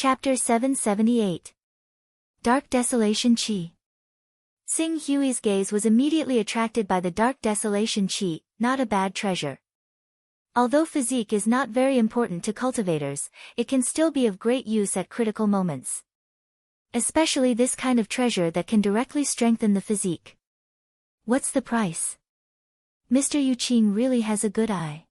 Chapter 778. Dark Desolation Chi. Sing Hui's gaze was immediately attracted by the dark desolation chi, not a bad treasure. Although physique is not very important to cultivators, it can still be of great use at critical moments. Especially this kind of treasure that can directly strengthen the physique. What's the price? Mr. Yuqing really has a good eye.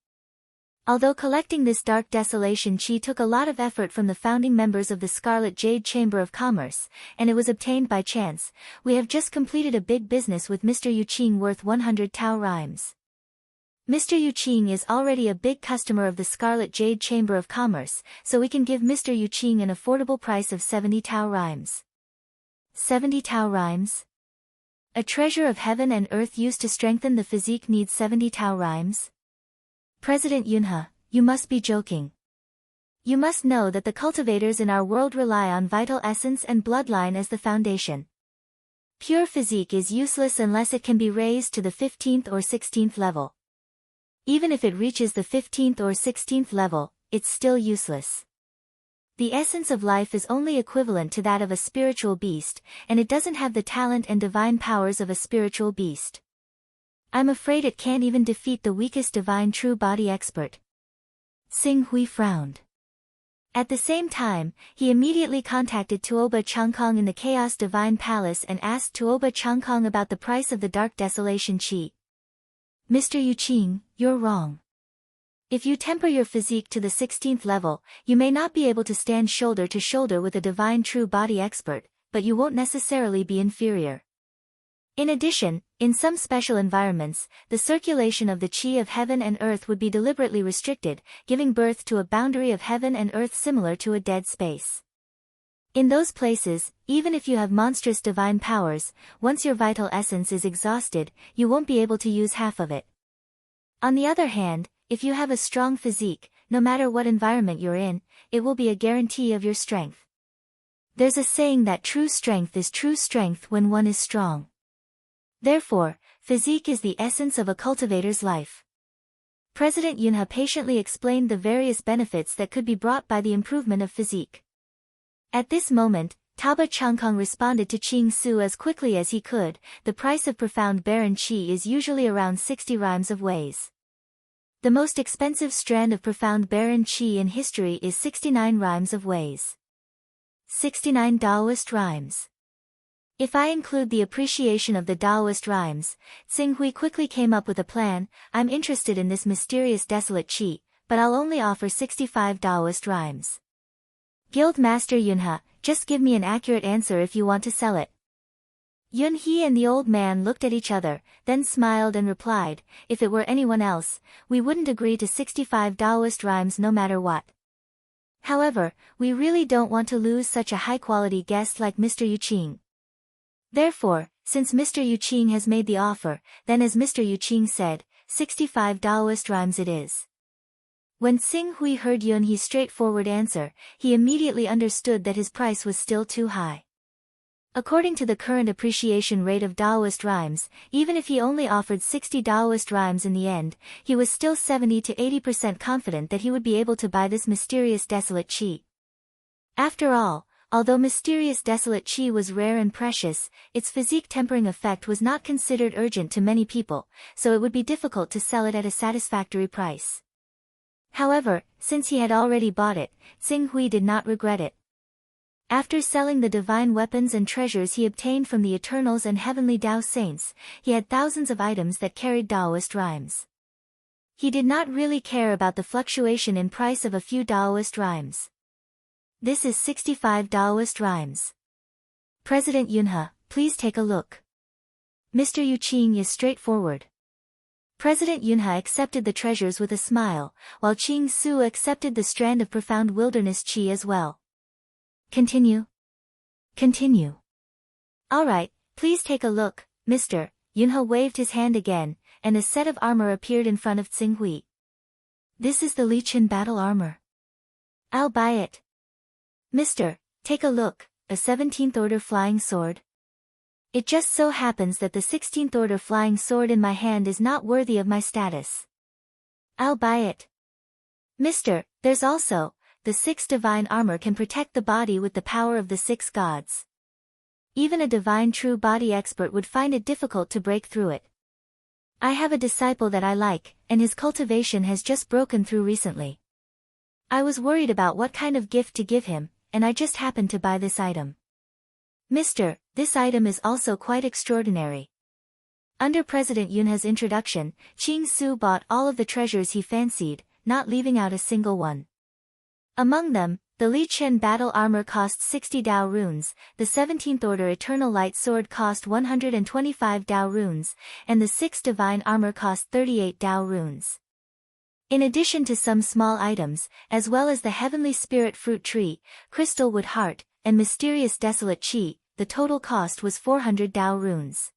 Although collecting this dark desolation chi took a lot of effort from the founding members of the Scarlet Jade Chamber of Commerce, and it was obtained by chance, we have just completed a big business with Mr. Yuqing worth 100 Tao rhymes. Mr. Yuqing is already a big customer of the Scarlet Jade Chamber of Commerce, so we can give Mr. Yuqing an affordable price of 70 Tao rhymes. 70 Tao rhymes? A treasure of heaven and earth used to strengthen the physique needs 70 Tao rhymes? President Yunhe, you must be joking. You must know that the cultivators in our world rely on vital essence and bloodline as the foundation. Pure physique is useless unless it can be raised to the 15th or 16th level. Even if it reaches the 15th or 16th level, it's still useless. The essence of life is only equivalent to that of a spiritual beast, and it doesn't have the talent and divine powers of a spiritual beast. I'm afraid it can't even defeat the weakest divine true body expert. Sing Hui frowned. At the same time, he immediately contacted Tuoba Changkong in the Chaos Divine Palace and asked Tuoba Changkong about the price of the Dark Desolation Chi. Mr. Yuqing, you're wrong. If you temper your physique to the 16th level, you may not be able to stand shoulder to shoulder with a divine true body expert, but you won't necessarily be inferior. In addition, in some special environments, the circulation of the chi of heaven and earth would be deliberately restricted, giving birth to a boundary of heaven and earth similar to a dead space. In those places, even if you have monstrous divine powers, once your vital essence is exhausted, you won't be able to use half of it. On the other hand, if you have a strong physique, no matter what environment you're in, it will be a guarantee of your strength. There's a saying that true strength is true strength when one is strong. Therefore, physique is the essence of a cultivator's life. President Yunhe patiently explained the various benefits that could be brought by the improvement of physique. At this moment, Tauba Changkong responded to Qing Su as quickly as he could. The price of profound barren qi is usually around 60 rhymes of ways. The most expensive strand of profound barren qi in history is 69 rhymes of ways. 69 Taoist rhymes. If I include the appreciation of the Taoist rhymes, Tsing Hui quickly came up with a plan. I'm interested in this mysterious desolate qi, but I'll only offer 65 Taoist rhymes. Guild Master Yunhe, just give me an accurate answer if you want to sell it. Yun He and the old man looked at each other, then smiled and replied, if it were anyone else, we wouldn't agree to 65 Taoist rhymes no matter what. However, we really don't want to lose such a high-quality guest like Mr. Yuqing. Therefore, since Mr. Yuqing has made the offer, then as Mr. Yuqing said, 65 Taoist rhymes it is. When Tsing Hui heard Yun He's straightforward answer, he immediately understood that his price was still too high. According to the current appreciation rate of Taoist rhymes, even if he only offered 60 Taoist rhymes in the end, he was still 70 to 80% confident that he would be able to buy this mysterious desolate qi. After all, although mysterious desolate qi was rare and precious, its physique tempering effect was not considered urgent to many people, so it would be difficult to sell it at a satisfactory price. However, since he had already bought it, Tsing Hui did not regret it. After selling the divine weapons and treasures he obtained from the Eternals and Heavenly Tao Saints, he had thousands of items that carried Taoist rhymes. He did not really care about the fluctuation in price of a few Taoist rhymes. This is 65 Taoist rhymes. President Yunhe, please take a look. Mr. Yuqing is straightforward. President Yunhe accepted the treasures with a smile, while Qing Su accepted the strand of profound wilderness qi as well. Continue. Continue. Alright, please take a look, Mr. Yunhe waved his hand again, and a set of armor appeared in front of Tsing Hui. This is the Li Qin battle armor. I'll buy it. Mr. Take a look, a 17th order flying sword. It just so happens that the 16th order flying sword in my hand is not worthy of my status. I'll buy it. Mr. There's also the 6 divine armor can protect the body with the power of the 6 gods. Even a divine true body expert would find it difficult to break through it. I have a disciple that I like, and his cultivation has just broken through recently. I was worried about what kind of gift to give him, and I just happened to buy this item. Mister, this item is also quite extraordinary. Under President Yunhe's introduction, Qing Su bought all of the treasures he fancied, not leaving out a single one. Among them, the Li Chen battle armor cost 60 Dao runes, the 17th Order Eternal Light Sword cost 125 Dao runes, and the 6th Divine Armor cost 38 Dao runes. In addition to some small items, as well as the Heavenly Spirit Fruit Tree, Crystal Wood Heart, and Mysterious Desolate Chi, the total cost was 400 Dao runes.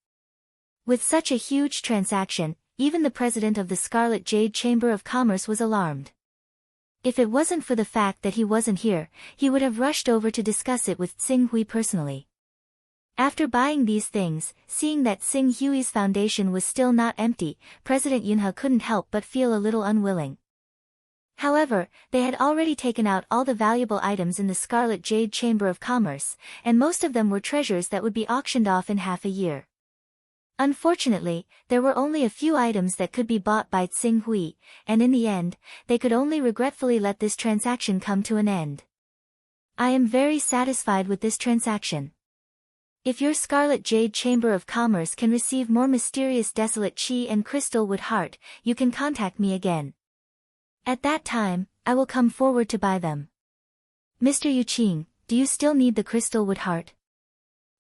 With such a huge transaction, even the president of the Scarlet Jade Chamber of Commerce was alarmed. If it wasn't for the fact that he wasn't here, he would have rushed over to discuss it with Tsing Hui personally. After buying these things, seeing that Tsing Hui's foundation was still not empty, President Yunhe couldn't help but feel a little unwilling. However, they had already taken out all the valuable items in the Scarlet Jade Chamber of Commerce, and most of them were treasures that would be auctioned off in half a year. Unfortunately, there were only a few items that could be bought by Tsing Hui, and in the end, they could only regretfully let this transaction come to an end. I am very satisfied with this transaction. If your Scarlet Jade Chamber of Commerce can receive more Mysterious Desolate Chi and Crystal Wood Heart, you can contact me again. At that time, I will come forward to buy them. Mr. Yuqing, do you still need the Crystal Wood Heart?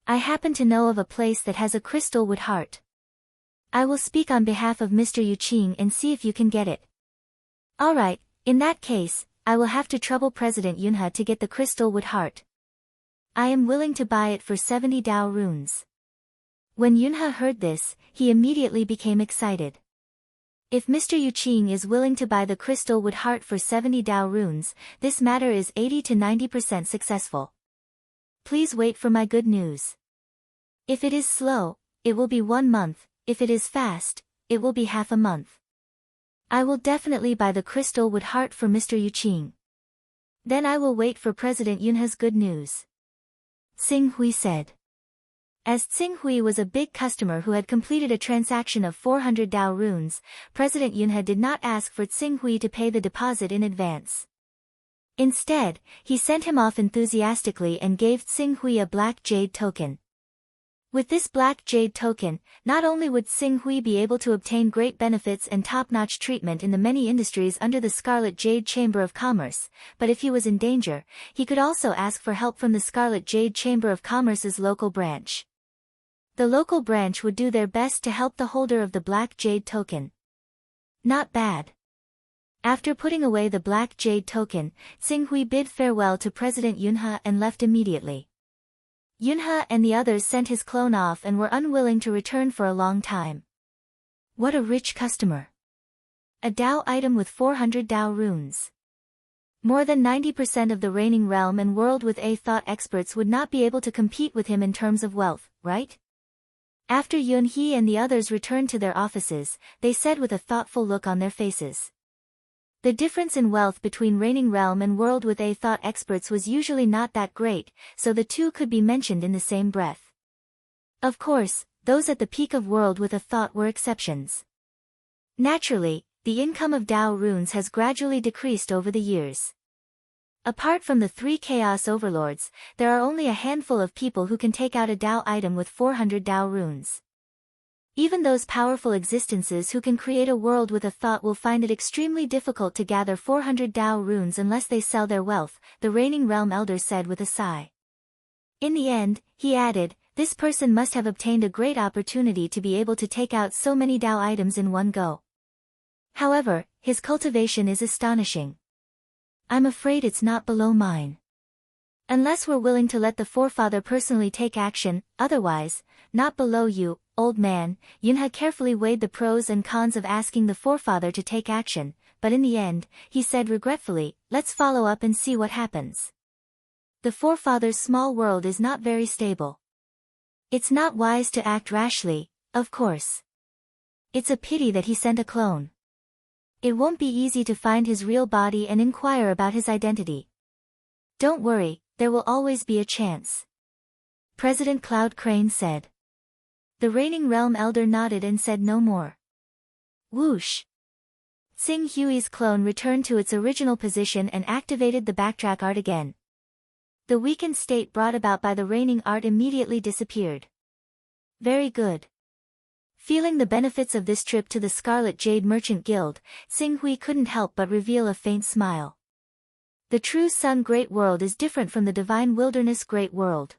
I happen to know of a place that has a Crystal Wood Heart. I will speak on behalf of Mr. Yuqing and see if you can get it. Alright, in that case, I will have to trouble President Yunhe to get the Crystal Wood Heart. I am willing to buy it for 70 Dao runes. When Yunhe heard this, he immediately became excited. If Mr. Yuqing is willing to buy the Crystal Wood Heart for 70 Dao runes, this matter is 80 to 90% successful. Please wait for my good news. If it is slow, it will be 1 month, if it is fast, it will be half a month. I will definitely buy the Crystal Wood Heart for Mr. Yuqing. Then I will wait for President Yunhe's good news. Tsing Hui said. As Tsing Hui was a big customer who had completed a transaction of 400 Dao runes, President Yunhe did not ask for Tsing Hui to pay the deposit in advance. Instead, he sent him off enthusiastically and gave Tsing Hui a black jade token. With this black jade token, not only would Tsing Hui be able to obtain great benefits and top-notch treatment in the many industries under the Scarlet Jade Chamber of Commerce, but if he was in danger, he could also ask for help from the Scarlet Jade Chamber of Commerce's local branch. The local branch would do their best to help the holder of the black jade token. Not bad. After putting away the black jade token, Tsing Hui bid farewell to President Yunhe and left immediately. Yunhe and the others sent his clone off and were unwilling to return for a long time. What a rich customer. A Dao item with 400 Dao runes. More than 90% of the reigning realm and world with A thought experts would not be able to compete with him in terms of wealth, right? After Yun He and the others returned to their offices, they said with a thoughtful look on their faces. The difference in wealth between reigning realm and world with A thought experts was usually not that great, so the two could be mentioned in the same breath. Of course, those at the peak of world with A thought were exceptions. Naturally, the income of Dao runes has gradually decreased over the years. Apart from the 3 Chaos Overlords, there are only a handful of people who can take out a Dao item with 400 Dao runes. Even those powerful existences who can create a world with A thought will find it extremely difficult to gather 400 Dao runes unless they sell their wealth, the reigning realm elder said with a sigh. In the end, he added, this person must have obtained a great opportunity to be able to take out so many Dao items in one go. However, his cultivation is astonishing. I'm afraid it's not below mine. Unless we're willing to let the forefather personally take action, otherwise, not below you, old man. Yunhe carefully weighed the pros and cons of asking the forefather to take action, but in the end, he said regretfully, let's follow up and see what happens. The forefather's small world is not very stable. It's not wise to act rashly, of course. It's a pity that he sent a clone. It won't be easy to find his real body and inquire about his identity. Don't worry, there will always be a chance. President Cloud Crane said. The reigning realm elder nodded and said no more. Whoosh! Sing Hui's clone returned to its original position and activated the backtrack art again. The weakened state brought about by the reigning art immediately disappeared. Very good. Feeling the benefits of this trip to the Scarlet Jade Merchant Guild, Sing Hui couldn't help but reveal a faint smile. The true Sun Great World is different from the Divine Wilderness Great World.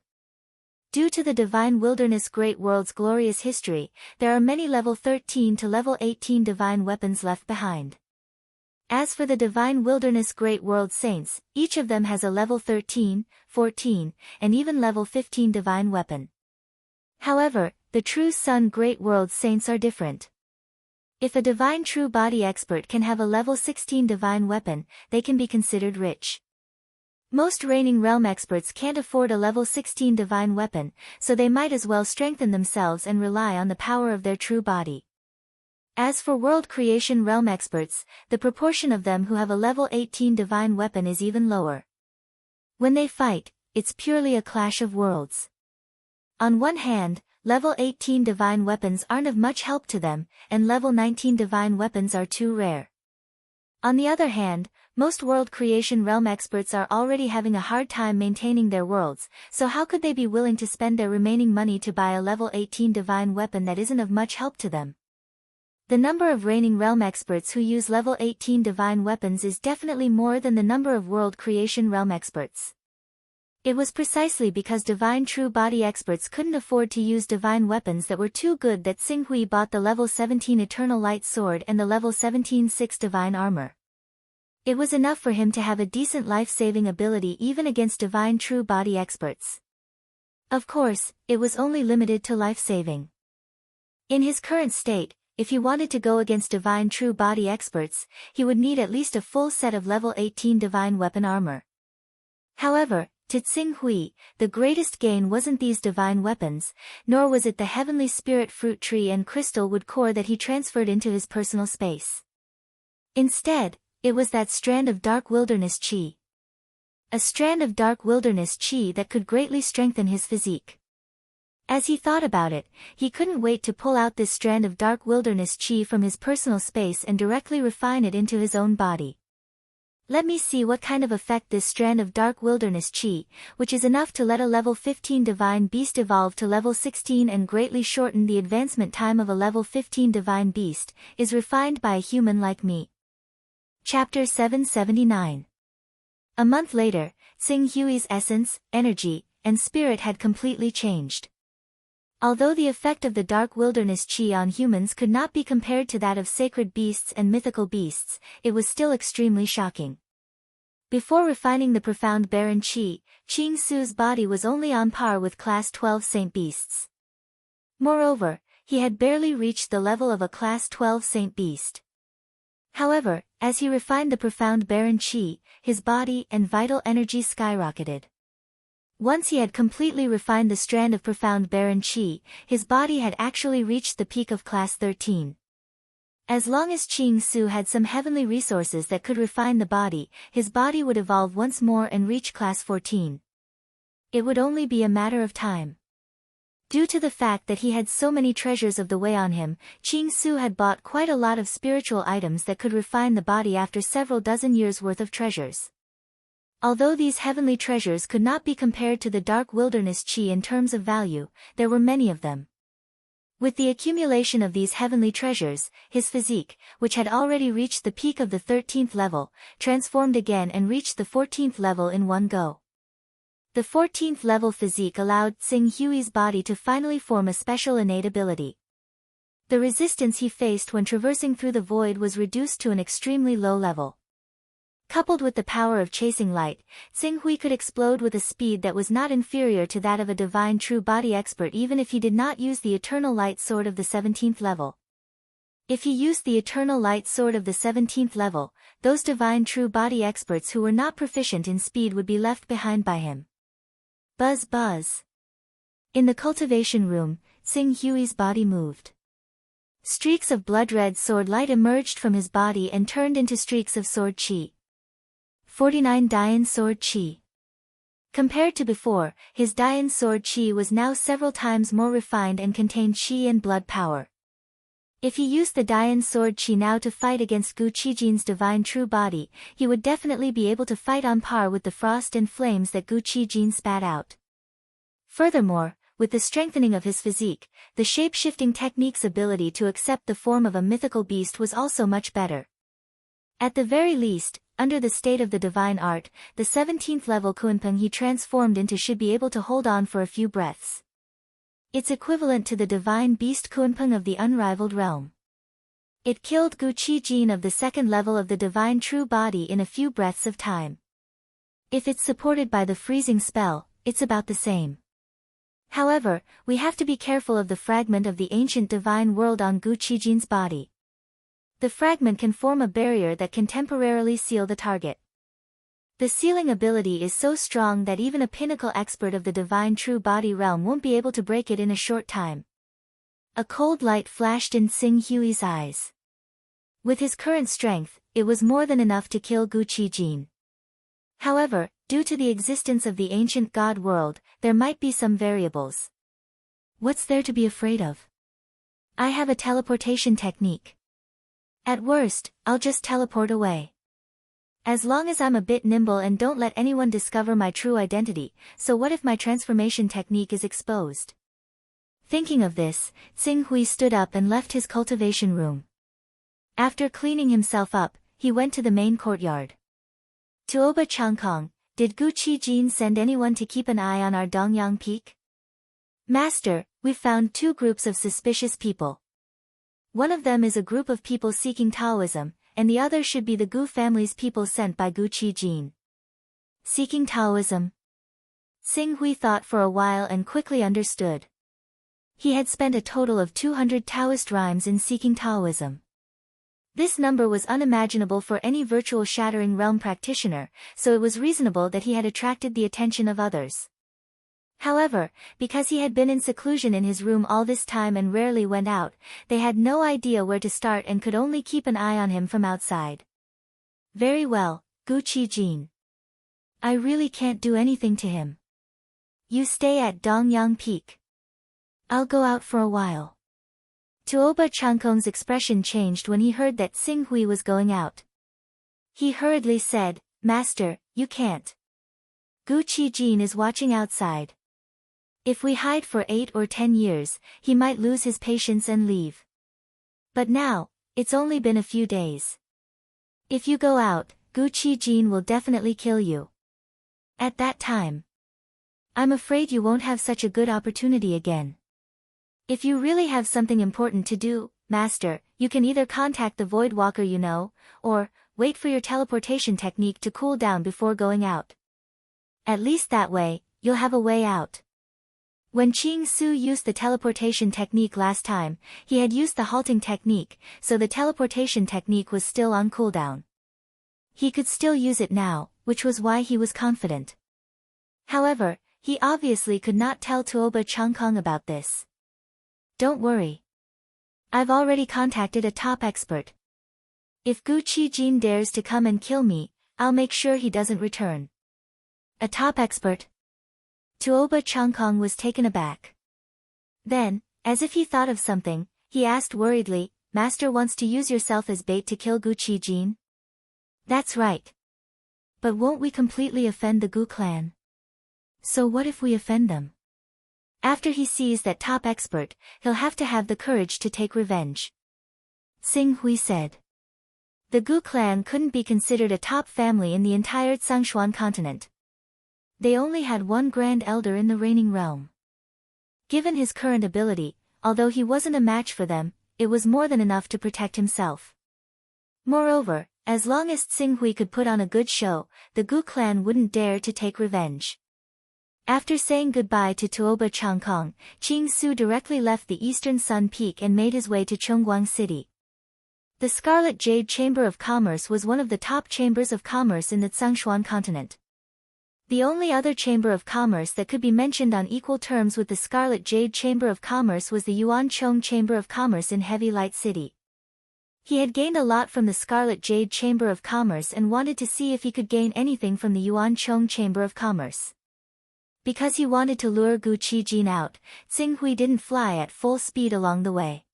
Due to the Divine Wilderness Great World's glorious history, there are many level 13 to level 18 divine weapons left behind. As for the Divine Wilderness Great World Saints, each of them has a level 13, 14, and even level 15 divine weapon. However, the true Sun Great World Saints are different. If a divine true body expert can have a level 16 divine weapon, they can be considered rich. Most reigning realm experts can't afford a level 16 divine weapon, so they might as well strengthen themselves and rely on the power of their true body. As for world creation realm experts, the proportion of them who have a level 18 divine weapon is even lower. When they fight, it's purely a clash of worlds. On one hand, level 18 divine weapons aren't of much help to them, and level 19 divine weapons are too rare. On the other hand, most world creation realm experts are already having a hard time maintaining their worlds, so how could they be willing to spend their remaining money to buy a level 18 divine weapon that isn't of much help to them? The number of reigning realm experts who use level 18 divine weapons is definitely more than the number of world creation realm experts. It was precisely because divine true body experts couldn't afford to use divine weapons that were too good that Sing Hui bought the level 17 Eternal Light Sword and the level 17 6 divine armor. It was enough for him to have a decent life-saving ability even against divine true body experts. Of course, it was only limited to life-saving. In his current state, if he wanted to go against divine true body experts, he would need at least a full set of level 18 divine weapon armor. However, to Sing Hui, the greatest gain wasn't these divine weapons, nor was it the heavenly spirit fruit tree and crystal wood core that he transferred into his personal space. Instead, it was that strand of dark wilderness chi. A strand of dark wilderness chi that could greatly strengthen his physique. As he thought about it, he couldn't wait to pull out this strand of dark wilderness chi from his personal space and directly refine it into his own body. Let me see what kind of effect this strand of dark wilderness chi, which is enough to let a level 15 divine beast evolve to level 16 and greatly shorten the advancement time of a level 15 divine beast, is refined by a human like me. Chapter 779. A month later, Sing Hui's essence, energy, and spirit had completely changed. Although the effect of the dark wilderness chi on humans could not be compared to that of sacred beasts and mythical beasts, it was still extremely shocking. Before refining the profound barren chi, Qing Su's body was only on par with class 12 saint beasts. Moreover, he had barely reached the level of a class 12 saint beast. However, as he refined the profound barren chi, his body and vital energy skyrocketed. Once he had completely refined the strand of profound barren chi, his body had actually reached the peak of class 13. As long as Qing Su had some heavenly resources that could refine the body, his body would evolve once more and reach class 14. It would only be a matter of time. Due to the fact that he had so many treasures of the way on him, Qing Su had bought quite a lot of spiritual items that could refine the body after several dozen years' worth of treasures. Although these heavenly treasures could not be compared to the dark wilderness chi in terms of value, there were many of them. With the accumulation of these heavenly treasures, his physique, which had already reached the peak of the 13th level, transformed again and reached the 14th level in one go. The 14th level physique allowed Sing Hui's body to finally form a special innate ability. The resistance he faced when traversing through the void was reduced to an extremely low level. Coupled with the power of chasing light, Sing Hui could explode with a speed that was not inferior to that of a divine true body expert even if he did not use the Eternal Light Sword of the 17th level. If he used the Eternal Light Sword of the 17th level, those divine true body experts who were not proficient in speed would be left behind by him. Buzz buzz. In the cultivation room, Sing Hui's body moved. Streaks of blood-red sword light emerged from his body and turned into streaks of sword chi. 49 Dian Sword Chi. Compared to before, his Dian sword qi was now several times more refined and contained qi and blood power. If he used the Dian sword qi now to fight against Gu Qijin's divine true body, he would definitely be able to fight on par with the frost and flames that Gu Qijin spat out. Furthermore, with the strengthening of his physique, the shape-shifting technique's ability to accept the form of a mythical beast was also much better. At the very least, under the state of the divine art, the 17th level Kunpeng he transformed into should be able to hold on for a few breaths. It's equivalent to the divine beast Kunpeng of the unrivaled realm. It killed Gu Qijin of the 2nd level of the divine true body in a few breaths of time. If it's supported by the freezing spell, it's about the same. However, we have to be careful of the fragment of the ancient divine world on Gu Qijin's body. The fragment can form a barrier that can temporarily seal the target. The sealing ability is so strong that even a pinnacle expert of the divine true body realm won't be able to break it in a short time. A cold light flashed in Xing Hui's eyes. With his current strength, it was more than enough to kill Gu Qijin. However, due to the existence of the ancient god world, there might be some variables. What's there to be afraid of? I have a teleportation technique. At worst, I'll just teleport away. As long as I'm a bit nimble and don't let anyone discover my true identity, so what if my transformation technique is exposed? Thinking of this, Xing Hui stood up and left his cultivation room. After cleaning himself up, he went to the main courtyard. Tuoba Changkong, did Gu Qijin send anyone to keep an eye on our Dongyang Peak? Master, we've found 2 groups of suspicious people. One of them is a group of people seeking Taoism, and the other should be the Gu family's people sent by Gu Qijin. Seeking Taoism? Xing Hui thought for a while and quickly understood. He had spent a total of 200 Taoist rhymes in seeking Taoism. This number was unimaginable for any virtual Shattering Realm practitioner, so it was reasonable that he had attracted the attention of others. However, because he had been in seclusion in his room all this time and rarely went out, they had no idea where to start and could only keep an eye on him from outside. Very well, Gu Qijin. I really can't do anything to him. You stay at Dongyang Peak. I'll go out for a while. Tuoba Changkong's expression changed when he heard that Xing Hui was going out. He hurriedly said, Master, you can't. Gu Qijin is watching outside. If we hide for 8 or 10 years, he might lose his patience and leave. But now, it's only been a few days. If you go out, Gu Qijin will definitely kill you. At that time, I'm afraid you won't have such a good opportunity again. If you really have something important to do, Master, you can either contact the Void Walker you know, or wait for your teleportation technique to cool down before going out. At least that way, you'll have a way out. When Qing Su used the teleportation technique last time, he had used the halting technique, so the teleportation technique was still on cooldown. He could still use it now, which was why he was confident. However, he obviously could not tell Tuoba Changkong about this. Don't worry. I've already contacted a top expert. If Gu Qijin dares to come and kill me, I'll make sure he doesn't return. A top expert? Tuoba Changkong was taken aback. Then, as if he thought of something, he asked worriedly, Master wants to use yourself as bait to kill Gu Qijin? That's right. But won't we completely offend the Gu clan? So what if we offend them? After he sees that top expert, he'll have to have the courage to take revenge. Xing Hui said. The Gu clan couldn't be considered a top family in the entire Tsangshuan continent. They only had one grand elder in the reigning realm. Given his current ability, although he wasn't a match for them, it was more than enough to protect himself. Moreover, as long as Xing Hui could put on a good show, the Gu clan wouldn't dare to take revenge. After saying goodbye to Tuoba Changkong, Qing Su directly left the Eastern Sun Peak and made his way to Chongguang City. The Scarlet Jade Chamber of Commerce was one of the top chambers of commerce in the Tsangshuan continent. The only other chamber of commerce that could be mentioned on equal terms with the Scarlet Jade Chamber of Commerce was the Yuanchong Chamber of Commerce in Heavy Light City. He had gained a lot from the Scarlet Jade Chamber of Commerce and wanted to see if he could gain anything from the Yuanchong Chamber of Commerce. Because he wanted to lure Gu Qijin out, Xing Hui didn't fly at full speed along the way.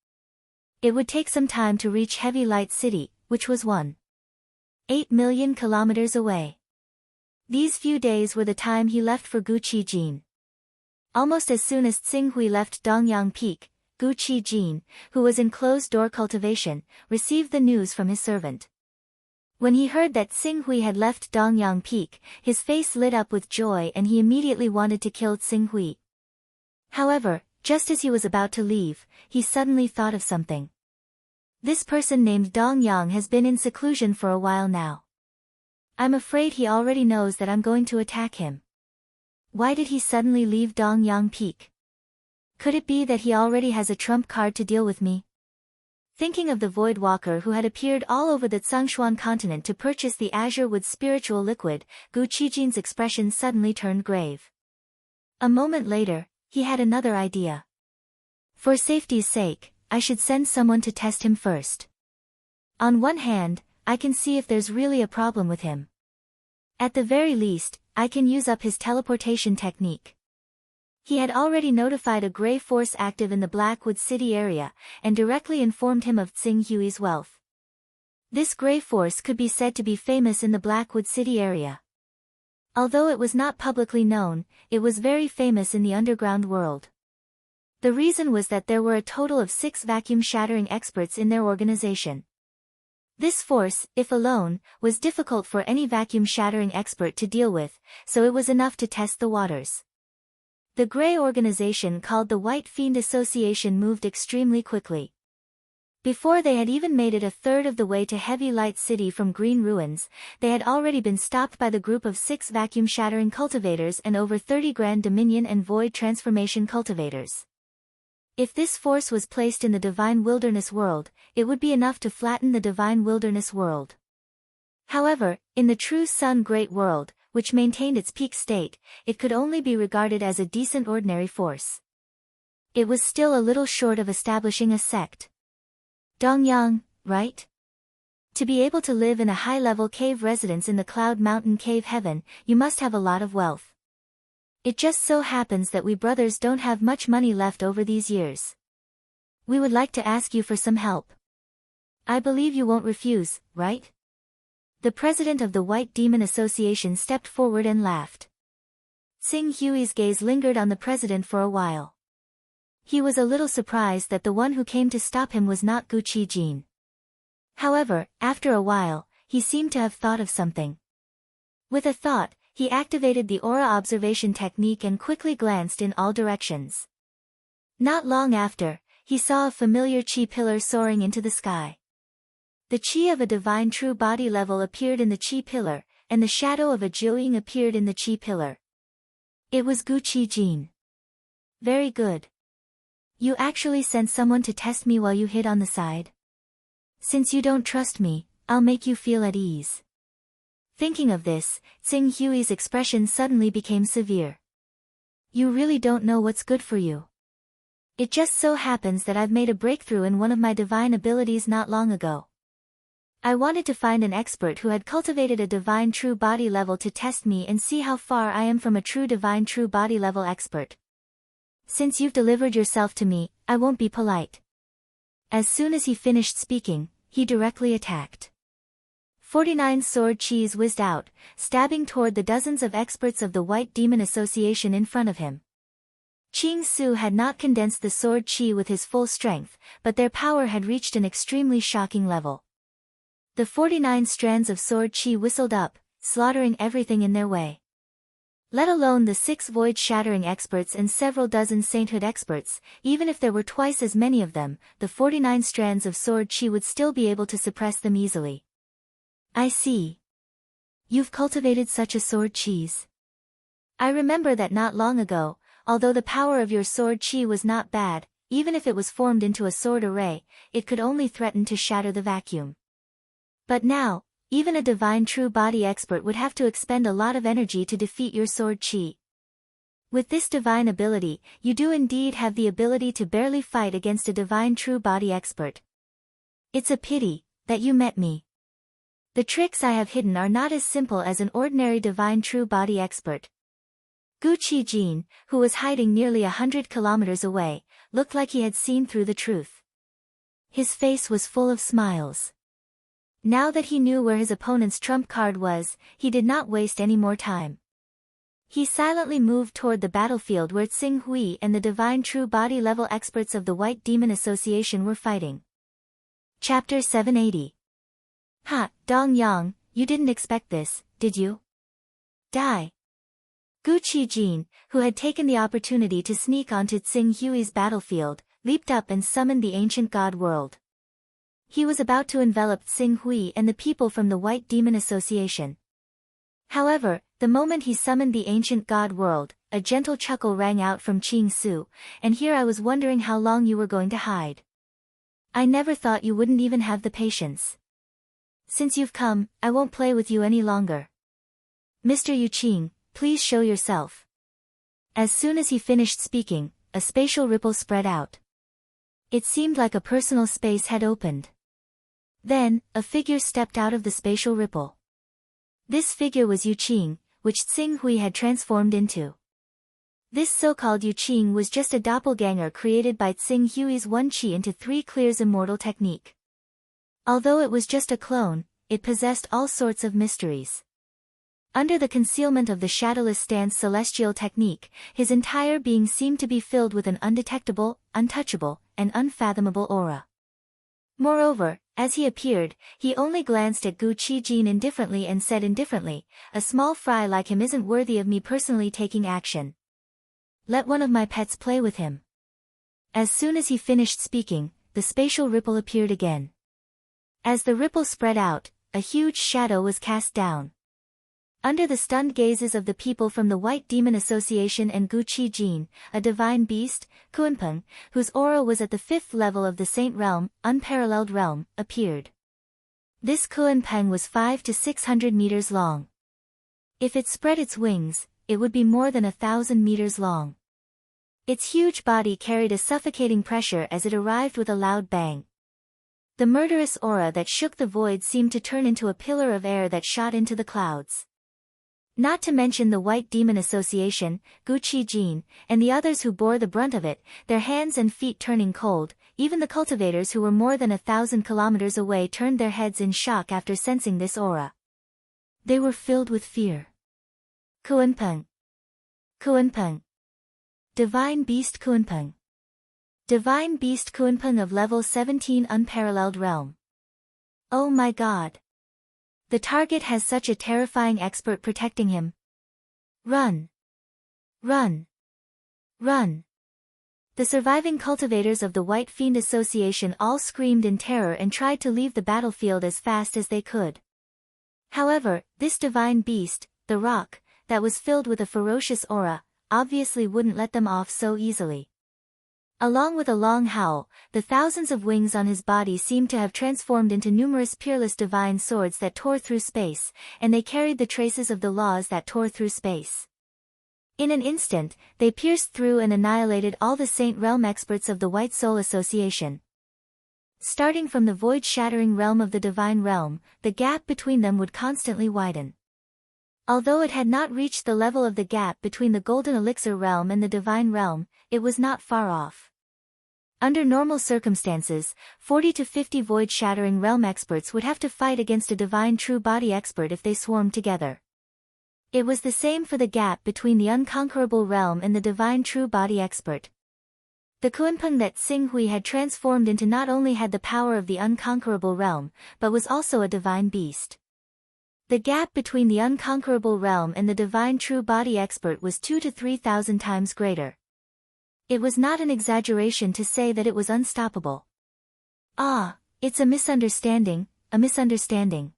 It would take some time to reach Heavy Light City, which was 1.8 million kilometers away. These few days were the time he left for Gu Qijin. Almost as soon as Xing Hui left Dongyang Peak, Gu Qijin, who was in closed-door cultivation, received the news from his servant. When he heard that Xing Hui had left Dongyang Peak, his face lit up with joy and he immediately wanted to kill Xing Hui. However, just as he was about to leave, he suddenly thought of something. This person named Dongyang has been in seclusion for a while now. I'm afraid he already knows that I'm going to attack him. Why did he suddenly leave Dongyang Peak? Could it be that he already has a trump card to deal with me? Thinking of the Void Walker who had appeared all over the Tsangshuan continent to purchase the Azure Wood spiritual liquid, Gu Qijin's expression suddenly turned grave. A moment later, he had another idea. For safety's sake, I should send someone to test him first. On one hand, I can see if there's really a problem with him. At the very least, I can use up his teleportation technique. He had already notified a gray force active in the Blackwood City area, and directly informed him of Xing Hui's wealth. This gray force could be said to be famous in the Blackwood City area. Although it was not publicly known, it was very famous in the underground world. The reason was that there were a total of 6 vacuum-shattering experts in their organization. This force, if alone, was difficult for any vacuum-shattering expert to deal with, so it was enough to test the waters. The Grey organization called the White Fiend Association moved extremely quickly. Before they had even made it a third of the way to Heavy Light City from Green Ruins, they had already been stopped by the group of 6 vacuum-shattering cultivators and over 30 Grand Dominion and Void Transformation cultivators. If this force was placed in the Divine Wilderness world, it would be enough to flatten the Divine Wilderness world. However, in the true Sun Great World, which maintained its peak state, it could only be regarded as a decent ordinary force. It was still a little short of establishing a sect. Dongyang, right? To be able to live in a high-level cave residence in the Cloud Mountain Cave Heaven, you must have a lot of wealth. It just so happens that we brothers don't have much money left over these years. We would like to ask you for some help. I believe you won't refuse, right? The president of the White Demon Association stepped forward and laughed. Xing Hui's gaze lingered on the president for a while. He was a little surprised that the one who came to stop him was not Gu Qijin. However, after a while, he seemed to have thought of something. With a thought, he activated the aura observation technique and quickly glanced in all directions. Not long after, he saw a familiar chi pillar soaring into the sky. The chi of a divine true body level appeared in the chi pillar, and the shadow of a Jiuying appeared in the chi pillar. It was Gu Qijin. Very good. You actually sent someone to test me while you hid on the side? Since you don't trust me, I'll make you feel at ease. Thinking of this, Xing Hui's expression suddenly became severe. You really don't know what's good for you. It just so happens that I've made a breakthrough in one of my divine abilities not long ago. I wanted to find an expert who had cultivated a divine true body level to test me and see how far I am from a true divine true body level expert. Since you've delivered yourself to me, I won't be polite. As soon as he finished speaking, he directly attacked. 49 sword chis whizzed out, stabbing toward the dozens of experts of the White Demon Association in front of him. Qing Su had not condensed the sword chi with his full strength, but their power had reached an extremely shocking level. The 49 strands of sword chi whistled up, slaughtering everything in their way. Let alone the 6 void-shattering experts and several dozen sainthood experts, even if there were twice as many of them, the 49 strands of sword chi would still be able to suppress them easily. I see. You've cultivated such a sword chis. I remember that not long ago, although the power of your sword chi was not bad, even if it was formed into a sword array, it could only threaten to shatter the vacuum. But now, even a divine true body expert would have to expend a lot of energy to defeat your sword chi. With this divine ability, you do indeed have the ability to barely fight against a divine true body expert. It's a pity that you met me. The tricks I have hidden are not as simple as an ordinary divine true body expert. Gu Qijin, who was hiding nearly 100 kilometers away, looked like he had seen through the truth. His face was full of smiles. Now that he knew where his opponent's trump card was, he did not waste any more time. He silently moved toward the battlefield where Xing Hui and the divine true body level experts of the White Demon Association were fighting. Chapter 780. Ha, Dong Yang, you didn't expect this, did you? Die. Gu Qijin, who had taken the opportunity to sneak onto Xing Hui's battlefield, leaped up and summoned the ancient god world. He was about to envelop Xing Hui and the people from the White Demon Association. However, the moment he summoned the ancient god world, a gentle chuckle rang out from Qing Su, and here I was wondering how long you were going to hide. I never thought you wouldn't even have the patience. Since you've come, I won't play with you any longer. Mr. Yu Qing, please show yourself. As soon as he finished speaking, a spatial ripple spread out. It seemed like a personal space had opened. Then, a figure stepped out of the spatial ripple. This figure was Yu Qing, which Xing Hui had transformed into. This so-called Yu Qing was just a doppelganger created by Xing Hui's one qi into 3 clears immortal technique. Although it was just a clone, it possessed all sorts of mysteries. Under the concealment of the shadowless stance celestial technique, his entire being seemed to be filled with an undetectable, untouchable, and unfathomable aura. Moreover, as he appeared, he only glanced at Gu Qijin indifferently and said indifferently, "A small fry like him isn't worthy of me personally taking action. Let one of my pets play with him." As soon as he finished speaking, the spatial ripple appeared again. As the ripple spread out, a huge shadow was cast down. Under the stunned gazes of the people from the White Demon Association and Gu Qijin, a divine beast, Kuanpeng, whose aura was at the 5th level of the Saint Realm, unparalleled realm, appeared. This Kuanpeng was 500 to 600 meters long. If it spread its wings, it would be more than 1,000 meters long. Its huge body carried a suffocating pressure as it arrived with a loud bang. The murderous aura that shook the void seemed to turn into a pillar of air that shot into the clouds. Not to mention the White Demon Association, Gu Qijin, and the others who bore the brunt of it, their hands and feet turning cold. Even the cultivators who were more than 1,000 kilometers away turned their heads in shock after sensing this aura. They were filled with fear. Kuanpeng. Kuanpeng. Divine Beast Kuanpeng. Divine Beast Kuanpeng of level 17 unparalleled realm. Oh my god. The target has such a terrifying expert protecting him. Run! Run! Run! The surviving cultivators of the White Fiend Association all screamed in terror and tried to leave the battlefield as fast as they could. However, this divine beast, the rock, that was filled with a ferocious aura, obviously wouldn't let them off so easily. Along with a long howl, the thousands of wings on his body seemed to have transformed into numerous peerless divine swords that tore through space, and they carried the traces of the laws that tore through space. In an instant, they pierced through and annihilated all the Saint Realm experts of the White Soul Association. Starting from the void-shattering realm of the Divine Realm, the gap between them would constantly widen. Although it had not reached the level of the gap between the Golden Elixir Realm and the Divine Realm, it was not far off. Under normal circumstances, 40 to 50 void-shattering realm experts would have to fight against a divine true body expert if they swarmed together. It was the same for the gap between the unconquerable realm and the divine true body expert. The Kuanpeng that Xing Hui had transformed into not only had the power of the unconquerable realm, but was also a divine beast. The gap between the unconquerable realm and the divine true body expert was 2,000 to 3,000 times greater. It was not an exaggeration to say that it was unstoppable. Ah, it's a misunderstanding, a misunderstanding.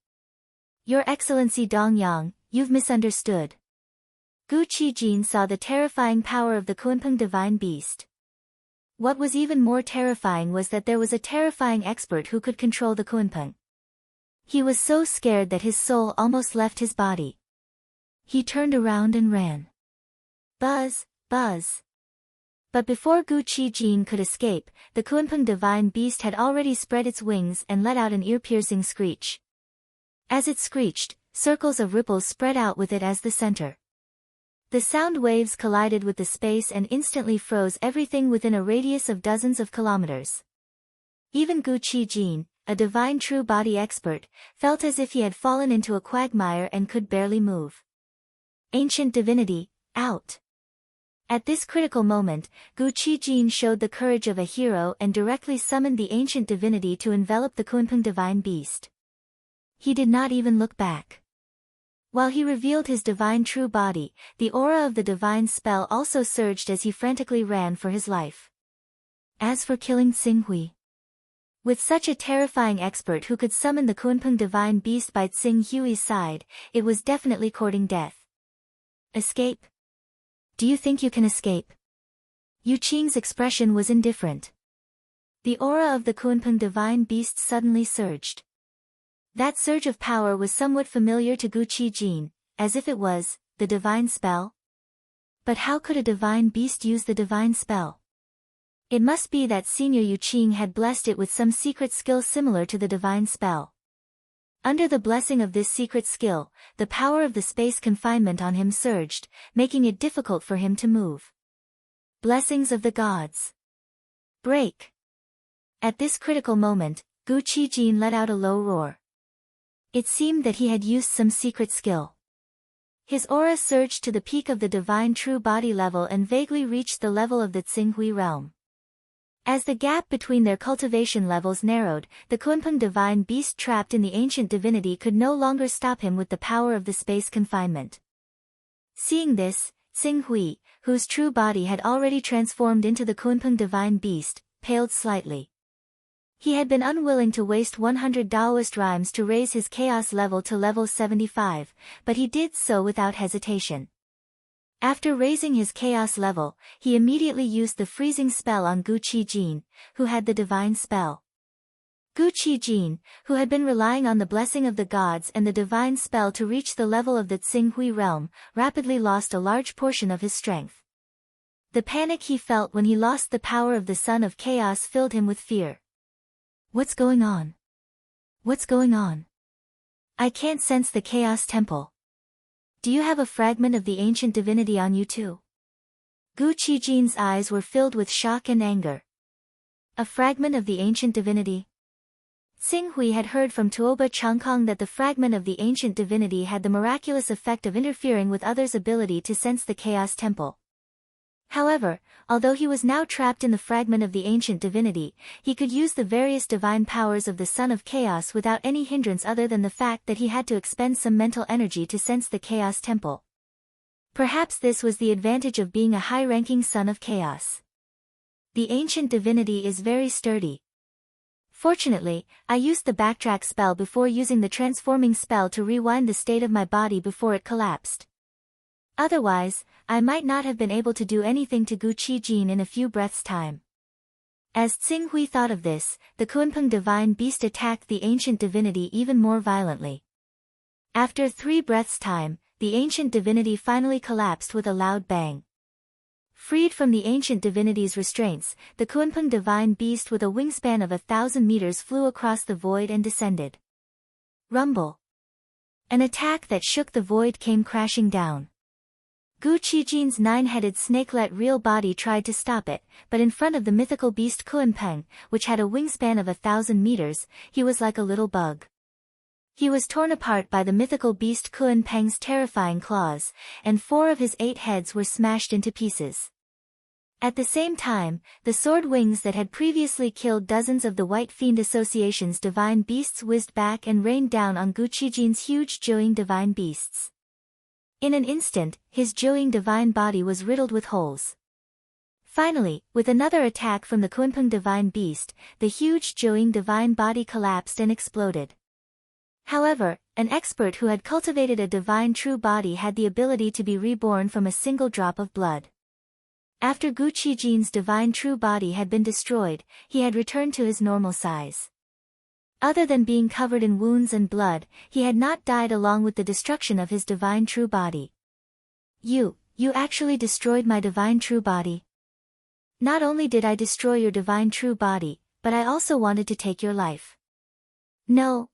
Your Excellency Dong Yang, you've misunderstood. Gu Qijin saw the terrifying power of the Kuanpeng divine beast. What was even more terrifying was that there was a terrifying expert who could control the Kuanpeng. He was so scared that his soul almost left his body. He turned around and ran. Buzz, buzz. But before Gu Qijin could escape, the Kuanpeng divine beast had already spread its wings and let out an ear-piercing screech. As it screeched, circles of ripples spread out with it as the center. The sound waves collided with the space and instantly froze everything within a radius of dozens of kilometers. Even Gu Qijin, a divine true body expert, felt as if he had fallen into a quagmire and could barely move. Ancient divinity, out! At this critical moment, Gu Qijin showed the courage of a hero and directly summoned the ancient divinity to envelop the Kunpeng divine beast. He did not even look back. While he revealed his divine true body, the aura of the divine spell also surged as he frantically ran for his life. As for killing Xinghui, with such a terrifying expert who could summon the Kunpeng divine beast by Xinghui's side, it was definitely courting death. Escape? Do you think you can escape? Yu Qing's expression was indifferent. The aura of the Kunpeng divine beast suddenly surged. That surge of power was somewhat familiar to Gu Qijin, as if it was the divine spell. But how could a divine beast use the divine spell? It must be that Senior Yu Qing had blessed it with some secret skill similar to the divine spell. Under the blessing of this secret skill, the power of the space confinement on him surged, making it difficult for him to move. Blessings of the gods. Break! At this critical moment, Gu Qijin let out a low roar. It seemed that he had used some secret skill. His aura surged to the peak of the divine true body level and vaguely reached the level of the Xinghui realm. As the gap between their cultivation levels narrowed, the Kunpeng divine beast trapped in the ancient divinity could no longer stop him with the power of the space confinement. Seeing this, Xinghui, whose true body had already transformed into the Kunpeng divine beast, paled slightly. He had been unwilling to waste 100 Taoist rhymes to raise his chaos level to level 75, but he did so without hesitation. After raising his chaos level, he immediately used the freezing spell on Gu Qijin, who had the divine spell. Gu Qijin, who had been relying on the blessing of the gods and the divine spell to reach the level of the Xinghui realm, rapidly lost a large portion of his strength. The panic he felt when he lost the power of the Son of Chaos filled him with fear. What's going on? What's going on? I can't sense the Chaos Temple. Do you have a fragment of the ancient divinity on you too? Gu Qijin's eyes were filled with shock and anger. A fragment of the ancient divinity? Xinghui had heard from Tuoba Changkong that the fragment of the ancient divinity had the miraculous effect of interfering with others' ability to sense the Chaos Temple. However, although he was now trapped in the fragment of the ancient divinity, he could use the various divine powers of the Son of Chaos without any hindrance other than the fact that he had to expend some mental energy to sense the Chaos Temple. Perhaps this was the advantage of being a high-ranking Son of Chaos. The ancient divinity is very sturdy. Fortunately, I used the backtrack spell before using the transforming spell to rewind the state of my body before it collapsed. Otherwise, I might not have been able to do anything to Gu Qijin in a few breaths' time. As Xinghui thought of this, the Kunpeng divine beast attacked the ancient divinity even more violently. After 3 breaths' time, the ancient divinity finally collapsed with a loud bang. Freed from the ancient divinity's restraints, the Kunpeng divine beast with a wingspan of 1,000 meters flew across the void and descended. Rumble! An attack that shook the void came crashing down. Gu Qijin's 9-headed snakelet real body tried to stop it, but in front of the mythical beast Kunpeng, which had a wingspan of 1,000 meters, he was like a little bug. He was torn apart by the mythical beast Kunpeng's terrifying claws, and 4 of his 8 heads were smashed into pieces. At the same time, the sword wings that had previously killed dozens of the White Fiend Association's divine beasts whizzed back and rained down on Gu Qijin's huge Zhuoying divine beasts. In an instant, his Zhuoying divine body was riddled with holes. Finally, with another attack from the Kunpeng divine beast, the huge Zhuoying divine body collapsed and exploded. However, an expert who had cultivated a divine true body had the ability to be reborn from a single drop of blood. After Gu Qijin's divine true body had been destroyed, he had returned to his normal size. Other than being covered in wounds and blood, he had not died along with the destruction of his divine true body. You actually destroyed my divine true body. Not only did I destroy your divine true body, but I also wanted to take your life. No.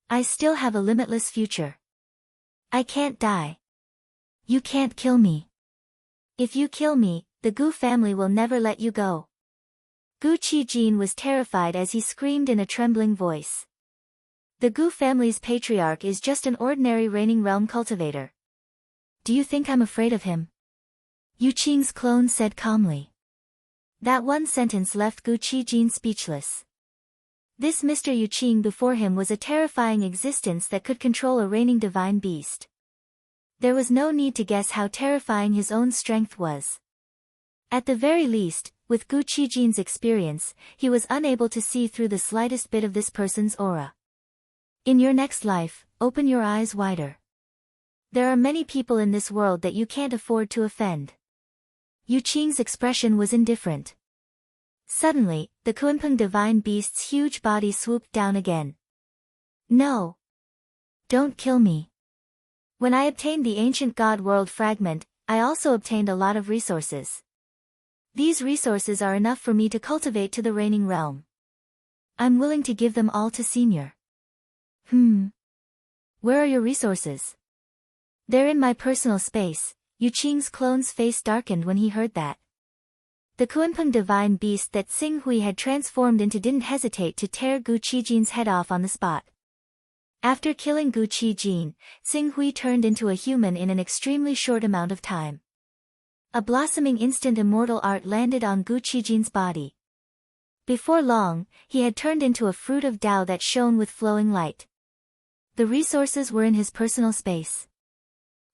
I still have a limitless future. I can't die. You can't kill me. If you kill me, the Gu family will never let you go. Gu Qijin was terrified as he screamed in a trembling voice. The Gu family's patriarch is just an ordinary reigning realm cultivator. Do you think I'm afraid of him? Yu Qing's clone said calmly. That one sentence left Gu Qijin speechless. This Mr. Yu Qing before him was a terrifying existence that could control a reigning divine beast. There was no need to guess how terrifying his own strength was. At the very least, with Gu Qijin's experience, he was unable to see through the slightest bit of this person's aura. In your next life, open your eyes wider. There are many people in this world that you can't afford to offend. Yu Qing's expression was indifferent. Suddenly, the Kunpeng divine beast's huge body swooped down again. No! Don't kill me. When I obtained the ancient god world fragment, I also obtained a lot of resources. These resources are enough for me to cultivate to the reigning realm. I'm willing to give them all to Senior. Where are your resources? They're in my personal space. Yu Qing's clone's face darkened when he heard that. The Kunpeng divine beast that Xing Hui had transformed into didn't hesitate to tear Gu Qijin's head off on the spot. After killing Gu Qijin, Xing Hui turned into a human in an extremely short amount of time. A blossoming instant immortal art landed on Gu Qijin's body. Before long, he had turned into a fruit of Tao that shone with flowing light. The resources were in his personal space.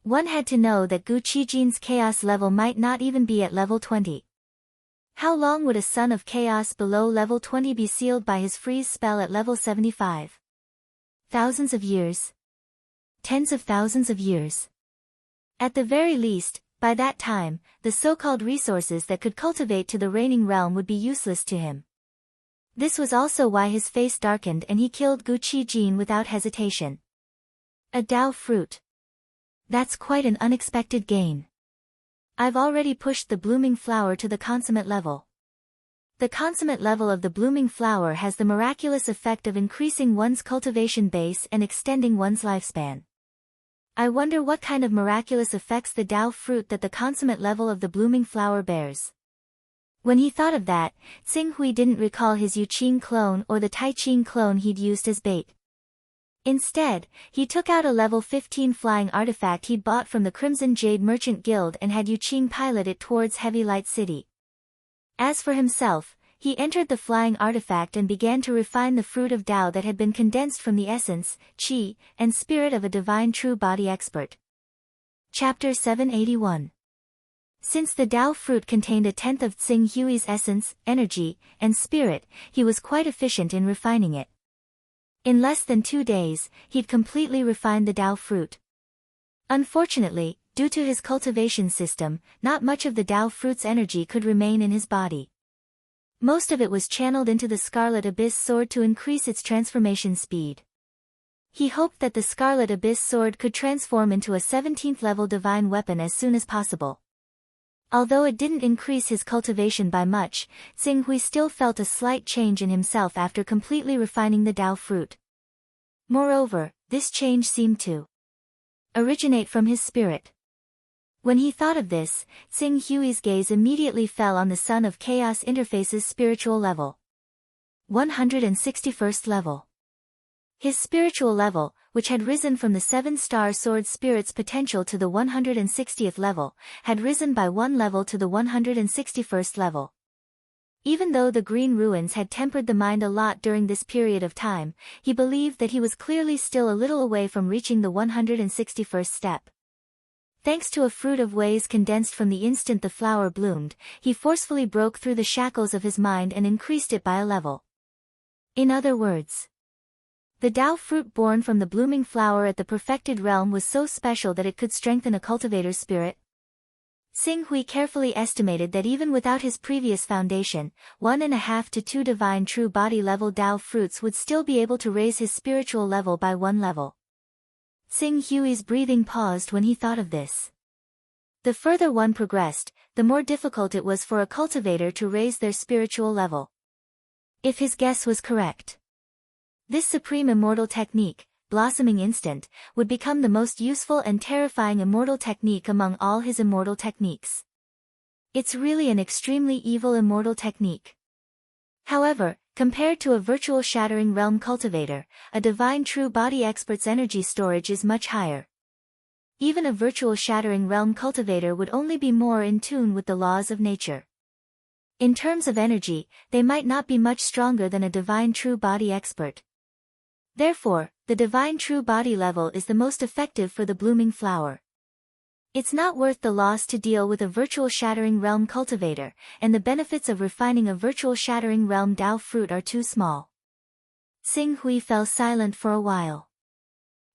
One had to know that Gu Qijin's chaos level might not even be at level 20. How long would a son of chaos below level 20 be sealed by his freeze spell at level 75? Thousands of years. Tens of thousands of years. At the very least, by that time, the so-called resources that could cultivate to the reigning realm would be useless to him. This was also why his face darkened and he killed Gu Qijin without hesitation. A Tao fruit. That's quite an unexpected gain. I've already pushed the blooming flower to the consummate level. The consummate level of the blooming flower has the miraculous effect of increasing one's cultivation base and extending one's lifespan. I wonder what kind of miraculous effects the Tao fruit that the consummate level of the blooming flower bears. When he thought of that, Xing Hui didn't recall his Yu Qing clone or the Tai Qing clone he'd used as bait. Instead, he took out a level 15 flying artifact he'd bought from the Crimson Jade Merchant Guild and had Yu Qing pilot it towards Heavy Light City. As for himself, he entered the flying artifact and began to refine the fruit of Tao that had been condensed from the essence, qi, and spirit of a divine true body expert. Chapter 781. Since the Tao fruit contained a tenth of Xing Hui's essence, energy, and spirit, he was quite efficient in refining it. In less than 2 days, he'd completely refined the Tao fruit. Unfortunately, due to his cultivation system, not much of the Tao fruit's energy could remain in his body. Most of it was channeled into the Scarlet Abyss sword to increase its transformation speed. He hoped that the Scarlet Abyss sword could transform into a 17th level divine weapon as soon as possible. Although it didn't increase his cultivation by much, Xing Hui still felt a slight change in himself after completely refining the Tao fruit. Moreover, this change seemed to originate from his spirit. When he thought of this, Xing Hui's gaze immediately fell on the Son of Chaos interface's spiritual level. 161st level. His spiritual level, which had risen from the 7-star sword spirit's potential to the 160th level, had risen by 1 level to the 161st level. Even though the green ruins had tempered the mind a lot during this period of time, he believed that he was clearly still a little away from reaching the 161st step. Thanks to a fruit of ways condensed from the instant the flower bloomed, he forcefully broke through the shackles of his mind and increased it by a level. In other words, the Tao fruit born from the blooming flower at the perfected realm was so special that it could strengthen a cultivator's spirit. Xing Hui carefully estimated that even without his previous foundation, 1.5 to 2 divine true body level Tao fruits would still be able to raise his spiritual level by 1 level. Xing Hui's breathing paused when he thought of this. The further one progressed, the more difficult it was for a cultivator to raise their spiritual level. If his guess was correct, this supreme immortal technique, blossoming instant, would become the most useful and terrifying immortal technique among all his immortal techniques. It's really an extremely evil immortal technique. However, compared to a virtual shattering realm cultivator, a divine true body expert's energy storage is much higher. Even a virtual shattering realm cultivator would only be more in tune with the laws of nature. In terms of energy, they might not be much stronger than a divine true body expert. Therefore, the divine true body level is the most effective for the blooming flower. It's not worth the loss to deal with a virtual shattering realm cultivator, and the benefits of refining a virtual shattering realm Dao fruit are too small. Xing Hui fell silent for a while.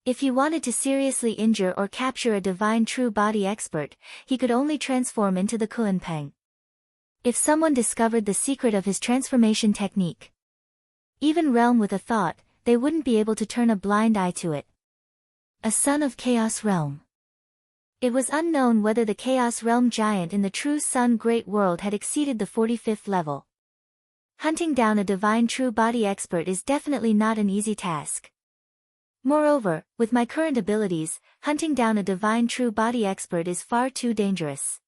If he wanted to seriously injure or capture a divine true body expert, he could only transform into the Kuanpeng. If someone discovered the secret of his transformation technique, even realm with a thought, they wouldn't be able to turn a blind eye to it. A son of Chaos Realm. It was unknown whether the Chaos Realm giant in the true Sun Great World had exceeded the 45th level. Hunting down a divine true body expert is definitely not an easy task. Moreover, with my current abilities, hunting down a divine true body expert is far too dangerous.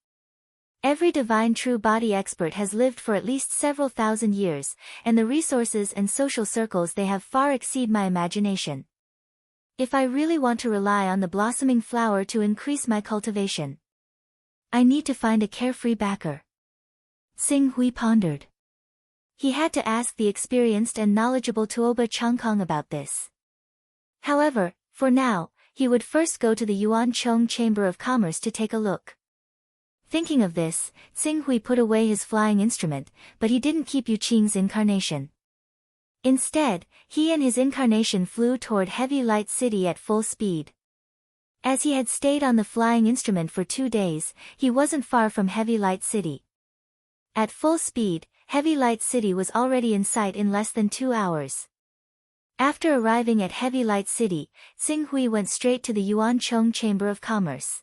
Every divine true body expert has lived for at least several thousand years, and the resources and social circles they have far exceed my imagination. If I really want to rely on the blossoming flower to increase my cultivation, I need to find a carefree backer. Xing Hui pondered. He had to ask the experienced and knowledgeable Tuoba Changkong about this. However, for now, he would first go to the Yuancheng Chamber of Commerce to take a look. Thinking of this, Xing Hui put away his flying instrument, but he didn't keep Yu Qing's incarnation. Instead, he and his incarnation flew toward Heavy Light City at full speed. As he had stayed on the flying instrument for 2 days, he wasn't far from Heavy Light City. At full speed, Heavy Light City was already in sight in less than 2 hours. After arriving at Heavy Light City, Xing Hui went straight to the Yuancheng Chamber of Commerce.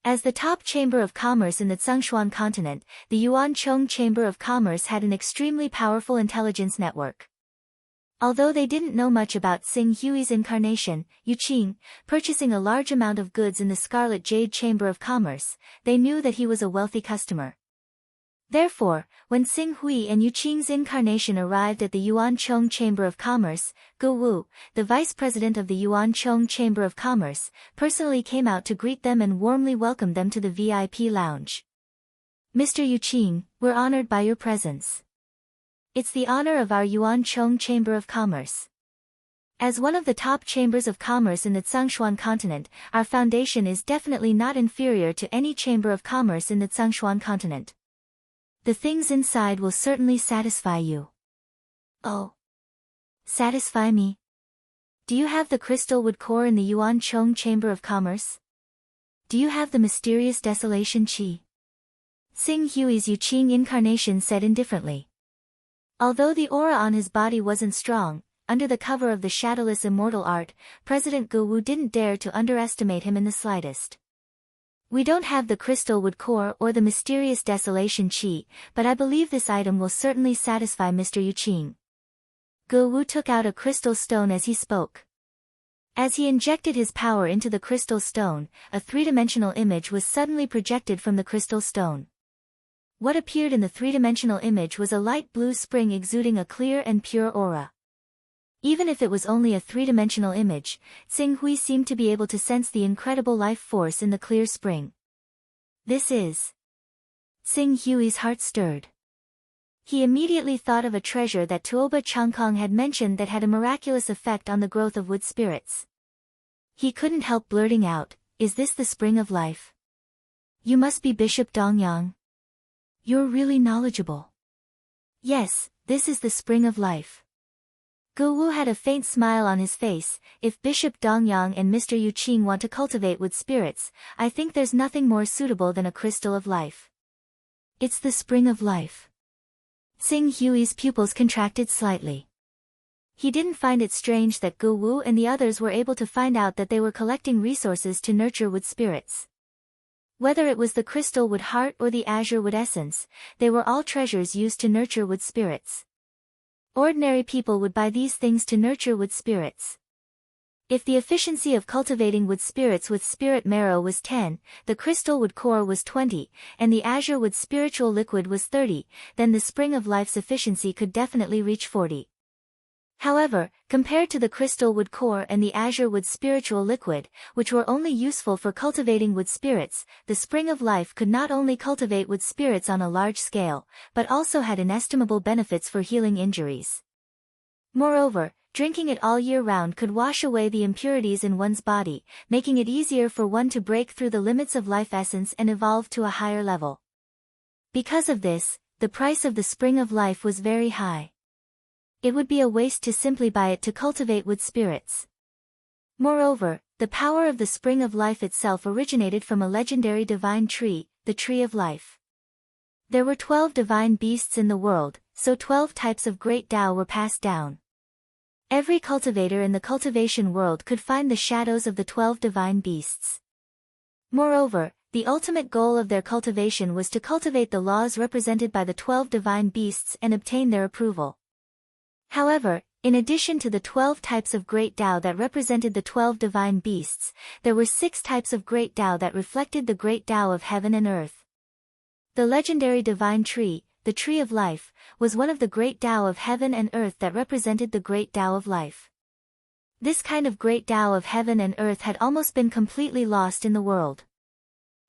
As the top chamber of commerce in the Tsengshuan continent, the Yuancheng Chamber of Commerce had an extremely powerful intelligence network. Although they didn't know much about Xing Hui's incarnation, Yu Qing, purchasing a large amount of goods in the Scarlet Jade Chamber of Commerce, they knew that he was a wealthy customer. Therefore, when Xing Hui and Yu Qing's incarnation arrived at the Yuancheng Chamber of Commerce, Gu Wu, the vice president of the Yuancheng Chamber of Commerce, personally came out to greet them and warmly welcomed them to the VIP lounge. Mr. Yu Qing, we're honored by your presence. It's the honor of our Yuancheng Chamber of Commerce. As one of the top chambers of commerce in the Tsengshuan continent, our foundation is definitely not inferior to any chamber of commerce in the Tsengshuan continent. The things inside will certainly satisfy you. Oh. Satisfy me? Do you have the crystal wood core in the Yuancheng Chamber of Commerce? Do you have the mysterious desolation chi? Xing Hui's Yu Qing incarnation said indifferently. Although the aura on his body wasn't strong, under the cover of the shadowless immortal art, President Gu Wu didn't dare to underestimate him in the slightest. We don't have the crystal wood core or the mysterious desolation chi, but I believe this item will certainly satisfy Mr. Yu Qing. Gu Wu took out a crystal stone as he spoke. As he injected his power into the crystal stone, a three-dimensional image was suddenly projected from the crystal stone. What appeared in the three-dimensional image was a light blue spring exuding a clear and pure aura. Even if it was only a three-dimensional image, Xing Hui seemed to be able to sense the incredible life force in the clear spring. This is... Xing Hui's heart stirred. He immediately thought of a treasure that Tuoba Changkong had mentioned that had a miraculous effect on the growth of wood spirits. He couldn't help blurting out, "Is this the spring of life? You must be Bishop Dongyang. You're really knowledgeable." Yes, this is the spring of life. Gu Wu had a faint smile on his face. If Bishop Dongyang and Mr. Yu Qing want to cultivate wood spirits, I think there's nothing more suitable than a crystal of life. It's the spring of life. Xing Hui's pupils contracted slightly. He didn't find it strange that Gu Wu and the others were able to find out that they were collecting resources to nurture wood spirits. Whether it was the crystal wood heart or the azure wood essence, they were all treasures used to nurture wood spirits. Ordinary people would buy these things to nurture wood spirits. If the efficiency of cultivating wood spirits with spirit marrow was 10, the crystal wood core was 20, and the azure wood spiritual liquid was 30, then the spring of life's efficiency could definitely reach 40. However, compared to the crystal wood core and the azure wood spiritual liquid, which were only useful for cultivating wood spirits, the spring of life could not only cultivate wood spirits on a large scale, but also had inestimable benefits for healing injuries. Moreover, drinking it all year round could wash away the impurities in one's body, making it easier for one to break through the limits of life essence and evolve to a higher level. Because of this, the price of the spring of life was very high. It would be a waste to simply buy it to cultivate wood spirits. Moreover, the power of the spring of life itself originated from a legendary divine tree, the tree of life. There were 12 divine beasts in the world, so 12 types of great Tao were passed down. Every cultivator in the cultivation world could find the shadows of the 12 divine beasts. Moreover, the ultimate goal of their cultivation was to cultivate the laws represented by the 12 divine beasts and obtain their approval. However, in addition to the 12 types of great Tao that represented the 12 divine beasts, there were 6 types of great Tao that reflected the great Tao of heaven and earth. The legendary divine tree, the tree of life, was one of the great Tao of heaven and earth that represented the great Tao of life. This kind of great Tao of heaven and earth had almost been completely lost in the world.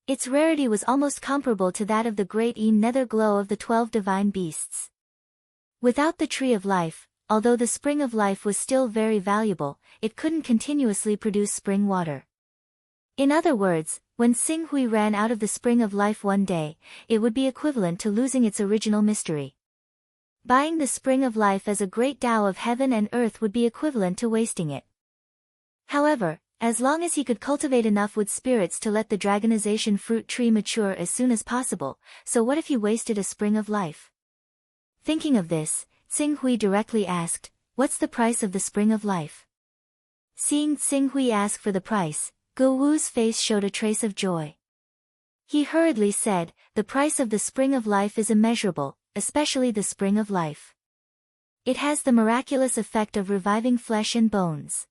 Its rarity was almost comparable to that of the great nether glow of the 12 divine beasts. Without the tree of life, although the spring of life was still very valuable, it couldn't continuously produce spring water. In other words, when Xing Hui ran out of the spring of life one day, it would be equivalent to losing its original mystery. Buying the spring of life as a great Tao of heaven and earth would be equivalent to wasting it. However, as long as he could cultivate enough wood spirits to let the dragonization fruit tree mature as soon as possible, so what if he wasted a spring of life? Thinking of this, Xing Hui directly asked, "What's the price of the spring of life?" Seeing Xing Hui ask for the price, Ge Wu's face showed a trace of joy. He hurriedly said, "The price of the spring of life is immeasurable, especially the spring of life. It has the miraculous effect of reviving flesh and bones.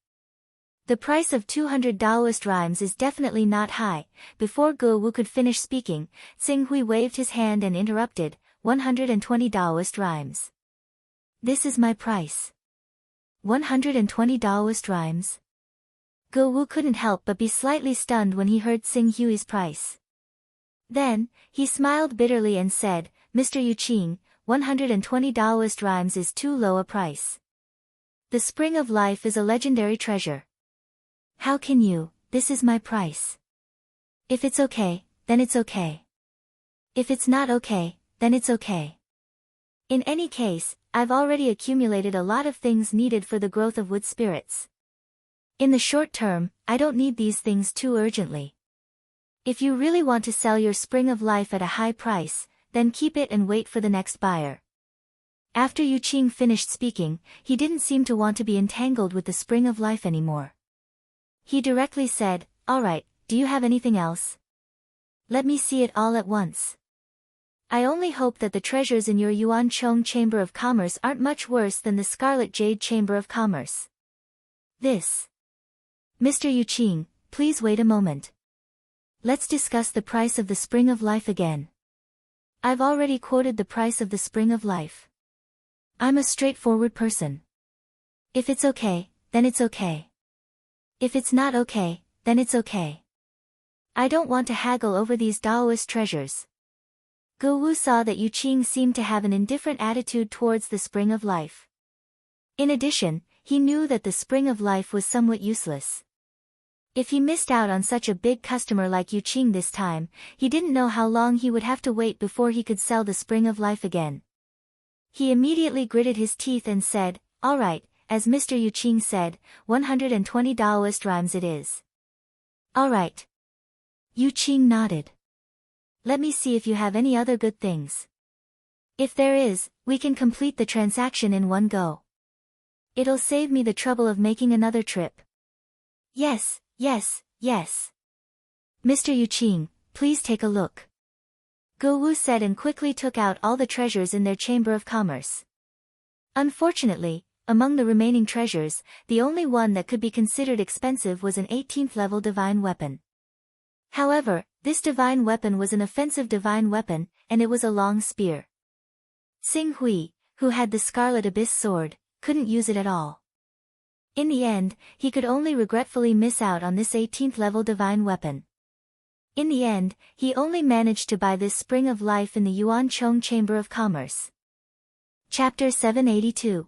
The price of 200 Taoist rhymes is definitely not high." Before Ge Wu could finish speaking, Xing Hui waved his hand and interrupted, 120 Taoist rhymes. This is my price. 120 Taoist rhymes? Ge Wu couldn't help but be slightly stunned when he heard Xing Hui's price. Then, he smiled bitterly and said, "Mr. Yuqing, 120 Taoist rhymes is too low a price. The spring of life is a legendary treasure. How can you? This is my price. If it's okay, then it's okay. If it's not okay, then it's okay. In any case, I've already accumulated a lot of things needed for the growth of wood spirits. In the short term, I don't need these things too urgently. If you really want to sell your spring of life at a high price, then keep it and wait for the next buyer." After Yuqing finished speaking, he didn't seem to want to be entangled with the spring of life anymore. He directly said, "All right, do you have anything else? Let me see it all at once. I only hope that the treasures in your Yuanchong Chamber of Commerce aren't much worse than the Scarlet Jade Chamber of Commerce. This. Mr. Yuqing, please wait a moment. Let's discuss the price of the spring of life again. I've already quoted the price of the spring of life. I'm a straightforward person. If it's okay, then it's okay. If it's not okay, then it's okay. I don't want to haggle over these Taoist treasures." Ge Wu saw that Yuqing seemed to have an indifferent attitude towards the spring of life. In addition, he knew that the spring of life was somewhat useless. If he missed out on such a big customer like Yuqing this time, he didn't know how long he would have to wait before he could sell the spring of life again. He immediately gritted his teeth and said, "All right, as Mr. Yuqing said, 120 Taoist rhymes it is." "All right." Yuqing nodded. "Let me see if you have any other good things. If there is, we can complete the transaction in one go. It'll save me the trouble of making another trip." "Yes, yes, yes. Mr. Yuqing, please take a look." Ge Wu said and quickly took out all the treasures in their Chamber of Commerce. Unfortunately, among the remaining treasures, the only one that could be considered expensive was an 18th level divine weapon. However, this divine weapon was an offensive divine weapon, and it was a long spear. Xing Hui, who had the Scarlet Abyss sword, couldn't use it at all. In the end, he could only regretfully miss out on this 18th level divine weapon. In the end, he only managed to buy this Spring of Life in the Yuancheng Chamber of Commerce. Chapter 782.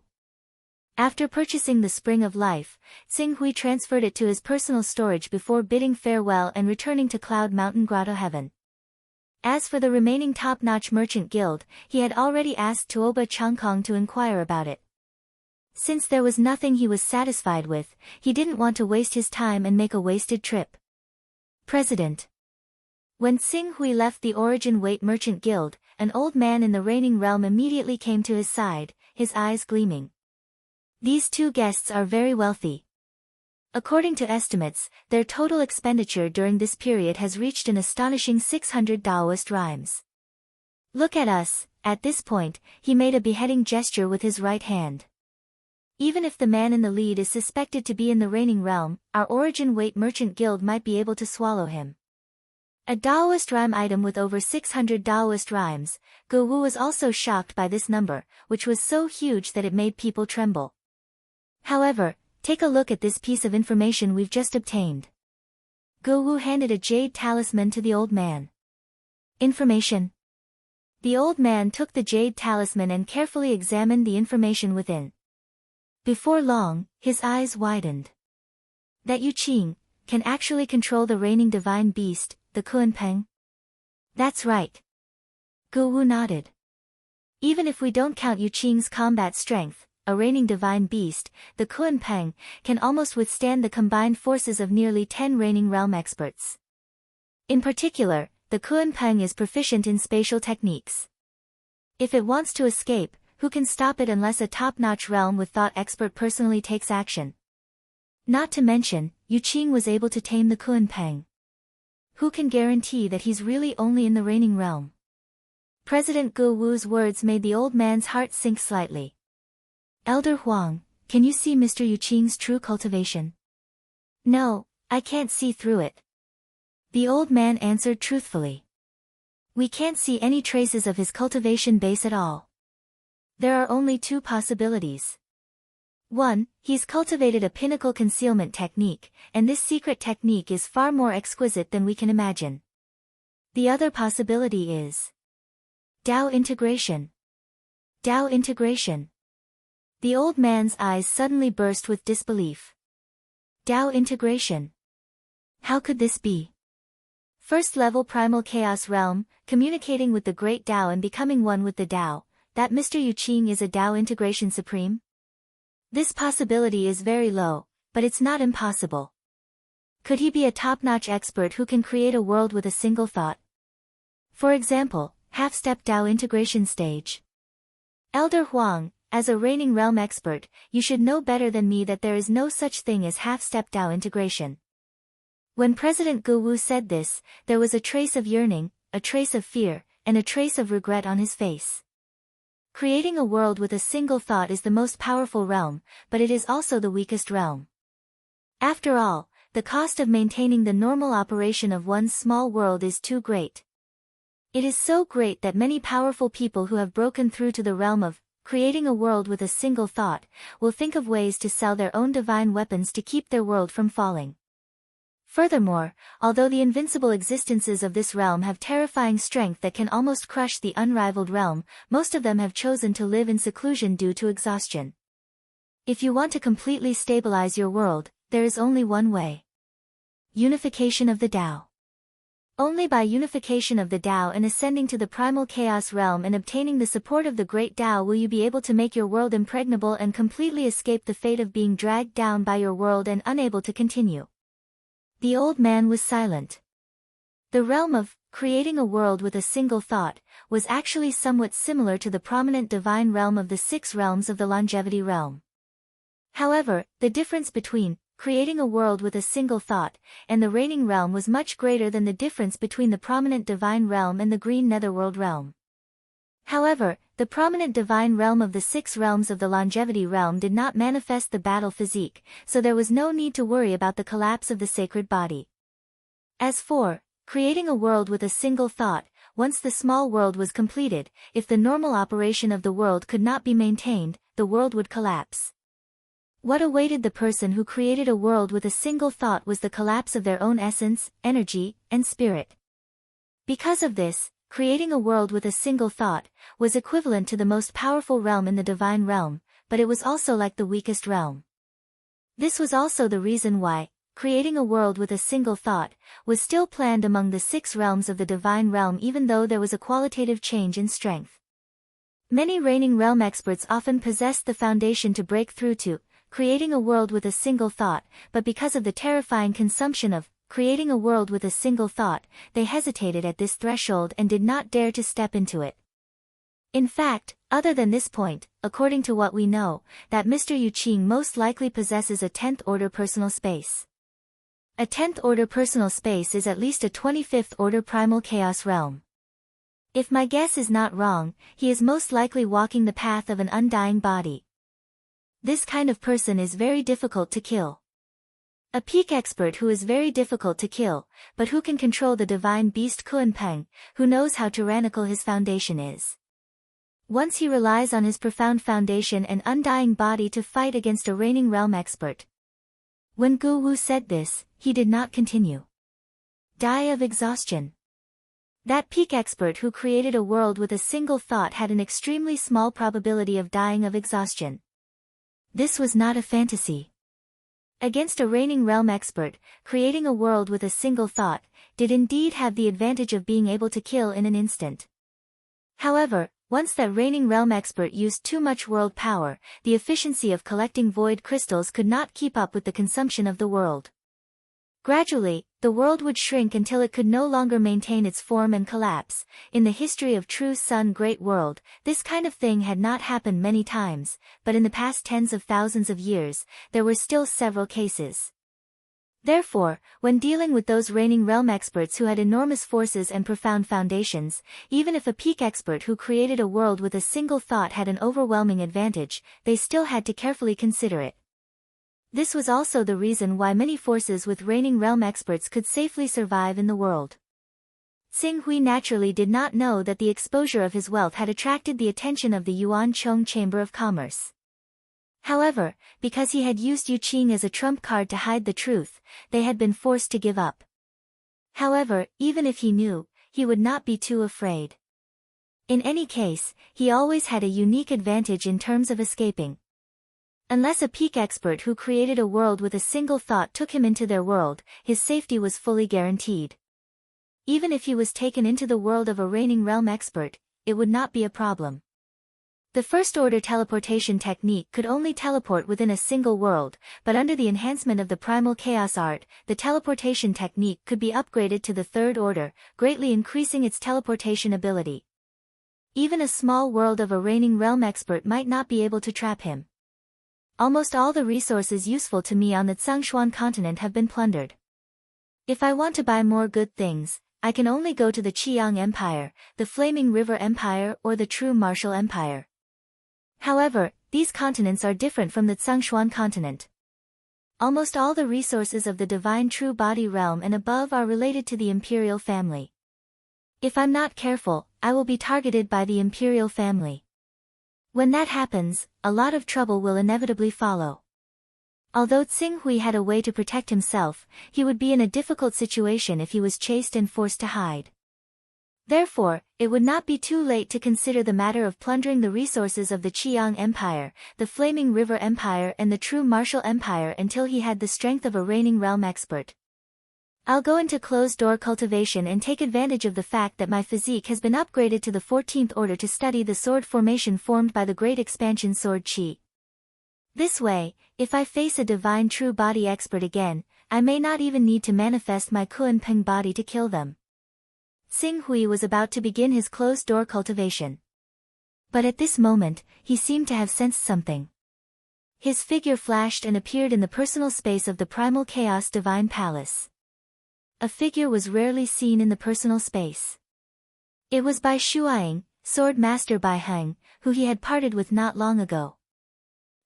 After purchasing the Spring of Life, Xing Hui transferred it to his personal storage before bidding farewell and returning to Cloud Mountain Grotto Heaven. As for the remaining top-notch merchant guild, he had already asked Tuoba Changkong to inquire about it. Since there was nothing he was satisfied with, he didn't want to waste his time and make a wasted trip. President. When Xing Hui left the Origin Weight Merchant Guild, an old man in the reigning realm immediately came to his side, his eyes gleaming. These two guests are very wealthy. According to estimates, their total expenditure during this period has reached an astonishing 600 Taoist rhymes. Look at us. At this point, he made a beheading gesture with his right hand. Even if the man in the lead is suspected to be in the reigning realm, our Origin Weight Merchant Guild might be able to swallow him. A Daoist rhyme item with over 600 Daoist rhymes. Gu Wu was also shocked by this number, which was so huge that it made people tremble. However, take a look at this piece of information we've just obtained. Gu Wu handed a jade talisman to the old man. Information. The old man took the jade talisman and carefully examined the information within. Before long, his eyes widened. That Yu Qing can actually control the reigning divine beast, the Kunpeng? That's right. Gu Wu nodded. Even if we don't count Yu Qing's combat strength, a reigning divine beast, the Kunpeng can almost withstand the combined forces of nearly 10 reigning realm experts. In particular, the Kunpeng is proficient in spatial techniques. If it wants to escape, who can stop it unless a top-notch realm with thought expert personally takes action? Not to mention, Yu Qing was able to tame the Kunpeng. Who can guarantee that he's really only in the reigning realm? President Gu Wu's words made the old man's heart sink slightly. Elder Huang, can you see Mr. Yu Qing's true cultivation? No, I can't see through it. The old man answered truthfully. We can't see any traces of his cultivation base at all. There are only two possibilities. 1. He's cultivated a pinnacle concealment technique, and this secret technique is far more exquisite than we can imagine. The other possibility is Dao integration. Dao integration. The old man's eyes suddenly burst with disbelief. Dao integration. How could this be? First level primal chaos realm, communicating with the great Dao and becoming one with the Dao, that Mr. Yu Qing is a Dao integration supreme? This possibility is very low, but it's not impossible. Could he be a top-notch expert who can create a world with a single thought? For example, half-step Dao integration stage. Elder Huang, as a reigning realm expert, you should know better than me that there is no such thing as half-step Dao integration. When President Gu Wu said this, there was a trace of yearning, a trace of fear, and a trace of regret on his face. Creating a world with a single thought is the most powerful realm, but it is also the weakest realm. After all, the cost of maintaining the normal operation of one's small world is too great. It is so great that many powerful people who have broken through to the realm of creating a world with a single thought will think of ways to sell their own divine weapons to keep their world from falling. Furthermore, although the invincible existences of this realm have terrifying strength that can almost crush the unrivaled realm, most of them have chosen to live in seclusion due to exhaustion. If you want to completely stabilize your world, there is only one way. Unification of the Tao. Only by unification of the Tao and ascending to the primal chaos realm and obtaining the support of the great Tao will you be able to make your world impregnable and completely escape the fate of being dragged down by your world and unable to continue. The old man was silent. The realm of creating a world with a single thought was actually somewhat similar to the prominent divine realm of the 6 realms of the longevity realm. However, the difference between creating a world with a single thought and the reigning realm was much greater than the difference between the prominent divine realm and the green netherworld realm. However, the prominent divine realm of the 6 realms of the longevity realm did not manifest the battle physique, so there was no need to worry about the collapse of the sacred body. As for creating a world with a single thought, once the small world was completed, if the normal operation of the world could not be maintained, the world would collapse. What awaited the person who created a world with a single thought was the collapse of their own essence, energy, and spirit. Because of this, creating a world with a single thought was equivalent to the most powerful realm in the divine realm, but it was also like the weakest realm. This was also the reason why creating a world with a single thought was still planned among the 6 realms of the divine realm, even though there was a qualitative change in strength. Many reigning realm experts often possessed the foundation to break through to creating a world with a single thought, but because of the terrifying consumption of creating a world with a single thought, they hesitated at this threshold and did not dare to step into it. In fact, other than this point, according to what we know, that Mr. Yu Qing most likely possesses a 10th order personal space. A 10th order personal space is at least a 25th order primal chaos realm. If my guess is not wrong, he is most likely walking the path of an undying body. This kind of person is very difficult to kill. A peak expert who is very difficult to kill, but who can control the divine beast Kuan-Peng, who knows how tyrannical his foundation is. Once he relies on his profound foundation and undying body to fight against a reigning realm expert. When Gu Wu said this, he did not continue. Die of exhaustion. That peak expert who created a world with a single thought had an extremely small probability of dying of exhaustion. This was not a fantasy. Against a reigning realm expert, creating a world with a single thought did indeed have the advantage of being able to kill in an instant. However, once that reigning realm expert used too much world power, the efficiency of collecting void crystals could not keep up with the consumption of the world. Gradually, the world would shrink until it could no longer maintain its form and collapse. In the history of True Sun Great World, this kind of thing had not happened many times, but in the past tens of thousands of years, there were still several cases. Therefore, when dealing with those reigning realm experts who had enormous forces and profound foundations, even if a peak expert who created a world with a single thought had an overwhelming advantage, they still had to carefully consider it. This was also the reason why many forces with reigning realm experts could safely survive in the world. Tsing Hui naturally did not know that the exposure of his wealth had attracted the attention of the Yuan Chong Chamber of Commerce. However, because he had used Yu Qing as a trump card to hide the truth, they had been forced to give up. However, even if he knew, he would not be too afraid. In any case, he always had a unique advantage in terms of escaping. Unless a peak expert who created a world with a single thought took him into their world, his safety was fully guaranteed. Even if he was taken into the world of a reigning realm expert, it would not be a problem. The first-order teleportation technique could only teleport within a single world, but under the enhancement of the primal chaos art, the teleportation technique could be upgraded to the third order, greatly increasing its teleportation ability. Even a small world of a reigning realm expert might not be able to trap him. Almost all the resources useful to me on the Tsangshuan continent have been plundered. If I want to buy more good things, I can only go to the Qiang Empire, the Flaming River Empire or the True Martial Empire. However, these continents are different from the Tsangshuan continent. Almost all the resources of the divine true body realm and above are related to the imperial family. If I'm not careful, I will be targeted by the imperial family. When that happens, a lot of trouble will inevitably follow. Although Tsing Hui had a way to protect himself, he would be in a difficult situation if he was chased and forced to hide. Therefore, it would not be too late to consider the matter of plundering the resources of the Qiang Empire, the Flaming River Empire and the True Martial Empire until he had the strength of a reigning realm expert. I'll go into closed-door cultivation and take advantage of the fact that my physique has been upgraded to the 14th order to study the sword formation formed by the Great Expansion Sword Qi. This way, if I face a divine true body expert again, I may not even need to manifest my Kuan-Peng body to kill them. Tsing Hui was about to begin his closed-door cultivation. But at this moment, he seemed to have sensed something. His figure flashed and appeared in the personal space of the Primal Chaos Divine Palace. A figure was rarely seen in the personal space. It was Bai Shuaing, sword master Bai Heng, who he had parted with not long ago.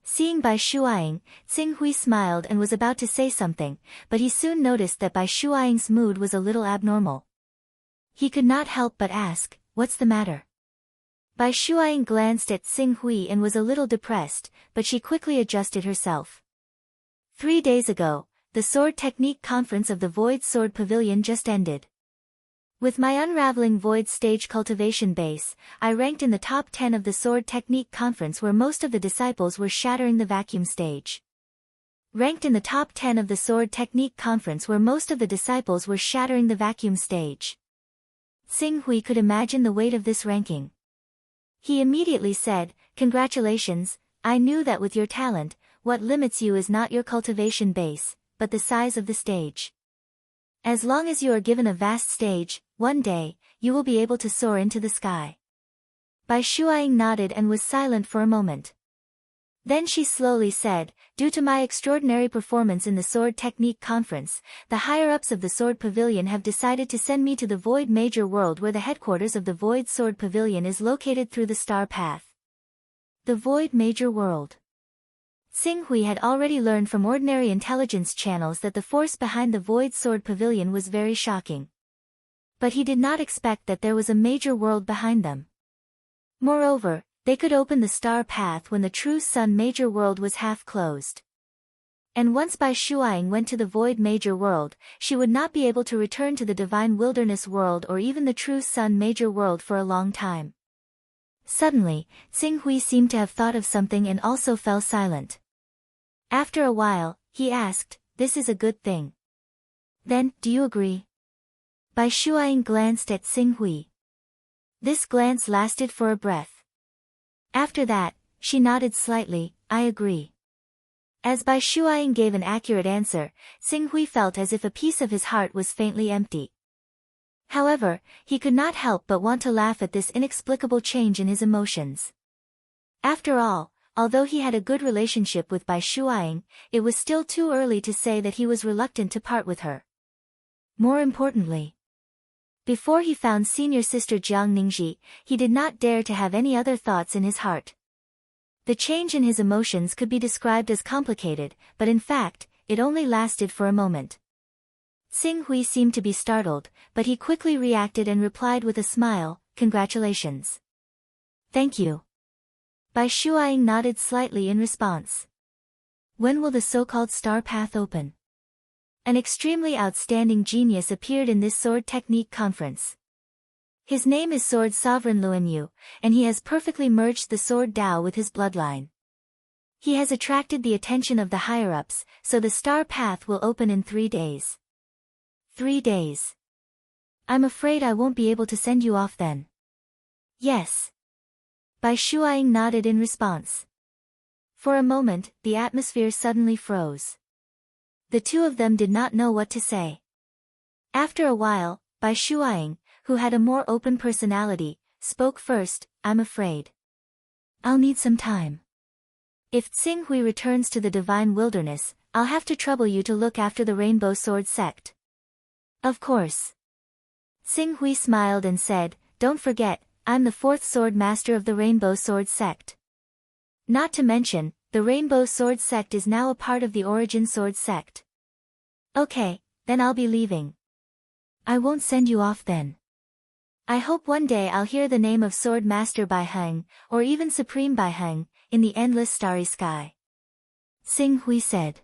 Seeing Bai Shuaing, Tsing Hui smiled and was about to say something, but he soon noticed that Bai Shuaing's mood was a little abnormal. He could not help but ask, "What's the matter?" Bai Shuaing glanced at Tsing Hui and was a little depressed, but she quickly adjusted herself. 3 days ago, the Sword Technique Conference of the Void Sword Pavilion just ended. With my Unraveling Void Stage Cultivation base, I ranked in the top 10 of the Sword Technique Conference where most of the disciples were shattering the vacuum stage. Ranked in the top 10 of the Sword Technique Conference where most of the disciples were shattering the vacuum stage. Tsing Hui could imagine the weight of this ranking. He immediately said, "Congratulations, I knew that with your talent, what limits you is not your cultivation base, but the size of the stage. As long as you are given a vast stage, one day, you will be able to soar into the sky." Bai Shuaing nodded and was silent for a moment. Then she slowly said, "Due to my extraordinary performance in the Sword Technique Conference, the higher-ups of the Sword Pavilion have decided to send me to the Void Major World where the headquarters of the Void Sword Pavilion is located through the Star Path." The Void Major World. Tsing Hui had already learned from ordinary intelligence channels that the force behind the Void Sword Pavilion was very shocking. But he did not expect that there was a major world behind them. Moreover, they could open the Star Path when the True Sun Major World was half closed. And once Bai Shuaing went to the Void Major World, she would not be able to return to the Divine Wilderness World or even the True Sun Major World for a long time. Suddenly, Tsing Hui seemed to have thought of something and also fell silent. After a while, he asked, "This is a good thing. Then, do you agree?" Bai Shuaing glanced at Tsing Hui. This glance lasted for a breath. After that, she nodded slightly, "I agree." As Bai Shuaing gave an accurate answer, Tsing Hui felt as if a piece of his heart was faintly empty. However, he could not help but want to laugh at this inexplicable change in his emotions. After all, although he had a good relationship with Bai Shuaing, it was still too early to say that he was reluctant to part with her. More importantly, before he found senior sister Jiang Ningji, he did not dare to have any other thoughts in his heart. The change in his emotions could be described as complicated, but in fact, it only lasted for a moment. Tsing Hui seemed to be startled, but he quickly reacted and replied with a smile, "Congratulations." "Thank you." Bai Shuaing nodded slightly in response. When will the so-called Star Path open? An extremely outstanding genius appeared in this Sword Technique Conference. His name is Sword Sovereign Luanyu, and he has perfectly merged the Sword Dao with his bloodline. He has attracted the attention of the higher-ups, so the Star Path will open in 3 days. 3 days. I'm afraid I won't be able to send you off then. Yes. Bai Shuaing nodded in response. For a moment, the atmosphere suddenly froze. The two of them did not know what to say. After a while, Bai Shuaing, who had a more open personality, spoke first, "I'm afraid I'll need some time. If Tsing Hui returns to the Divine Wilderness, I'll have to trouble you to look after the Rainbow Sword Sect." "Of course." Tsing Hui smiled and said, "Don't forget, I'm the 4th Sword Master of the Rainbow Sword Sect. Not to mention, the Rainbow Sword Sect is now a part of the Origin Sword Sect." "Okay, then I'll be leaving." "I won't send you off then. I hope one day I'll hear the name of Sword Master Bai Heng, or even Supreme Bai Heng, in the endless starry sky." Tsing Hui said.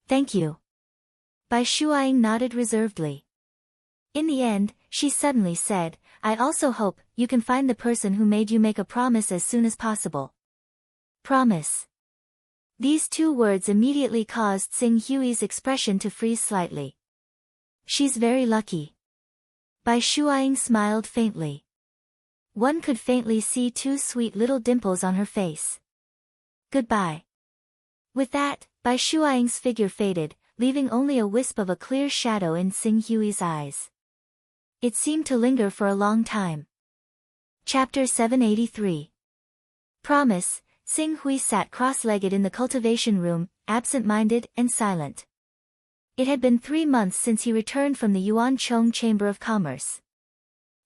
"Thank you." Bai Shuaing nodded reservedly. In the end, she suddenly said, "I also hope you can find the person who made you make a promise as soon as possible." Promise. These 2 words immediately caused Tsing Hui's expression to freeze slightly. "She's very lucky." Bai Shuaing smiled faintly. One could faintly see 2 sweet little dimples on her face. "Goodbye." With that, Bai Shuaing's figure faded, leaving only a wisp of a clear shadow in Tsing Hui's eyes. It seemed to linger for a long time. Chapter 783. Promise. Tsing Hui sat cross-legged in the cultivation room, absent-minded and silent. It had been 3 months since he returned from the Yuanchong Chamber of Commerce.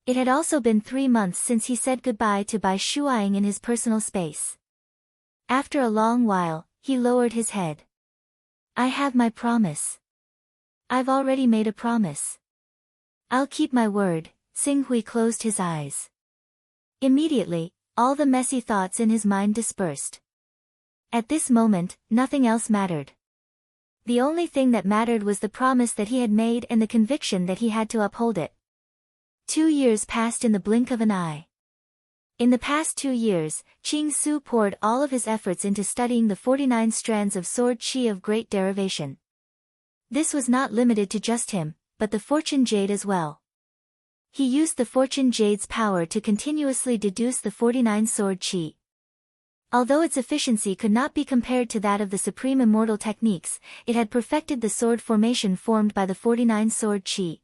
It had also been 3 months since he said goodbye to Bai Shuaing in his personal space. After a long while, he lowered his head. I have my promise. I've already made a promise. I'll keep my word. Xing Hui closed his eyes. Immediately, all the messy thoughts in his mind dispersed. At this moment, nothing else mattered. The only thing that mattered was the promise that he had made and the conviction that he had to uphold it. 2 years passed in the blink of an eye. In the past 2 years, Qing Su poured all of his efforts into studying the 49 strands of sword qi of great derivation. This was not limited to just him, but the fortune jade as well. He used the fortune jade's power to continuously deduce the 49 sword qi. Although its efficiency could not be compared to that of the supreme immortal techniques, it had perfected the sword formation formed by the 49 sword qi.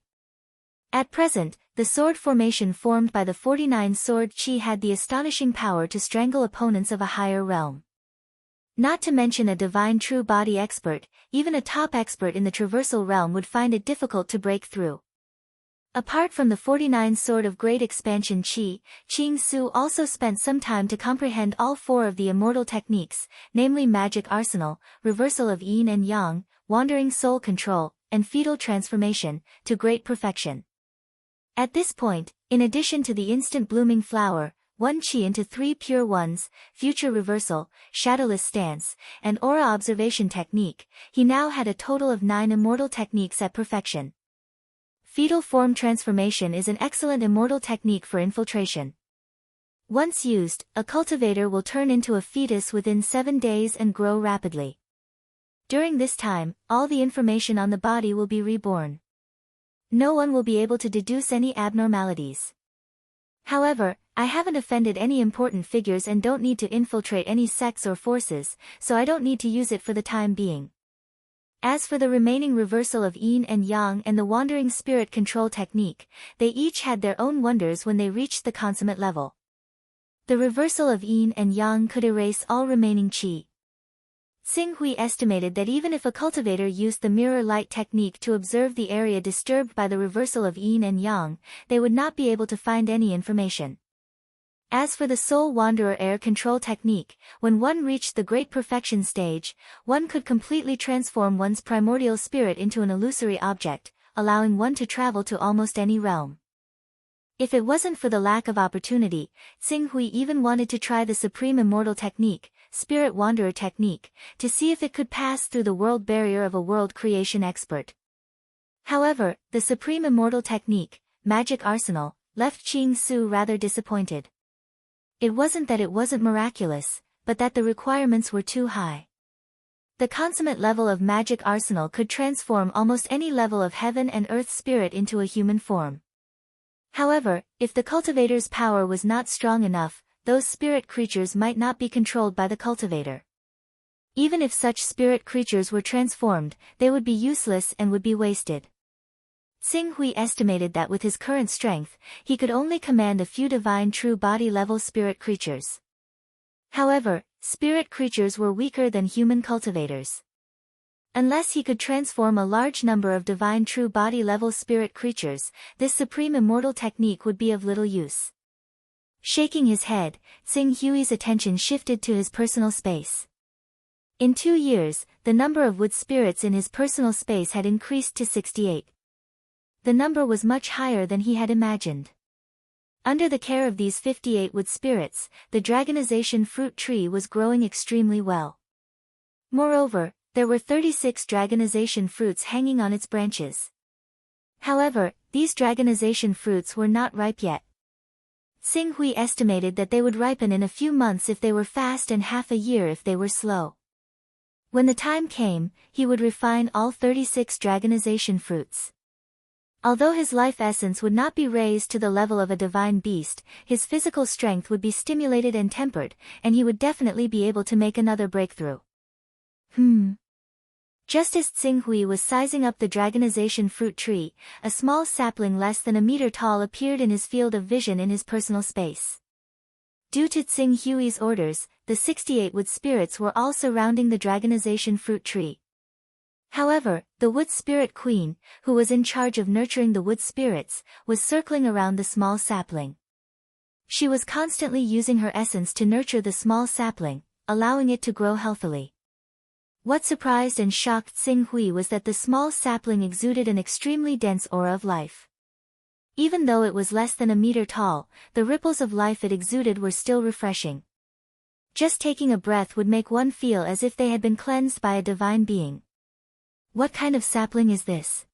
At present, the sword formation formed by the 49 sword qi had the astonishing power to strangle opponents of a higher realm. Not to mention a divine true body expert, even a top expert in the traversal realm would find it difficult to break through. Apart from the 49 sword of great expansion qi, Qing Su also spent some time to comprehend all 4 of the immortal techniques, namely magic arsenal, reversal of yin and yang, wandering soul control, and fetal transformation, to great perfection. At this point, in addition to the instant blooming flower, 1 qi into 3 pure ones, future reversal, shadowless stance, and aura observation technique, he now had a total of 9 immortal techniques at perfection. Fetal form transformation is an excellent immortal technique for infiltration. Once used, a cultivator will turn into a fetus within 7 days and grow rapidly. During this time, all the information on the body will be reborn. No one will be able to deduce any abnormalities. However, I haven't offended any important figures and don't need to infiltrate any sects or forces, so I don't need to use it for the time being. As for the remaining reversal of yin and yang and the wandering spirit control technique, they each had their own wonders when they reached the consummate level. The reversal of yin and yang could erase all remaining qi. Xing Hui estimated that even if a cultivator used the mirror light technique to observe the area disturbed by the reversal of yin and yang, they would not be able to find any information. As for the soul wanderer air control technique, when one reached the great perfection stage, one could completely transform one's primordial spirit into an illusory object, allowing one to travel to almost any realm. If it wasn't for the lack of opportunity, Xing Hui even wanted to try the supreme immortal technique, spirit wanderer technique, to see if it could pass through the world barrier of a world creation expert. However, the supreme immortal technique, magic arsenal, left Qing Su rather disappointed. It wasn't that it wasn't miraculous, but that the requirements were too high. The consummate level of magic arsenal could transform almost any level of heaven and earth spirit into a human form. However, if the cultivator's power was not strong enough, those spirit creatures might not be controlled by the cultivator. Even if such spirit creatures were transformed, they would be useless and would be wasted. Xing Hui estimated that with his current strength, he could only command a few divine true body level spirit creatures. However, spirit creatures were weaker than human cultivators. Unless he could transform a large number of divine true body level spirit creatures, this supreme immortal technique would be of little use. Shaking his head, Xing Hui's attention shifted to his personal space. In 2 years, the number of wood spirits in his personal space had increased to 68. The number was much higher than he had imagined. Under the care of these 58 wood spirits, the dragonization fruit tree was growing extremely well. Moreover, there were 36 dragonization fruits hanging on its branches. However, these dragonization fruits were not ripe yet. Xing Hui estimated that they would ripen in a few months if they were fast and half a year if they were slow. When the time came, he would refine all 36 dragonization fruits. Although his life essence would not be raised to the level of a divine beast, his physical strength would be stimulated and tempered, and he would definitely be able to make another breakthrough. Just as Xing Hui was sizing up the dragonization fruit tree, a small sapling less than a meter tall appeared in his field of vision in his personal space. Due to Xing Hui's orders, the 68 wood spirits were all surrounding the dragonization fruit tree. However, the wood spirit queen, who was in charge of nurturing the wood spirits, was circling around the small sapling. She was constantly using her essence to nurture the small sapling, allowing it to grow healthily. What surprised and shocked Xing Hui was that the small sapling exuded an extremely dense aura of life. Even though it was less than a meter tall, the ripples of life it exuded were still refreshing. Just taking a breath would make one feel as if they had been cleansed by a divine being. What kind of sapling is this?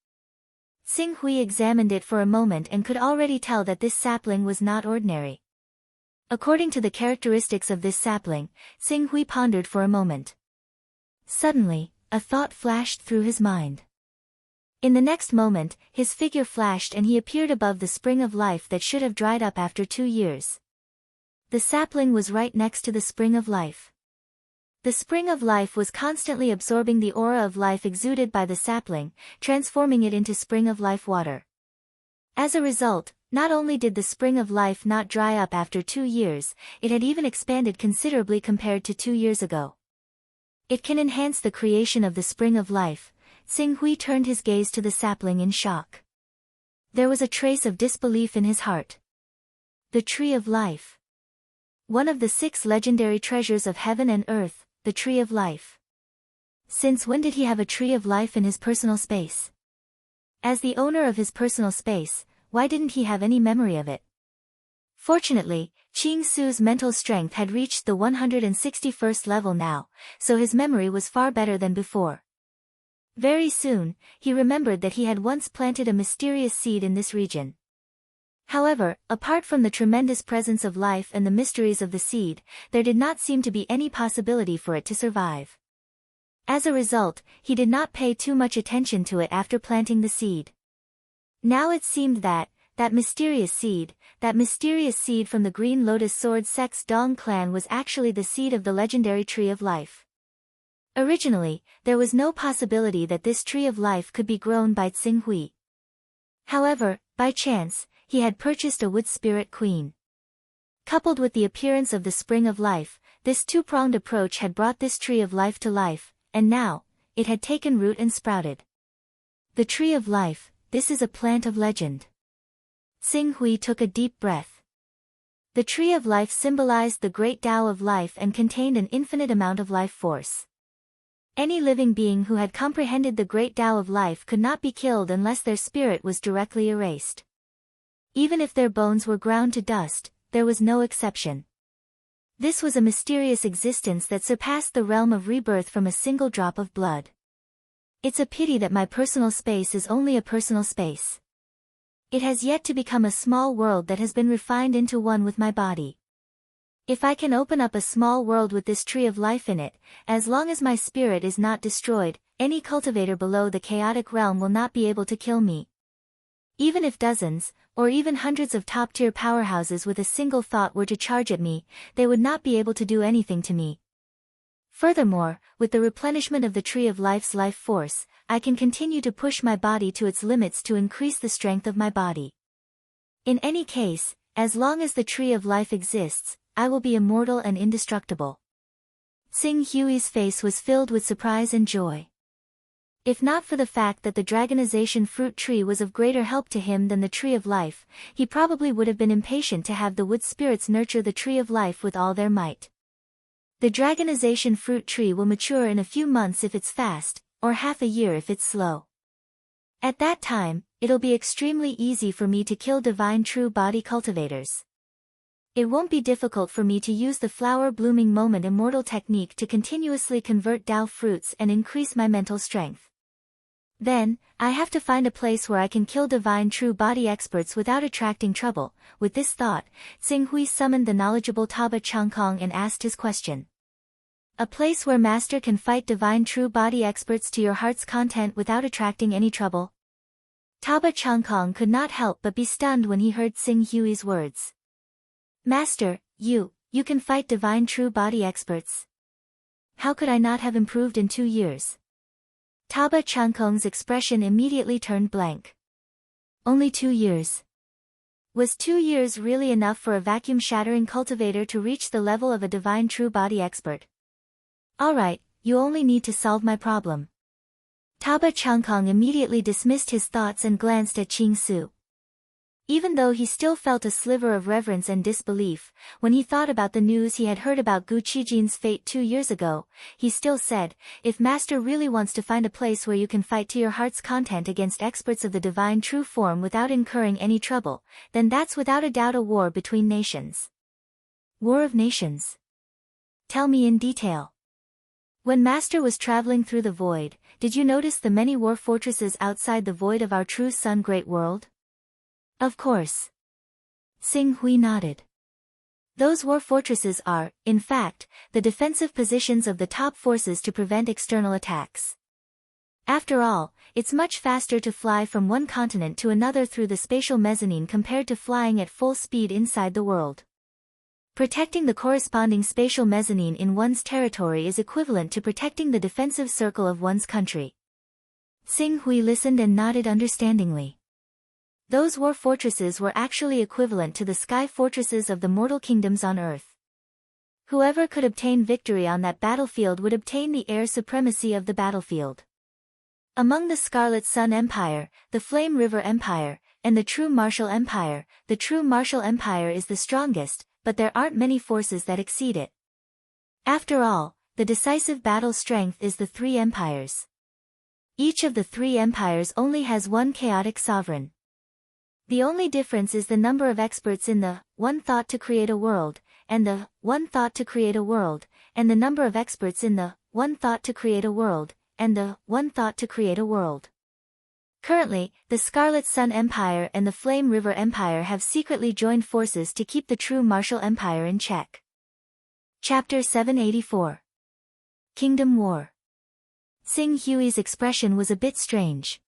Xing Hui examined it for a moment and could already tell that this sapling was not ordinary. According to the characteristics of this sapling, Xing Hui pondered for a moment. Suddenly, a thought flashed through his mind. In the next moment, his figure flashed and he appeared above the spring of life that should have dried up after 2 years. The sapling was right next to the spring of life. The spring of life was constantly absorbing the aura of life exuded by the sapling, transforming it into spring of life water. As a result, not only did the spring of life not dry up after 2 years, it had even expanded considerably compared to 2 years ago. It can enhance the creation of the spring of life. Xing Hui turned his gaze to the sapling in shock. There was a trace of disbelief in his heart. The Tree of Life. One of the 6 legendary treasures of heaven and earth, the Tree of Life. Since when did he have a Tree of Life in his personal space? As the owner of his personal space, why didn't he have any memory of it? Fortunately, Qing Su's mental strength had reached the 161st level now, so his memory was far better than before. Very soon, he remembered that he had once planted a mysterious seed in this region. However, apart from the tremendous presence of life and the mysteries of the seed, there did not seem to be any possibility for it to survive. As a result, he did not pay too much attention to it after planting the seed. Now it seemed that mysterious seed from the Green Lotus Sword Sect's Dong clan was actually the seed of the legendary Tree of Life. Originally, there was no possibility that this Tree of Life could be grown by Xing Hui. However, by chance, he had purchased a wood spirit queen. Coupled with the appearance of the spring of life, this two-pronged approach had brought this Tree of Life to life, and now, it had taken root and sprouted. The Tree of Life, this is a plant of legend. Xing Hui took a deep breath. The Tree of Life symbolized the great Tao of life and contained an infinite amount of life force. Any living being who had comprehended the great Tao of life could not be killed unless their spirit was directly erased. Even if their bones were ground to dust, there was no exception. This was a mysterious existence that surpassed the realm of rebirth from a single drop of blood. It's a pity that my personal space is only a personal space. It has yet to become a small world that has been refined into one with my body. If I can open up a small world with this Tree of Life in it, as long as my spirit is not destroyed, any cultivator below the chaotic realm will not be able to kill me. Even if dozens, or even hundreds of top-tier powerhouses with a single thought were to charge at me, they would not be able to do anything to me. Furthermore, with the replenishment of the Tree of Life's life force, I can continue to push my body to its limits to increase the strength of my body. In any case, as long as the Tree of Life exists, I will be immortal and indestructible. Xing Hui's face was filled with surprise and joy. If not for the fact that the dragonization fruit tree was of greater help to him than the Tree of Life, he probably would have been impatient to have the wood spirits nurture the Tree of Life with all their might. The dragonization fruit tree will mature in a few months if it's fast, or half a year if it's slow. At that time, it'll be extremely easy for me to kill divine true body cultivators. It won't be difficult for me to use the flower blooming moment immortal technique to continuously convert Tao fruits and increase my mental strength. Then, I have to find a place where I can kill divine true body experts without attracting trouble. With this thought, Xing Hui summoned the knowledgeable Taba Changkong and asked his question. A place where master can fight divine true body experts to your heart's content without attracting any trouble? Taba Changkong could not help but be stunned when he heard Xing Hui's words. Master, you can fight divine true body experts. How could I not have improved in 2 years? Taba Changkong's expression immediately turned blank. Only 2 years. Was 2 years really enough for a vacuum-shattering cultivator to reach the level of a divine true body expert? Alright, you only need to solve my problem. Taba Changkong immediately dismissed his thoughts and glanced at Qing Su. Even though he still felt a sliver of reverence and disbelief, when he thought about the news he had heard about Gu Qijin's fate 2 years ago, he still said, if Master really wants to find a place where you can fight to your heart's content against experts of the divine true form without incurring any trouble, then that's without a doubt a war between nations. War of Nations. Tell me in detail. When Master was traveling through the void, did you notice the many war fortresses outside the void of our true sun great world? Of course. Xing Hui nodded. Those war fortresses are, in fact, the defensive positions of the top forces to prevent external attacks. After all, it's much faster to fly from one continent to another through the spatial mezzanine compared to flying at full speed inside the world. Protecting the corresponding spatial mezzanine in one's territory is equivalent to protecting the defensive circle of one's country. Xing Hui listened and nodded understandingly. Those war fortresses were actually equivalent to the sky fortresses of the mortal kingdoms on Earth. Whoever could obtain victory on that battlefield would obtain the air supremacy of the battlefield. Among the Scarlet Sun Empire, the Flame River Empire, and the True Martial Empire, the True Martial Empire is the strongest, but there aren't many forces that exceed it. After all, the decisive battle strength is the 3 empires. Each of the 3 empires only has one chaotic sovereign. The only difference is the number of experts in the one thought to create a world, and the one thought to create a world, and the number of experts in the one thought to create a world, and the one thought to create a world. Currently, the Scarlet Sun Empire and the Flame River Empire have secretly joined forces to keep the True Martial Empire in check. Chapter 784. Kingdom War. Xing Hui's expression was a bit strange.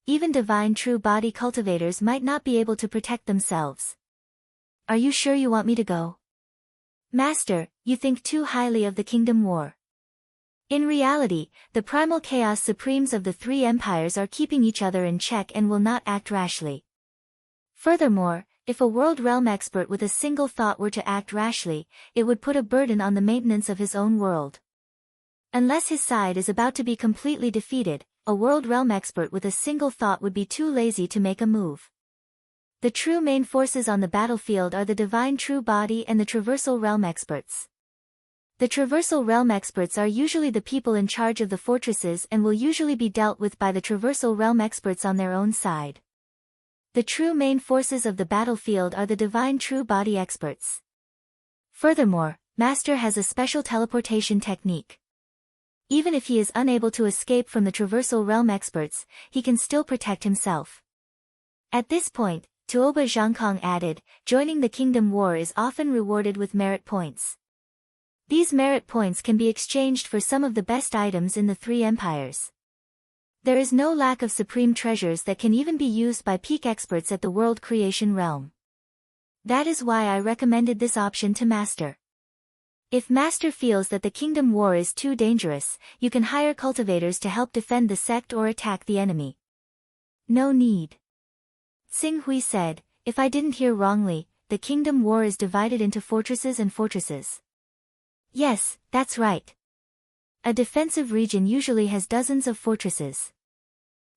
Even divine true body cultivators might not be able to protect themselves. Are you sure you want me to go? Master, you think too highly of the Kingdom War. In reality, the primal chaos supremes of the 3 empires are keeping each other in check and will not act rashly. Furthermore, if a world realm expert with a single thought were to act rashly, it would put a burden on the maintenance of his own world. Unless his side is about to be completely defeated, a world realm expert with a single thought would be too lazy to make a move. The true main forces on the battlefield are the divine true body and the traversal realm experts. The traversal realm experts are usually the people in charge of the fortresses and will usually be dealt with by the traversal realm experts on their own side. The true main forces of the battlefield are the divine true body experts. Furthermore, Master has a special teleportation technique. Even if he is unable to escape from the traversal realm experts, he can still protect himself. At this point, Tuoba Zhangkong added, joining the Kingdom War is often rewarded with merit points. These merit points can be exchanged for some of the best items in the 3 empires. There is no lack of supreme treasures that can even be used by peak experts at the world creation realm. That is why I recommended this option to Master. If Master feels that the Kingdom War is too dangerous, you can hire cultivators to help defend the sect or attack the enemy. No need. Xing Hui said, if I didn't hear wrongly, the Kingdom War is divided into fortresses and fortresses. Yes, that's right. A defensive region usually has dozens of fortresses.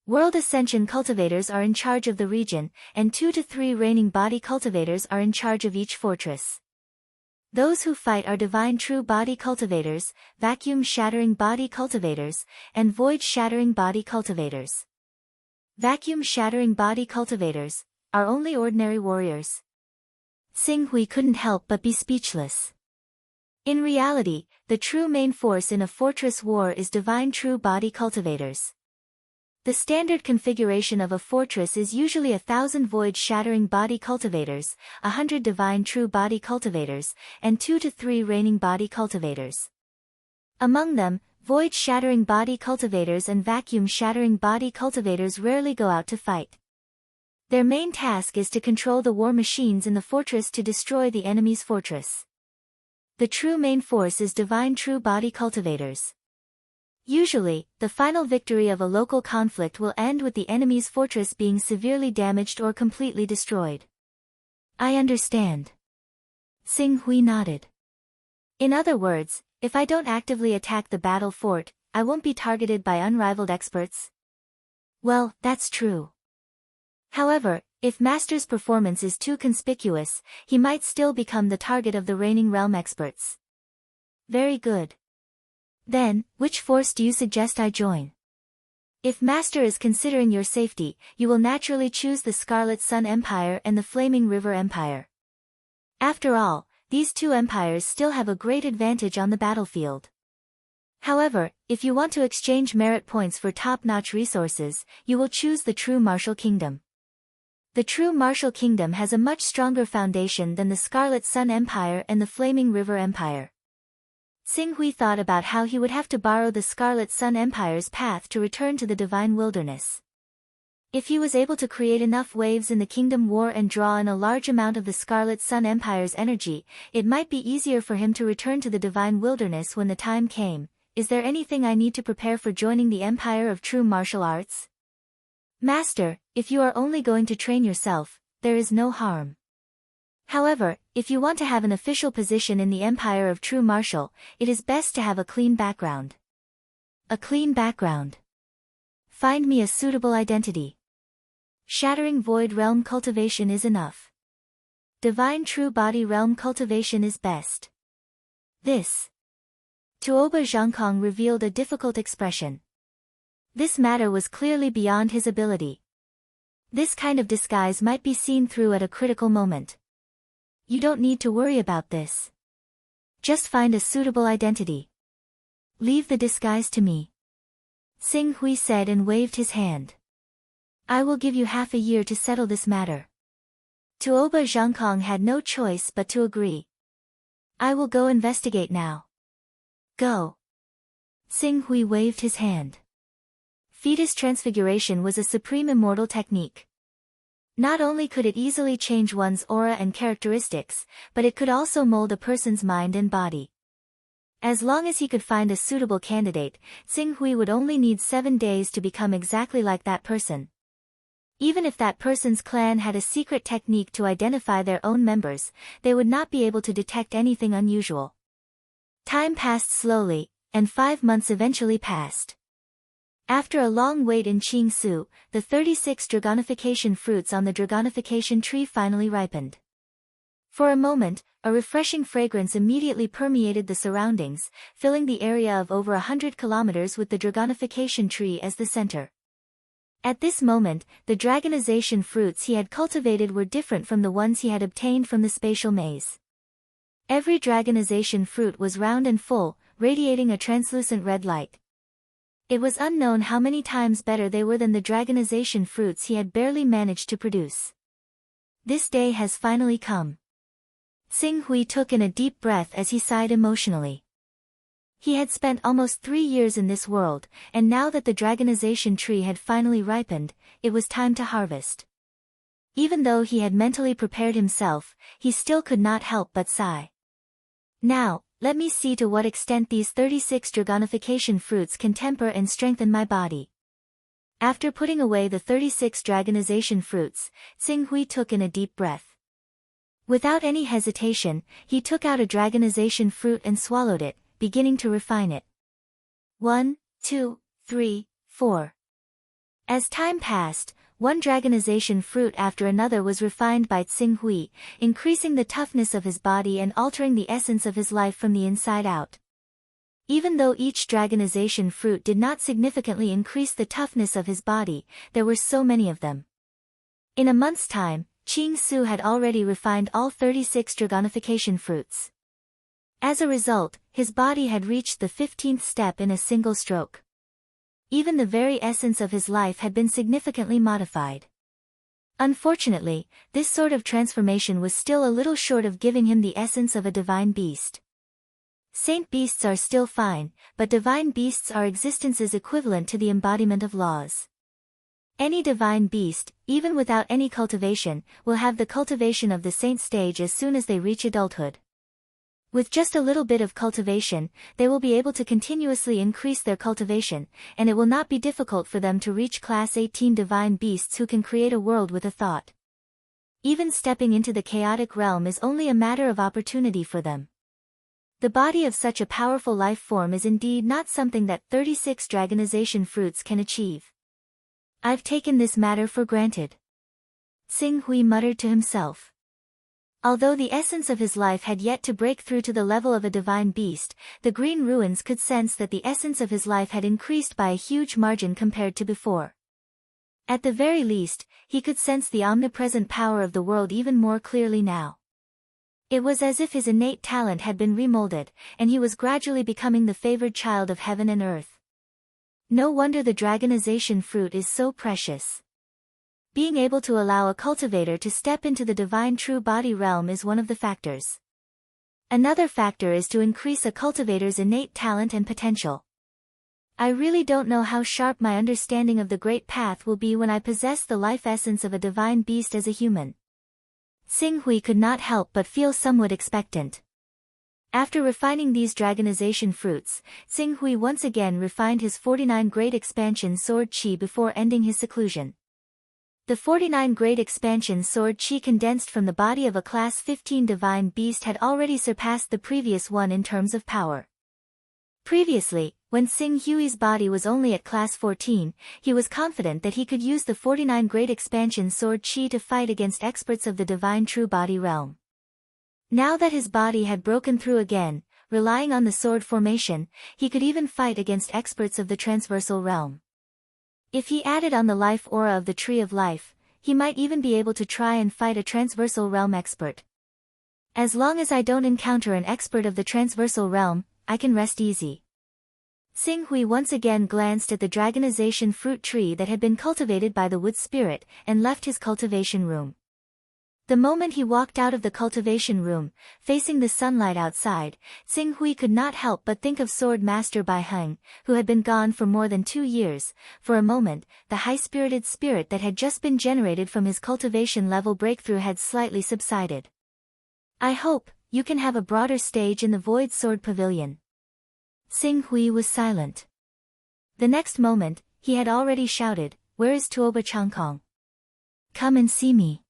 World Ascension cultivators are in charge of the region, and 2 to 3 reigning body cultivators are in charge of each fortress. Those who fight are divine true body cultivators, vacuum-shattering body cultivators, and void-shattering body cultivators. Vacuum-shattering body cultivators are only ordinary warriors. Xing Hui couldn't help but be speechless. In reality, the true main force in a fortress war is divine true body cultivators. The standard configuration of a fortress is usually 1,000 void-shattering body cultivators, 100 divine true body cultivators, and 2 to 3 reigning body cultivators. Among them, void-shattering body cultivators and vacuum-shattering body cultivators rarely go out to fight. Their main task is to control the war machines in the fortress to destroy the enemy's fortress. The true main force is divine true body cultivators. Usually, the final victory of a local conflict will end with the enemy's fortress being severely damaged or completely destroyed. I understand. Xing Hui nodded. In other words, if I don't actively attack the battle fort, I won't be targeted by unrivaled experts. Well, that's true. However, if Master's performance is too conspicuous, he might still become the target of the reigning realm experts. Very good. Then, which force do you suggest I join? If Master is considering your safety, you will naturally choose the Scarlet Sun Empire and the Flaming River Empire. After all, these two empires still have a great advantage on the battlefield. However, if you want to exchange merit points for top-notch resources, you will choose the True Martial Kingdom. The True Martial Kingdom has a much stronger foundation than the Scarlet Sun Empire and the Flaming River Empire. Xing Hui thought about how he would have to borrow the Scarlet Sun Empire's path to return to the Divine Wilderness. If he was able to create enough waves in the Kingdom War and draw in a large amount of the Scarlet Sun Empire's energy, it might be easier for him to return to the Divine Wilderness when the time came. Is there anything I need to prepare for joining the Empire of True Martial Arts? Master, if you are only going to train yourself, there is no harm. However, if you want to have an official position in the Empire of True Martial, it is best to have a clean background. A clean background. Find me a suitable identity. Shattering Void Realm cultivation is enough. Divine True Body Realm cultivation is best. This. Tuoba Zhangkong revealed a difficult expression. This matter was clearly beyond his ability. This kind of disguise might be seen through at a critical moment. You don't need to worry about this. Just find a suitable identity. Leave the disguise to me. Xing Hui said and waved his hand. I will give you half a year to settle this matter. Tuoba Zhangkong had no choice but to agree. I will go investigate now. Go. Xing Hui waved his hand. Fetus transfiguration was a supreme immortal technique. Not only could it easily change one's aura and characteristics, but it could also mold a person's mind and body. As long as he could find a suitable candidate, Xing Hui would only need 7 days to become exactly like that person. Even if that person's clan had a secret technique to identify their own members, they would not be able to detect anything unusual. Time passed slowly, and 5 months eventually passed. After a long wait in Qingsu, the 36 dragonification fruits on the dragonification tree finally ripened. For a moment, a refreshing fragrance immediately permeated the surroundings, filling the area of over 100 kilometers with the dragonification tree as the center. At this moment, the dragonization fruits he had cultivated were different from the ones he had obtained from the spatial maze. Every dragonization fruit was round and full, radiating a translucent red light. It was unknown how many times better they were than the dragonization fruits he had barely managed to produce. This day has finally come. Xing Hui took in a deep breath as he sighed emotionally. He had spent almost 3 years in this world, and now that the dragonization tree had finally ripened, it was time to harvest. Even though he had mentally prepared himself, he still could not help but sigh. Now, let me see to what extent these 36 dragonification fruits can temper and strengthen my body. After putting away the 36 dragonization fruits, Xing Hui took in a deep breath. Without any hesitation, he took out a dragonization fruit and swallowed it, beginning to refine it. 1, 2, 3, 4. As time passed, one dragonization fruit after another was refined by Xing Hui, increasing the toughness of his body and altering the essence of his life from the inside out. Even though each dragonization fruit did not significantly increase the toughness of his body, there were so many of them. In a month's time, Qingsu had already refined all 36 dragonification fruits. As a result, his body had reached the 15th step in a single stroke. Even the very essence of his life had been significantly modified. Unfortunately, this sort of transformation was still a little short of giving him the essence of a divine beast. Saint beasts are still fine, but divine beasts are existences equivalent to the embodiment of laws. Any divine beast, even without any cultivation, will have the cultivation of the saint stage as soon as they reach adulthood. With just a little bit of cultivation, they will be able to continuously increase their cultivation, and it will not be difficult for them to reach class 18 divine beasts who can create a world with a thought. Even stepping into the chaotic realm is only a matter of opportunity for them. The body of such a powerful life form is indeed not something that 36 dragonization fruits can achieve. I've taken this matter for granted. Xing Hui muttered to himself. Although the essence of his life had yet to break through to the level of a divine beast, the green ruins could sense that the essence of his life had increased by a huge margin compared to before. At the very least, he could sense the omnipresent power of the world even more clearly now. It was as if his innate talent had been remolded, and he was gradually becoming the favored child of heaven and earth. No wonder the dragonization fruit is so precious. Being able to allow a cultivator to step into the divine true body realm is one of the factors. Another factor is to increase a cultivator's innate talent and potential. I really don't know how sharp my understanding of the great path will be when I possess the life essence of a divine beast as a human. Xing Hui could not help but feel somewhat expectant. After refining these dragonization fruits, Xing Hui once again refined his 49 Great Expansion Sword Qi before ending his seclusion. The 49 Great Expansion Sword Qi condensed from the body of a Class 15 Divine Beast had already surpassed the previous one in terms of power. Previously, when Xing Hui's body was only at Class 14, he was confident that he could use the 49 Great Expansion Sword Qi to fight against experts of the Divine True Body realm. Now that his body had broken through again, relying on the sword formation, he could even fight against experts of the Transversal realm. If he added on the life aura of the Tree of Life, he might even be able to try and fight a Transversal realm expert. As long as I don't encounter an expert of the Transversal realm, I can rest easy. Xing Hui once again glanced at the dragonization fruit tree that had been cultivated by the wood spirit, and left his cultivation room. The moment he walked out of the cultivation room, facing the sunlight outside, Xing Hui could not help but think of Sword Master Bai Heng, who had been gone for more than 2 years. For a moment, the high-spirited spirit that had just been generated from his cultivation level breakthrough had slightly subsided. I hope you can have a broader stage in the Void Sword Pavilion. Xing Hui was silent. The next moment, he had already shouted, "Where is Tuoba Changkong? Come and see me."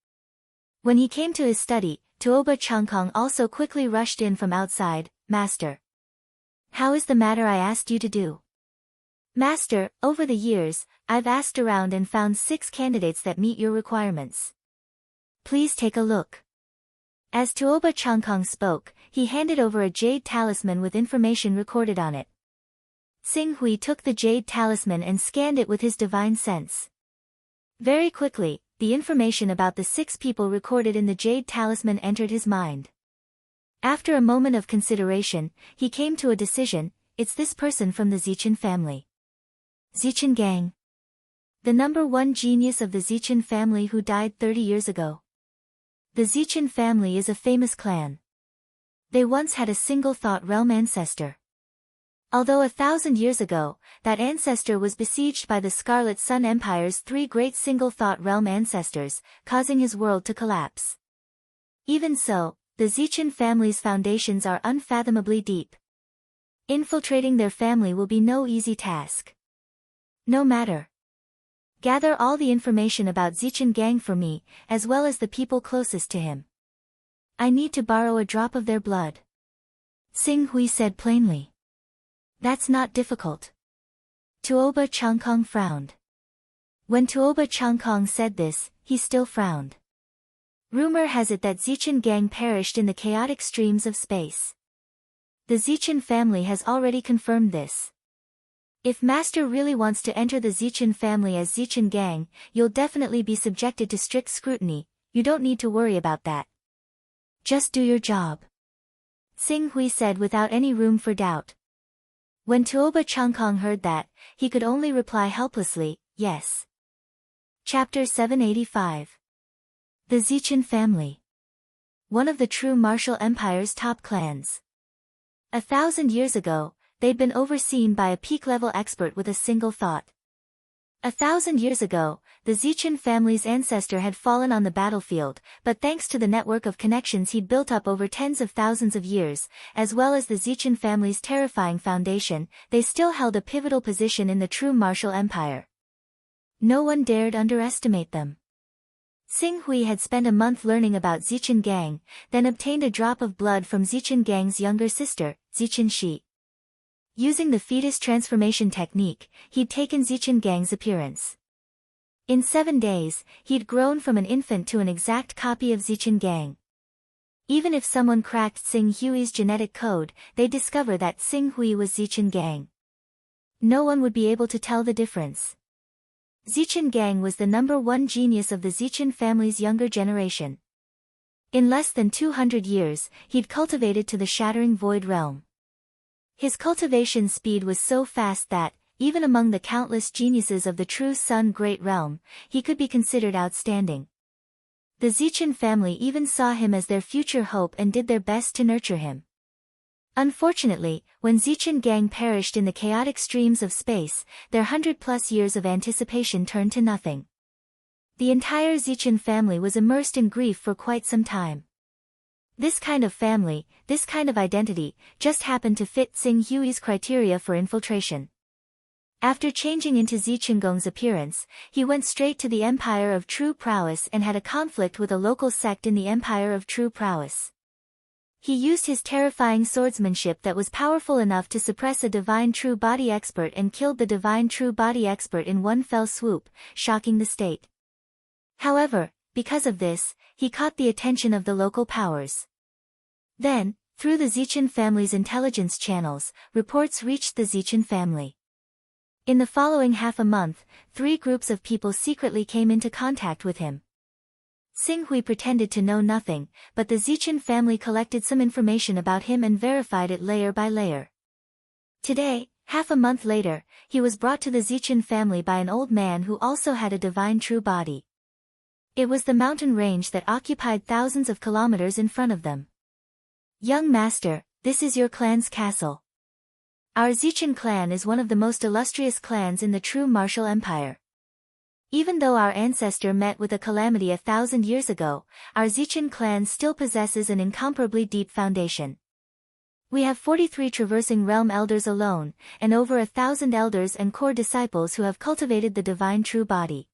When he came to his study, Tuoba Changkong also quickly rushed in from outside. "Master. How is the matter I asked you to do?" "Master, over the years, I've asked around and found 6 candidates that meet your requirements. Please take a look." As Tuoba Changkong spoke, he handed over a jade talisman with information recorded on it. Xing Hui took the jade talisman and scanned it with his divine sense. Very quickly, the information about the 6 people recorded in the jade talisman entered his mind. After a moment of consideration, he came to a decision: it's this person from the Zichen family. Zichen Gang. The #1 genius of the Zichen family who died 30 years ago. The Zichen family is a famous clan. They once had a single-thought realm ancestor. Although 1,000 years ago, that ancestor was besieged by the Scarlet Sun Empire's 3 great single-thought realm ancestors, causing his world to collapse. Even so, the Zichen family's foundations are unfathomably deep. Infiltrating their family will be no easy task. No matter. Gather all the information about Zichen Gang for me, as well as the people closest to him. I need to borrow a drop of their blood. Xing Hui said plainly. That's not difficult. Tuoba Changkong frowned. When Tuoba Changkong said this, he still frowned. Rumor has it that Zichen Gang perished in the chaotic streams of space. The Zichen family has already confirmed this. If Master really wants to enter the Zichen family as Zichen Gang, you'll definitely be subjected to strict scrutiny. You don't need to worry about that. Just do your job. Xing Hui said without any room for doubt. When Tuoba Changkong heard that, he could only reply helplessly, yes. Chapter 785. The Zichen family. One of the true martial empire's top clans. 1,000 years ago, they'd been overseen by a peak-level expert with a single thought. 1,000 years ago, the Zichen family's ancestor had fallen on the battlefield, but thanks to the network of connections he'd built up over tens of thousands of years, as well as the Zichen family's terrifying foundation, they still held a pivotal position in the true martial empire. No one dared underestimate them. Xing Hui had spent a month learning about Zichen Gang, then obtained a drop of blood from Zichen Gang's younger sister, Zichen Shi. Using the fetus transformation technique, he'd taken Zichen Gang's appearance. In 7 days, he'd grown from an infant to an exact copy of Zichen Gang. Even if someone cracked Xing Hui's genetic code, they'd discover that Xing Hui was Zichen Gang. No one would be able to tell the difference. Zichen Gang was the #1 genius of the Zichen family's younger generation. In less than 200 years, he'd cultivated to the shattering void realm. His cultivation speed was so fast that, even among the countless geniuses of the true Sun Great Realm, he could be considered outstanding. The Zichen family even saw him as their future hope and did their best to nurture him. Unfortunately, when Zichen Gang perished in the chaotic streams of space, their 100+ years of anticipation turned to nothing. The entire Zichen family was immersed in grief for quite some time. This kind of family, this kind of identity, just happened to fit Xing Hui's criteria for infiltration. After changing into Zichen Gong's appearance, he went straight to the Empire of True Prowess and had a conflict with a local sect in the Empire of True Prowess. He used his terrifying swordsmanship that was powerful enough to suppress a divine true body expert and killed the divine true body expert in one fell swoop, shocking the state. However, because of this, he caught the attention of the local powers. Then, through the Zichen family's intelligence channels, reports reached the Zichen family. In the following half a month, 3 groups of people secretly came into contact with him. Xing Hui pretended to know nothing, but the Zichen family collected some information about him and verified it layer by layer. Today, half a month later, he was brought to the Zichen family by an old man who also had a divine true body. It was the mountain range that occupied thousands of kilometers in front of them. "Young master, this is your clan's castle. Our Zichen clan is one of the most illustrious clans in the true martial empire. Even though our ancestor met with a calamity 1,000 years ago, our Zichen clan still possesses an incomparably deep foundation. We have 43 traversing realm elders alone, and over 1,000 elders and core disciples who have cultivated the divine true body.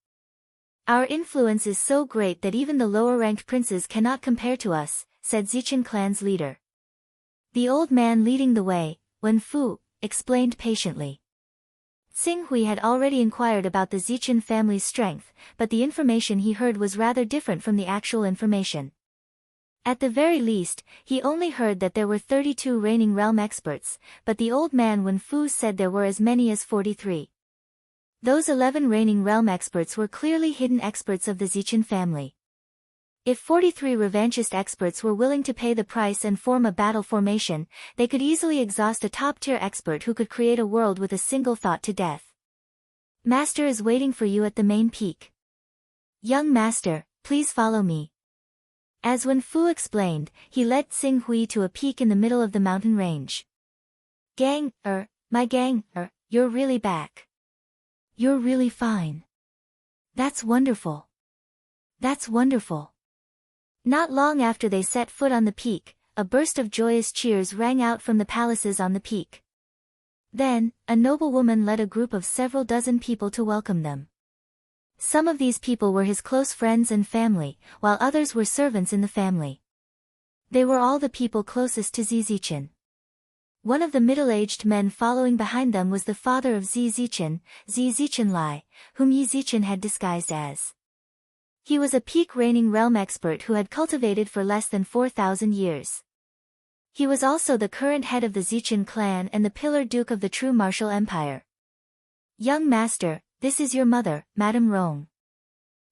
Our influence is so great that even the lower-ranked princes cannot compare to us," said Zichen clan's leader. The old man leading the way, Wen Fu, explained patiently. Xing Hui had already inquired about the Zichen family's strength, but the information he heard was rather different from the actual information. At the very least, he only heard that there were 32 reigning realm experts, but the old man Wen Fu said there were as many as 43. Those 11 reigning realm experts were clearly hidden experts of the Zichen family. If 43 revanchist experts were willing to pay the price and form a battle formation, they could easily exhaust a top-tier expert who could create a world with a single thought to death. "Master is waiting for you at the main peak. Young master, please follow me." As Wen Fu explained, he led Xing Hui to a peak in the middle of the mountain range. My gang, you're really back. You're really fine. That's wonderful. That's wonderful. Not long after they set foot on the peak, a burst of joyous cheers rang out from the palaces on the peak. Then, a noble woman led a group of several dozen people to welcome them. Some of these people were his close friends and family, while others were servants in the family. They were all the people closest to Zichen. One of the middle-aged men following behind them was the father of Zichen, Zichen Lai, whom Zichen had disguised as. He was a peak reigning realm expert who had cultivated for less than 4,000 years. He was also the current head of the Zichen clan and the pillar duke of the true martial empire. "Young master, this is your mother, Madame Rong.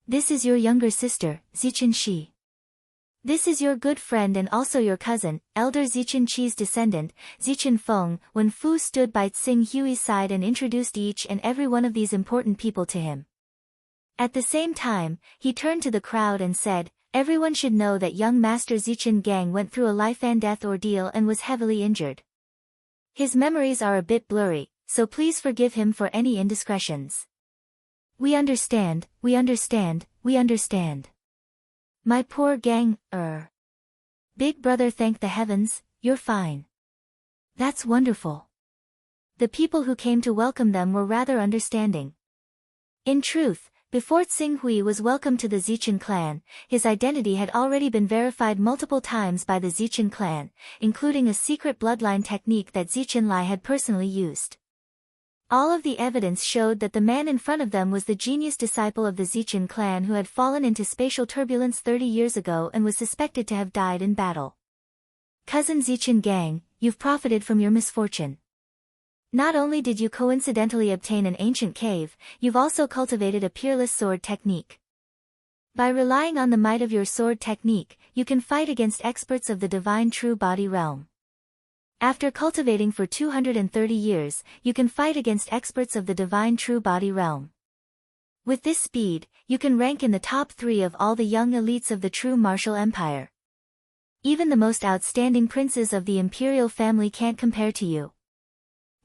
This is your younger sister, Zichen Shi. This is your good friend and also your cousin, elder Zichen Chi's descendant, Zichen Feng." Wen Fu stood by Xing Hui's side and introduced each and every one of these important people to him. At the same time, he turned to the crowd and said, "Everyone should know that young Master Zichen Gang went through a life-and-death ordeal and was heavily injured. His memories are a bit blurry, so please forgive him for any indiscretions." We understand. My poor gang, Big brother, thank the heavens, you're fine. That's wonderful. The people who came to welcome them were rather understanding. In truth, Before Tsing-Hui was welcomed to the Zichen clan, his identity had already been verified multiple times by the Zichen clan, including a secret bloodline technique that Zichen Lai had personally used. All of the evidence showed that the man in front of them was the genius disciple of the Zichen clan who had fallen into spatial turbulence 30 years ago and was suspected to have died in battle. Cousin Zichen Gang, you've profited from your misfortune. Not only did you coincidentally obtain an ancient cave, you've also cultivated a peerless sword technique. By relying on the might of your sword technique, you can fight against experts of the divine true body realm. After cultivating for 230 years, you can fight against experts of the divine true body realm. With this speed, you can rank in the top 3 of all the young elites of the true martial empire. Even the most outstanding princes of the imperial family can't compare to you.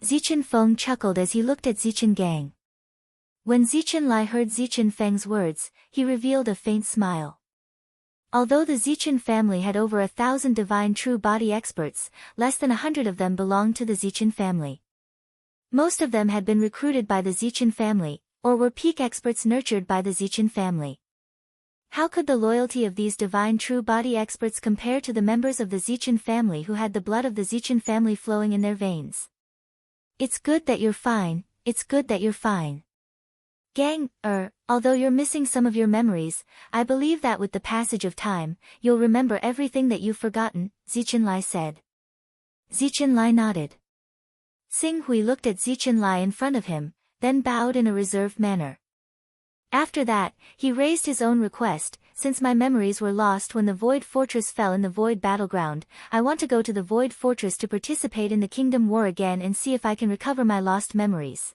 Zichen Feng chuckled as he looked at Zichen Gang. When Zichen Lai heard Zichen Feng's words, he revealed a faint smile. Although the Zichen family had over 1,000 divine true body experts, less than 100 of them belonged to the Zichen family. Most of them had been recruited by the Zichen family, or were peak experts nurtured by the Zichen family. How could the loyalty of these divine true body experts compare to the members of the Zichen family who had the blood of the Zichen family flowing in their veins? It's good that you're fine, it's good that you're fine. Gang, although you're missing some of your memories, I believe that with the passage of time, you'll remember everything that you've forgotten, Zichen Lai said. Zichen Lai nodded. Tsing-Hui looked at Zichen Lai in front of him, then bowed in a reserved manner. After that, he raised his own request, since my memories were lost when the Void Fortress fell in the Void Battleground, I want to go to the Void Fortress to participate in the Kingdom War again and see if I can recover my lost memories.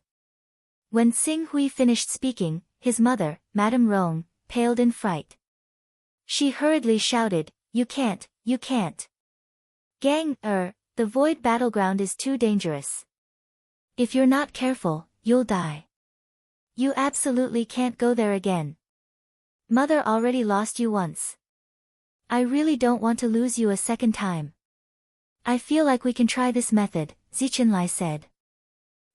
When Tsing-Hui finished speaking, his mother, Madame Rong, paled in fright. She hurriedly shouted, You can't. Gang, the Void Battleground is too dangerous. If you're not careful, you'll die. You absolutely can't go there again. Mother already lost you once. I really don't want to lose you a second time. I feel like we can try this method, Zichen Lai said.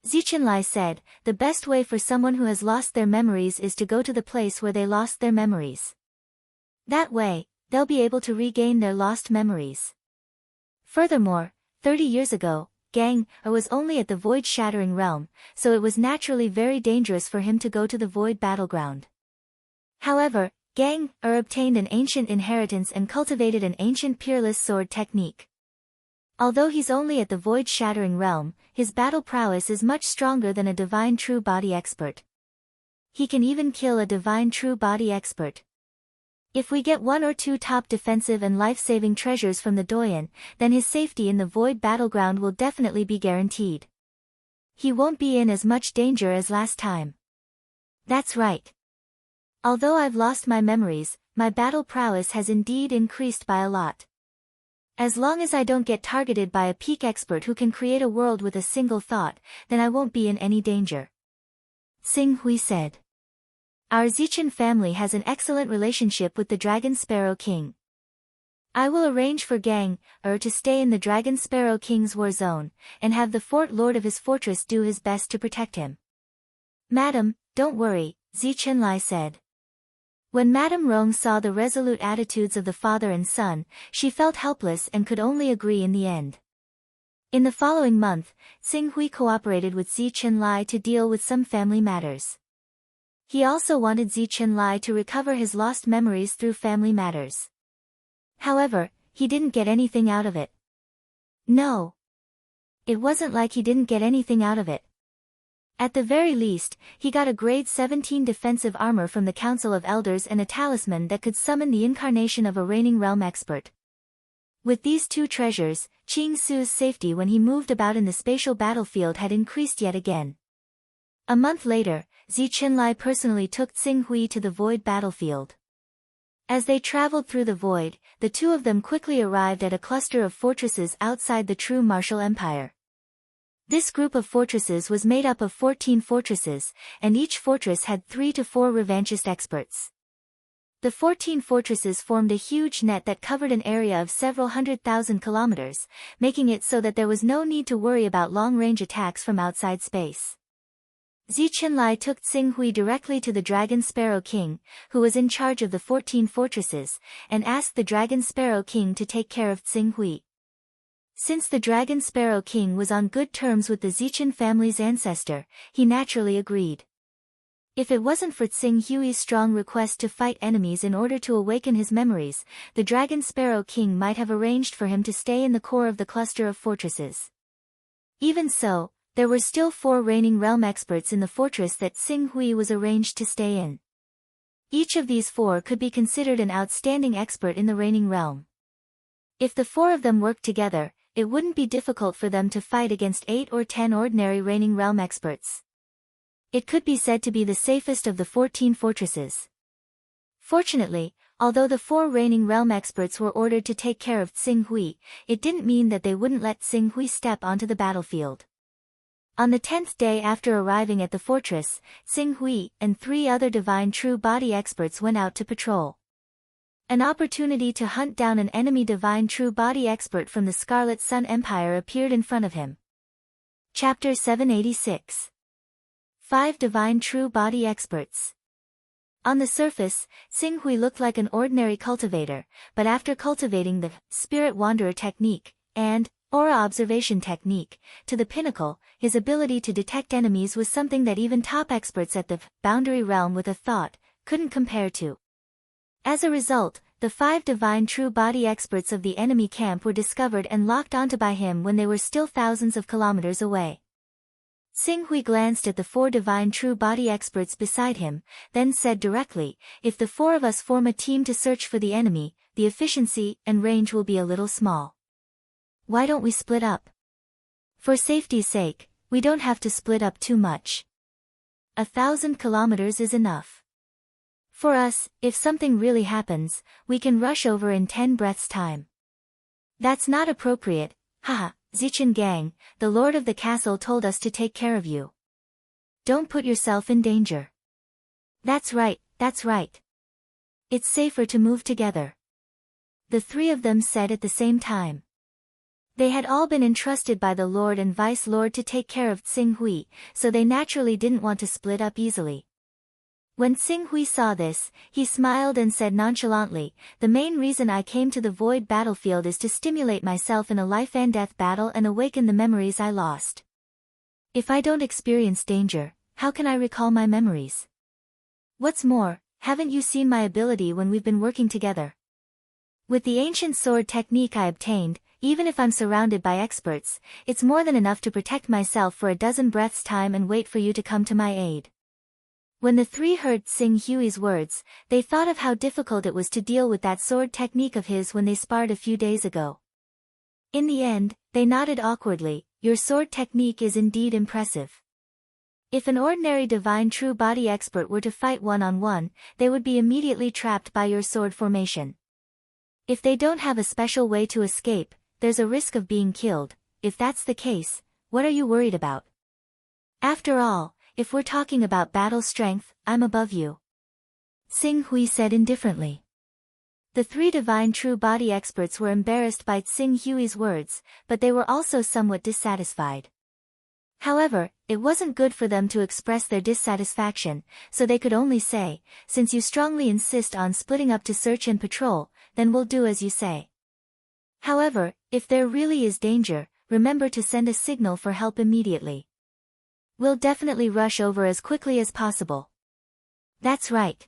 Zichen Lai said, the best way for someone who has lost their memories is to go to the place where they lost their memories. That way, they'll be able to regain their lost memories. Furthermore, 30 years ago, Gang was only at the void-shattering realm, so it was naturally very dangerous for him to go to the void battleground. However, Gang obtained an ancient inheritance and cultivated an ancient peerless sword technique. Although he's only at the void-shattering realm, his battle prowess is much stronger than a divine true body expert. He can even kill a divine true body expert. If we get 1 or 2 top defensive and life-saving treasures from the Doyen, then his safety in the void battleground will definitely be guaranteed. He won't be in as much danger as last time. That's right. Although I've lost my memories, my battle prowess has indeed increased by a lot. As long as I don't get targeted by a peak expert who can create a world with a single thought, then I won't be in any danger. Tsing-Hui said. Our Zichen family has an excellent relationship with the Dragon Sparrow King. I will arrange for Gang to stay in the Dragon Sparrow King's war zone, and have the fort lord of his fortress do his best to protect him. Madam, don't worry, Zichen Lai said. When Madame Rong saw the resolute attitudes of the father and son, she felt helpless and could only agree in the end. In the following month, Tsing-Hui cooperated with Zichen Lai to deal with some family matters. He also wanted Zichen Lai to recover his lost memories through family matters. However, he didn't get anything out of it. No. It wasn't like he didn't get anything out of it. At the very least, he got a grade 17 defensive armor from the Council of Elders and a talisman that could summon the incarnation of a reigning realm expert. With these 2 treasures, Qing Su's safety when he moved about in the spatial battlefield had increased yet again. A month later, Zichen Lai personally took Tsing-Hui to the void battlefield. As they traveled through the void, the 2 of them quickly arrived at a cluster of fortresses outside the true martial empire. This group of fortresses was made up of 14 fortresses, and each fortress had 3 to 4 revanchist experts. The 14 fortresses formed a huge net that covered an area of several 100,000 kilometers, making it so that there was no need to worry about long-range attacks from outside space. Zichenlai took Tsinghui directly to the Dragon Sparrow King, who was in charge of the 14 fortresses, and asked the Dragon Sparrow King to take care of Tsinghui. Since the Dragon Sparrow King was on good terms with the Zichen family's ancestor, he naturally agreed. If it wasn't for Tsinghui's strong request to fight enemies in order to awaken his memories, the Dragon Sparrow King might have arranged for him to stay in the core of the cluster of fortresses. Even so, there were still 4 reigning realm experts in the fortress that Tsinghui was arranged to stay in. Each of these 4 could be considered an outstanding expert in the reigning realm. If the 4 of them worked together, it wouldn't be difficult for them to fight against 8 or 10 ordinary reigning realm experts. It could be said to be the safest of the 14 fortresses. Fortunately, although the 4 reigning realm experts were ordered to take care of Tsinghui, it didn't mean that they wouldn't let Tsinghui step onto the battlefield. On the 10th day after arriving at the fortress, Tsinghui and 3 other divine true body experts went out to patrol. An opportunity to hunt down an enemy divine true body expert from the Scarlet Sun Empire appeared in front of him. Chapter 786. 5 divine true body experts. On the surface, Tsinghui looked like an ordinary cultivator, but after cultivating the Spirit Wanderer technique and Aura Observation technique to the pinnacle, his ability to detect enemies was something that even top experts at the Boundary Realm with a thought couldn't compare to. As a result, the 5 divine true body experts of the enemy camp were discovered and locked onto by him when they were still thousands of kilometers away. Tsinghui glanced at the 4 divine true body experts beside him, then said directly, "If the 4 of us form a team to search for the enemy, the efficiency and range will be a little small. Why don't we split up? For safety's sake, we don't have to split up too much. 1,000 kilometers is enough. For us, if something really happens, we can rush over in 10 breaths' time." "That's not appropriate, haha, Zichen gang, the lord of the castle told us to take care of you. Don't put yourself in danger." That's right. It's safer to move together," the 3 of them said at the same time. They had all been entrusted by the Lord and Vice Lord to take care of Tsinghui, so they naturally didn't want to split up easily. When Tsinghui saw this, he smiled and said nonchalantly, "The main reason I came to the Void battlefield is to stimulate myself in a life-and-death battle and awaken the memories I lost. If I don't experience danger, how can I recall my memories? What's more, haven't you seen my ability when we've been working together? With the ancient sword technique I obtained, even if I'm surrounded by experts, it's more than enough to protect myself for a dozen breaths' time and wait for you to come to my aid." When the 3 heard Tsinghui's words, they thought of how difficult it was to deal with that sword technique of his when they sparred a few days ago. In the end, they nodded awkwardly. "Your sword technique is indeed impressive. If an ordinary divine true body expert were to fight one-on-one, they would be immediately trapped by your sword formation. If they don't have a special way to escape, there's a risk of being killed. If that's the case, what are you worried about? After all, if we're talking about battle strength, I'm above you," Tsinghui said indifferently. The 3 divine true body experts were embarrassed by Tsinghui's words, but they were also somewhat dissatisfied. However, it wasn't good for them to express their dissatisfaction, so they could only say, "Since you strongly insist on splitting up to search and patrol, then we'll do as you say. However, if there really is danger, remember to send a signal for help immediately. We'll definitely rush over as quickly as possible." "That's right.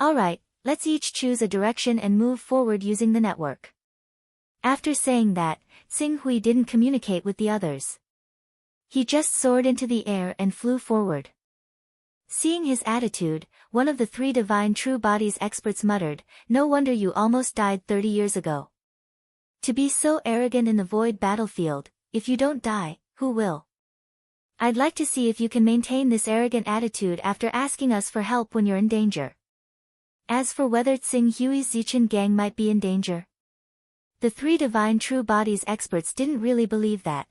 Alright, let's each choose a direction and move forward using the network." After saying that, Tsinghui didn't communicate with the others. He just soared into the air and flew forward. Seeing his attitude, one of the 3 divine true bodies experts muttered, "No wonder you almost died 30 years ago. To be so arrogant in the Void battlefield, if you don't die, who will? I'd like to see if you can maintain this arrogant attitude after asking us for help when you're in danger." As for whether Tsinghui's Zichen gang might be in danger, the 3 divine true bodies experts didn't really believe that.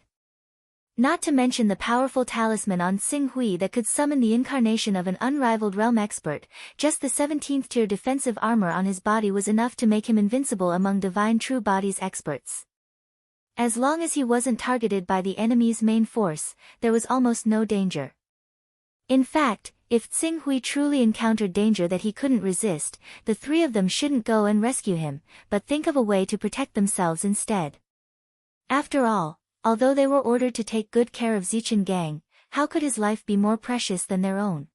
Not to mention the powerful talisman on Tsinghui that could summon the incarnation of an unrivaled realm expert, just the 17th tier defensive armor on his body was enough to make him invincible among divine true bodies experts. As long as he wasn't targeted by the enemy's main force, there was almost no danger. In fact, if Tsing Hui truly encountered danger that he couldn't resist, the three of them shouldn't go and rescue him, but think of a way to protect themselves instead. After all, although they were ordered to take good care of Zichen Gang, how could his life be more precious than their own?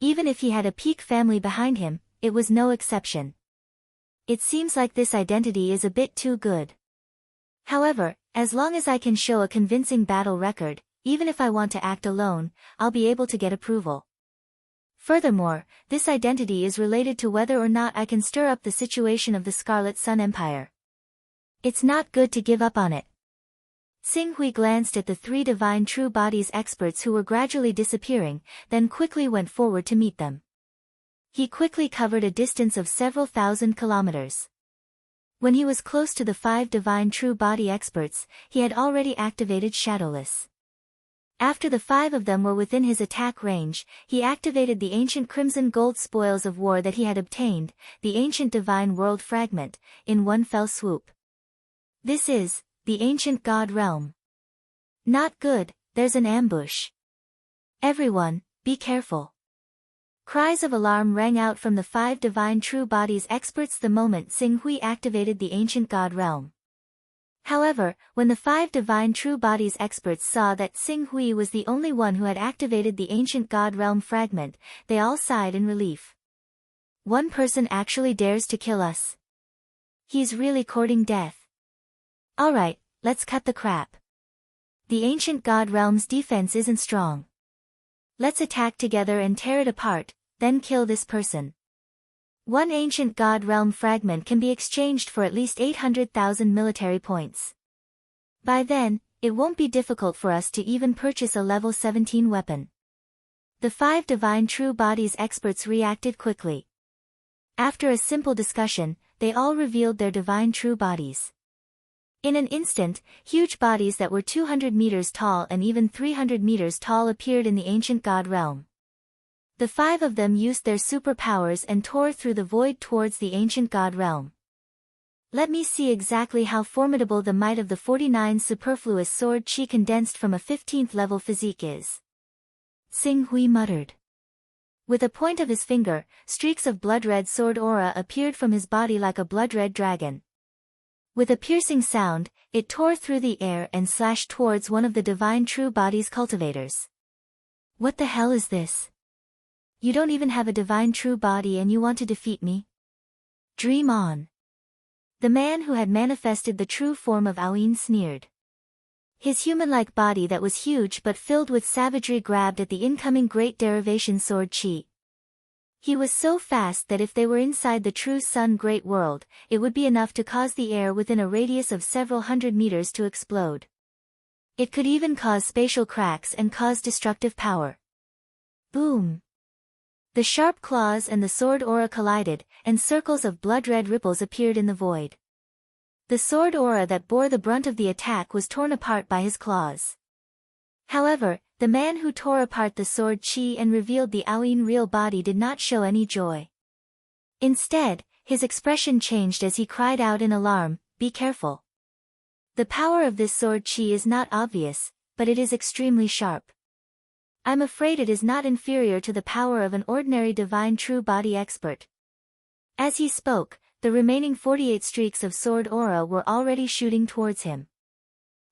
Even if he had a Peak family behind him, it was no exception. It seems like this identity is a bit too good. However, as long as I can show a convincing battle record, even if I want to act alone, I'll be able to get approval. Furthermore, this identity is related to whether or not I can stir up the situation of the Scarlet Sun Empire. It's not good to give up on it. Tsing Hui glanced at the three Divine True Bodies experts who were gradually disappearing, then quickly went forward to meet them. He quickly covered a distance of several thousand kilometers. When he was close to the 5 Divine True Body experts, he had already activated Shadowless. After the 5 of them were within his attack range, he activated the ancient Crimson Gold spoils of war that he had obtained, the ancient Divine World Fragment, in one fell swoop. This is the ancient God Realm. Not good, there's an ambush. Everyone, be careful. Cries of alarm rang out from the 5 Divine True Bodies experts the moment Tsing Hui activated the ancient God Realm. However, when the 5 Divine True Bodies experts saw that Tsing Hui was the only one who had activated the ancient God Realm fragment, they all sighed in relief. One person actually dares to kill us. He's really courting death. Alright, let's cut the crap. The ancient God Realm's defense isn't strong. Let's attack together and tear it apart, then kill this person. One ancient God Realm fragment can be exchanged for at least 800,000 military points. By then, it won't be difficult for us to even purchase a level 17 weapon. The 5 Divine True Bodies experts reacted quickly. After a simple discussion, they all revealed their Divine True Bodies. In an instant, huge bodies that were 200 meters tall and even 300 meters tall appeared in the ancient God Realm. The 5 of them used their superpowers and tore through the void towards the ancient God Realm. Let me see exactly how formidable the might of the 49 superfluous sword chi condensed from a 15th level physique is. Tsing Hui muttered. With a point of his finger, streaks of blood-red sword aura appeared from his body like a blood-red dragon. With a piercing sound, it tore through the air and slashed towards one of the Divine True Bodies cultivators. What the hell is this? You don't even have a Divine True Body and you want to defeat me? Dream on. The man who had manifested the true form of Aoyin sneered. His human-like body that was huge but filled with savagery grabbed at the incoming Great Derivation Sword Chi. He was so fast that if they were inside the true Sun Great World, it would be enough to cause the air within a radius of several hundred meters to explode. It could even cause spatial cracks and cause destructive power. Boom! The sharp claws and the sword aura collided, and circles of blood-red ripples appeared in the void. The sword aura that bore the brunt of the attack was torn apart by his claws. However, the man who tore apart the sword chi and revealed the Aoyin real body did not show any joy. Instead, his expression changed as he cried out in alarm, "Be careful. The power of this sword chi is not obvious, but it is extremely sharp. I'm afraid it is not inferior to the power of an ordinary Divine True Body expert." As he spoke, the remaining 48 streaks of sword aura were already shooting towards him.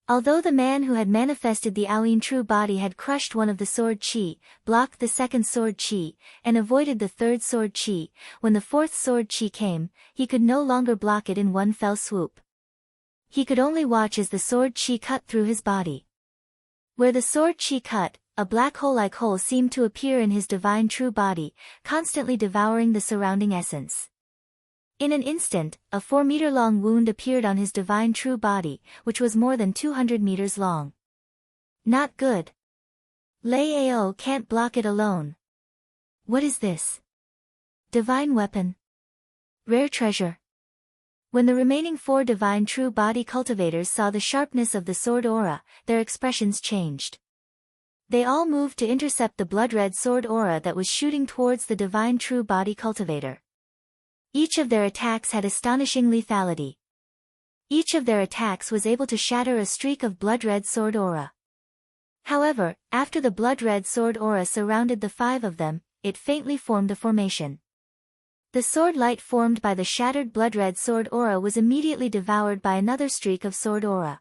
Although the man who had manifested the Aoyin True Body had crushed one of the sword chi, blocked the second sword chi, and avoided the third sword chi, when the fourth sword chi came, he could no longer block it in one fell swoop. He could only watch as the sword chi cut through his body. Where the sword chi cut, a black hole-like hole seemed to appear in his Divine True Body, constantly devouring the surrounding essence. In an instant, a 4-meter-long wound appeared on his Divine True Body, which was more than 200 meters long. Not good. Lei Ao can't block it alone. What is this? Divine weapon? Rare treasure? When the remaining 4 Divine True Body cultivators saw the sharpness of the sword aura, their expressions changed. They all moved to intercept the blood-red sword aura that was shooting towards the Divine True Body cultivator. Each of their attacks had astonishing lethality. Each of their attacks was able to shatter a streak of blood-red sword aura. However, after the blood-red sword aura surrounded the 5 of them, it faintly formed a formation. The sword light formed by the shattered blood-red sword aura was immediately devoured by another streak of sword aura.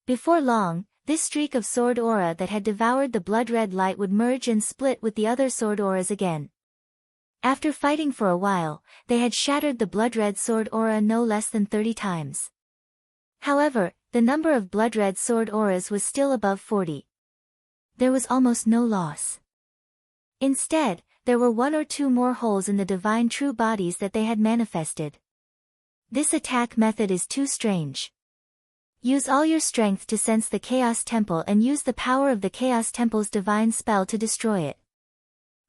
Before long, this streak of sword aura that had devoured the blood-red light would merge and split with the other sword auras again. After fighting for a while, they had shattered the blood-red sword aura no less than 30 times. However, the number of blood-red sword auras was still above 40. There was almost no loss. Instead, there were 1 or 2 more holes in the divine true bodies that they had manifested. This attack method is too strange. Use all your strength to sense the Chaos Temple and use the power of the Chaos Temple's divine spell to destroy it.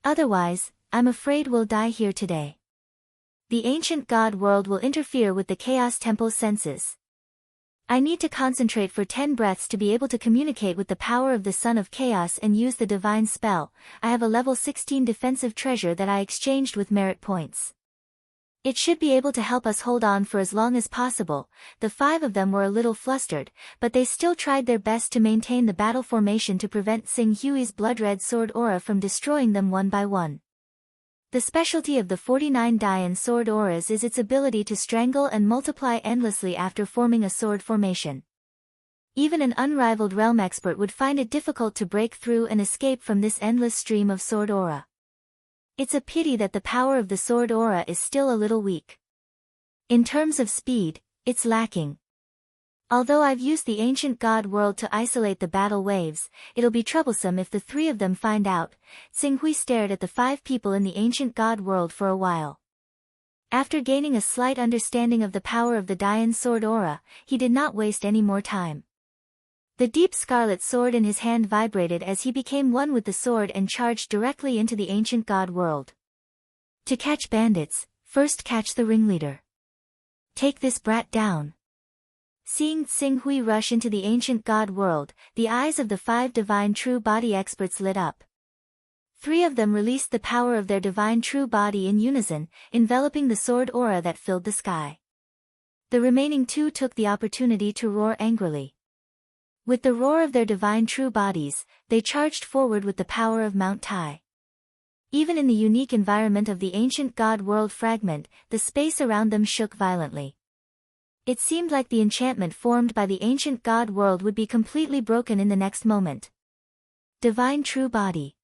Otherwise, I'm afraid we'll die here today. The ancient god world will interfere with the Chaos Temple's senses. I need to concentrate for 10 breaths to be able to communicate with the power of the Son of Chaos and use the divine spell. I have a level 16 defensive treasure that I exchanged with merit points. It should be able to help us hold on for as long as possible. The 5 of them were a little flustered, but they still tried their best to maintain the battle formation to prevent Sing Hui's blood-red sword aura from destroying them one by one. The specialty of the 49 Dian sword auras is its ability to strangle and multiply endlessly after forming a sword formation. Even an unrivaled realm expert would find it difficult to break through and escape from this endless stream of sword aura. It's a pity that the power of the sword aura is still a little weak. In terms of speed, it's lacking. Although I've used the ancient god world to isolate the battle waves, it'll be troublesome if the 3 of them find out. Sing Hui stared at the 5 people in the ancient god world for a while. After gaining a slight understanding of the power of the Dian sword aura, he did not waste any more time. The deep scarlet sword in his hand vibrated as he became one with the sword and charged directly into the ancient god world. To catch bandits, first catch the ringleader. Take this brat down. Seeing Sing Hui rush into the ancient god world, the eyes of the 5 divine true body experts lit up. 3 of them released the power of their divine true body in unison, enveloping the sword aura that filled the sky. The remaining 2 took the opportunity to roar angrily. With the roar of their divine true bodies, they charged forward with the power of Mount Tai. Even in the unique environment of the ancient god world fragment, the space around them shook violently. It seemed like the enchantment formed by the ancient god world would be completely broken in the next moment. Divine True Body.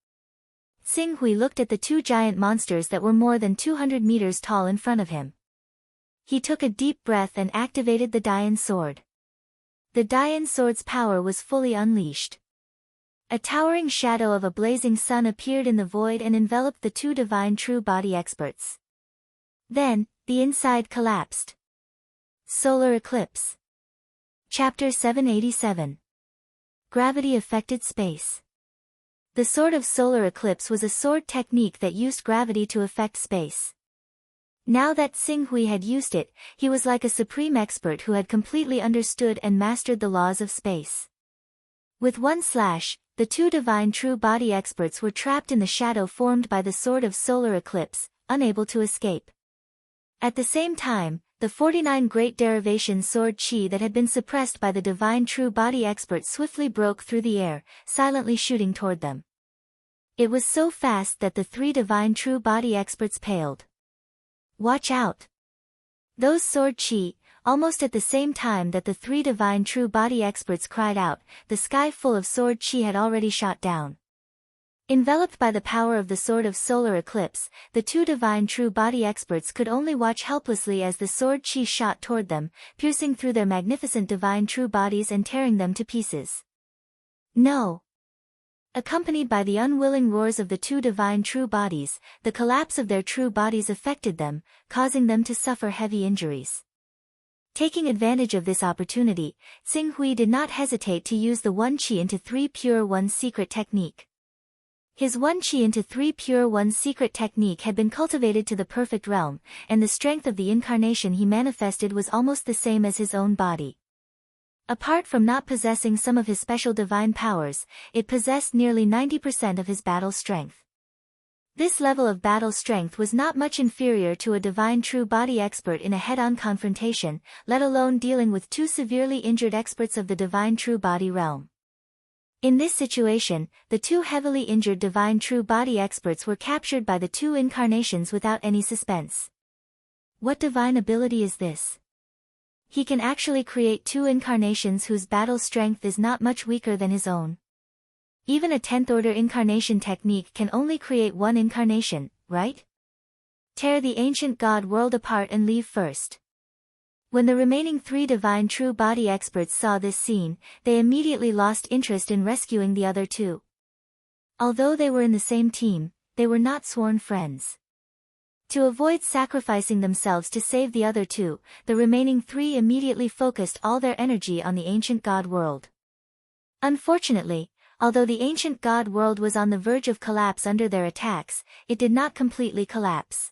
Sing Hui looked at the 2 giant monsters that were more than 200 meters tall in front of him. He took a deep breath and activated the Dian sword. The Dian sword's power was fully unleashed. A towering shadow of a blazing sun appeared in the void and enveloped the 2 divine true body experts. Then, the inside collapsed. Solar Eclipse. Chapter 787. Gravity-affected space. The Sword of Solar Eclipse was a sword technique that used gravity to affect space. Now that Sing Hui had used it, he was like a supreme expert who had completely understood and mastered the laws of space. With one slash, the 2 divine true body experts were trapped in the shadow formed by the Sword of Solar Eclipse, unable to escape. At the same time, the 49 Great Derivation Sword Chi that had been suppressed by the divine true body expert swiftly broke through the air, silently shooting toward them. It was so fast that the 3 divine true body experts paled. Watch out! Those sword chi, almost at the same time that the 3 divine true body experts cried out, the sky full of sword chi had already shot down. Enveloped by the power of the Sword of Solar Eclipse, the 2 divine true body experts could only watch helplessly as the sword chi shot toward them, piercing through their magnificent divine true bodies and tearing them to pieces. No! Accompanied by the unwilling roars of the 2 divine true bodies, the collapse of their true bodies affected them, causing them to suffer heavy injuries. Taking advantage of this opportunity, Sing Hui did not hesitate to use the 1 Chi into 3 Pure 1 secret technique. His 1 Chi into 3 Pure 1 secret technique had been cultivated to the perfect realm, and the strength of the incarnation he manifested was almost the same as his own body. Apart from not possessing some of his special divine powers, it possessed nearly 90% of his battle strength. This level of battle strength was not much inferior to a divine true body expert in a head-on confrontation, let alone dealing with 2 severely injured experts of the divine true body realm. In this situation, the two heavily injured divine true body experts were captured by the two incarnations without any suspense. What divine ability is this? He can actually create two incarnations whose battle strength is not much weaker than his own. Even a 10th order incarnation technique can only create one incarnation, right? Tear the ancient god world apart and leave first. When the remaining three divine true body experts saw this scene, they immediately lost interest in rescuing the other two. Although they were in the same team, they were not sworn friends. To avoid sacrificing themselves to save the other two, the remaining three immediately focused all their energy on the ancient god world. Unfortunately, although the ancient god world was on the verge of collapse under their attacks, it did not completely collapse.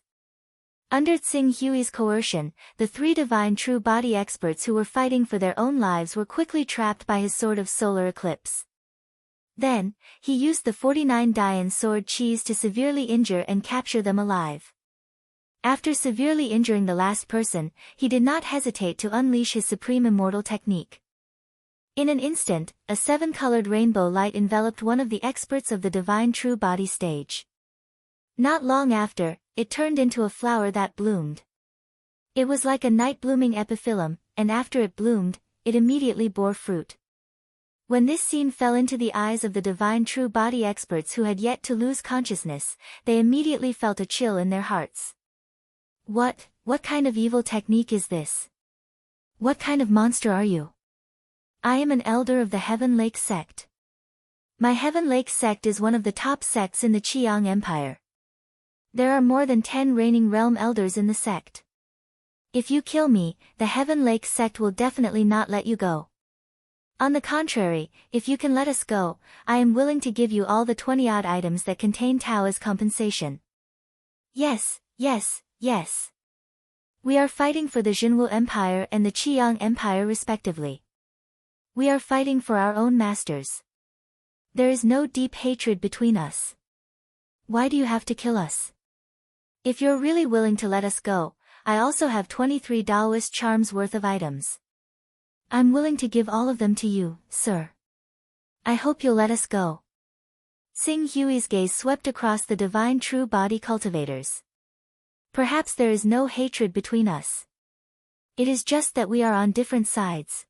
Under Tsing Hui's coercion, the three divine true body experts who were fighting for their own lives were quickly trapped by his sword of solar eclipse. Then, he used the 49 Dian sword cheese to severely injure and capture them alive. After severely injuring the last person, he did not hesitate to unleash his supreme immortal technique. In an instant, a 7-colored rainbow light enveloped one of the experts of the divine true body stage. Not long after, it turned into a flower that bloomed. It was like a night-blooming epiphyllum, and after it bloomed, it immediately bore fruit. When this scene fell into the eyes of the divine true body experts who had yet to lose consciousness, they immediately felt a chill in their hearts. What kind of evil technique is this? What kind of monster are you? I am an elder of the Heaven Lake sect. My Heaven Lake sect is one of the top sects in the Qiang Empire. There are more than 10 reigning realm elders in the sect. If you kill me, the Heaven Lake sect will definitely not let you go. On the contrary, if you can let us go, I am willing to give you all the 20-odd items that contain Tao as compensation. Yes. We are fighting for the Jinwu Empire and the Qiang Empire respectively. We are fighting for our own masters. There is no deep hatred between us. Why do you have to kill us? If you're really willing to let us go, I also have 23 Taoist charms worth of items. I'm willing to give all of them to you, sir. I hope you'll let us go. Tsing Hui's gaze swept across the divine true body cultivators. Perhaps there is no hatred between us. It is just that we are on different sides.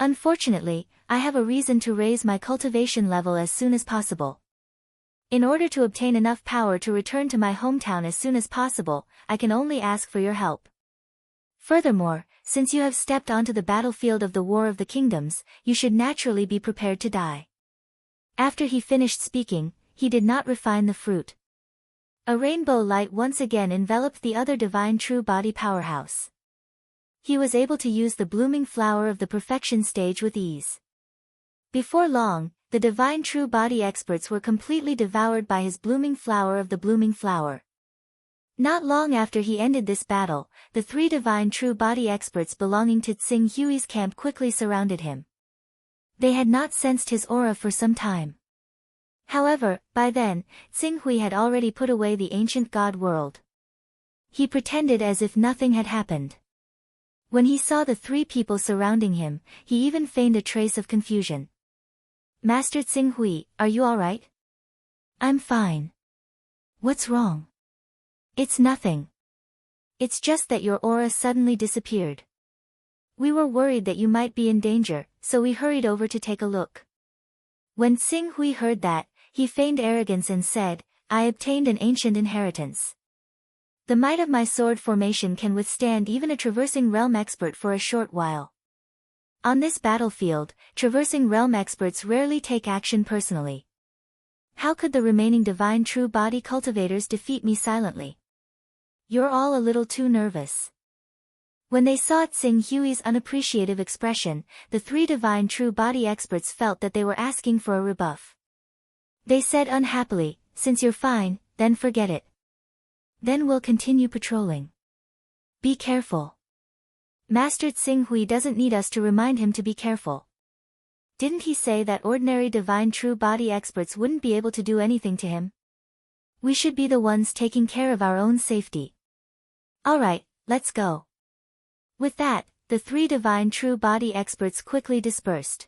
Unfortunately, I have a reason to raise my cultivation level as soon as possible. In order to obtain enough power to return to my hometown as soon as possible, I can only ask for your help. Furthermore, since you have stepped onto the battlefield of the War of the Kingdoms, you should naturally be prepared to die. After he finished speaking, he did not refine the fruit. A rainbow light once again enveloped the other divine true body powerhouse. He was able to use the blooming flower of the perfection stage with ease. Before long, the divine true body experts were completely devoured by his blooming flower of the blooming flower. Not long after he ended this battle, the three divine true body experts belonging to Tsing Hui's camp quickly surrounded him. They had not sensed his aura for some time. However, by then, Tsing Hui had already put away the ancient god world. He pretended as if nothing had happened. When he saw the three people surrounding him, he even feigned a trace of confusion. Master Tsing Hui, are you alright? I'm fine. What's wrong? It's nothing. It's just that your aura suddenly disappeared. We were worried that you might be in danger, so we hurried over to take a look. When Tsing Hui heard that, he feigned arrogance and said, I obtained an ancient inheritance. The might of my sword formation can withstand even a traversing realm expert for a short while. On this battlefield, traversing realm experts rarely take action personally. How could the remaining divine true body cultivators defeat me silently? You're all a little too nervous. When they saw Tsing Hui's unappreciative expression, the three divine true body experts felt that they were asking for a rebuff. They said unhappily, since you're fine, then forget it. Then we'll continue patrolling. Be careful. Master Tsing Hui doesn't need us to remind him to be careful. Didn't he say that ordinary divine true body experts wouldn't be able to do anything to him? We should be the ones taking care of our own safety. Alright, let's go. With that, the three divine true body experts quickly dispersed.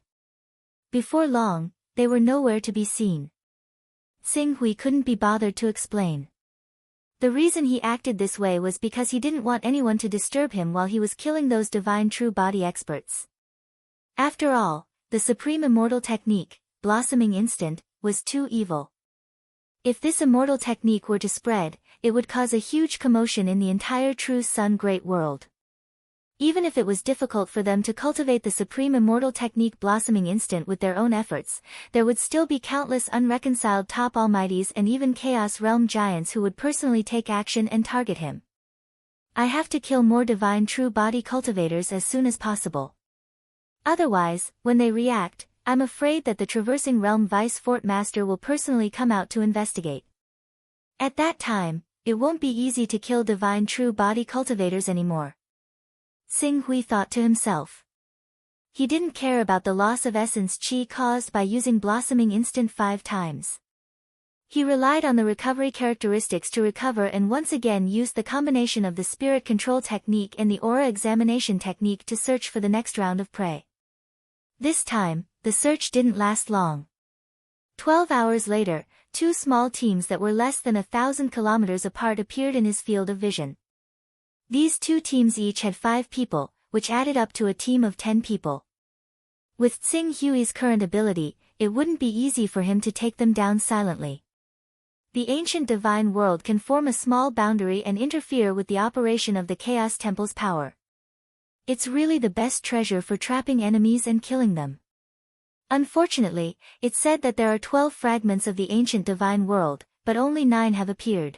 Before long, they were nowhere to be seen. Xing Hui couldn't be bothered to explain. The reason he acted this way was because he didn't want anyone to disturb him while he was killing those divine true body experts. After all, the supreme immortal technique, blossoming instant, was too evil. If this immortal technique were to spread, it would cause a huge commotion in the entire True Sun Great World. Even if it was difficult for them to cultivate the supreme immortal technique blossoming instant with their own efforts, there would still be countless unreconciled top almighties and even Chaos Realm giants who would personally take action and target him. I have to kill more divine true body cultivators as soon as possible. Otherwise, when they react, I'm afraid that the Traversing Realm Vice Fort Master will personally come out to investigate. At that time, it won't be easy to kill divine true body cultivators anymore. Xing Hui thought to himself. He didn't care about the loss of essence chi caused by using blossoming instant 5 times. He relied on the recovery characteristics to recover and once again used the combination of the spirit control technique and the aura examination technique to search for the next round of prey. This time, the search didn't last long. 12 hours later, 2 small teams that were less than 1,000 kilometers apart appeared in his field of vision. These 2 teams each had 5 people, which added up to a team of 10 people. With Xing Hui's current ability, it wouldn't be easy for him to take them down silently. The ancient divine world can form a small boundary and interfere with the operation of the Chaos Temple's power. It's really the best treasure for trapping enemies and killing them. Unfortunately, it's said that there are 12 fragments of the ancient divine world, but only 9 have appeared.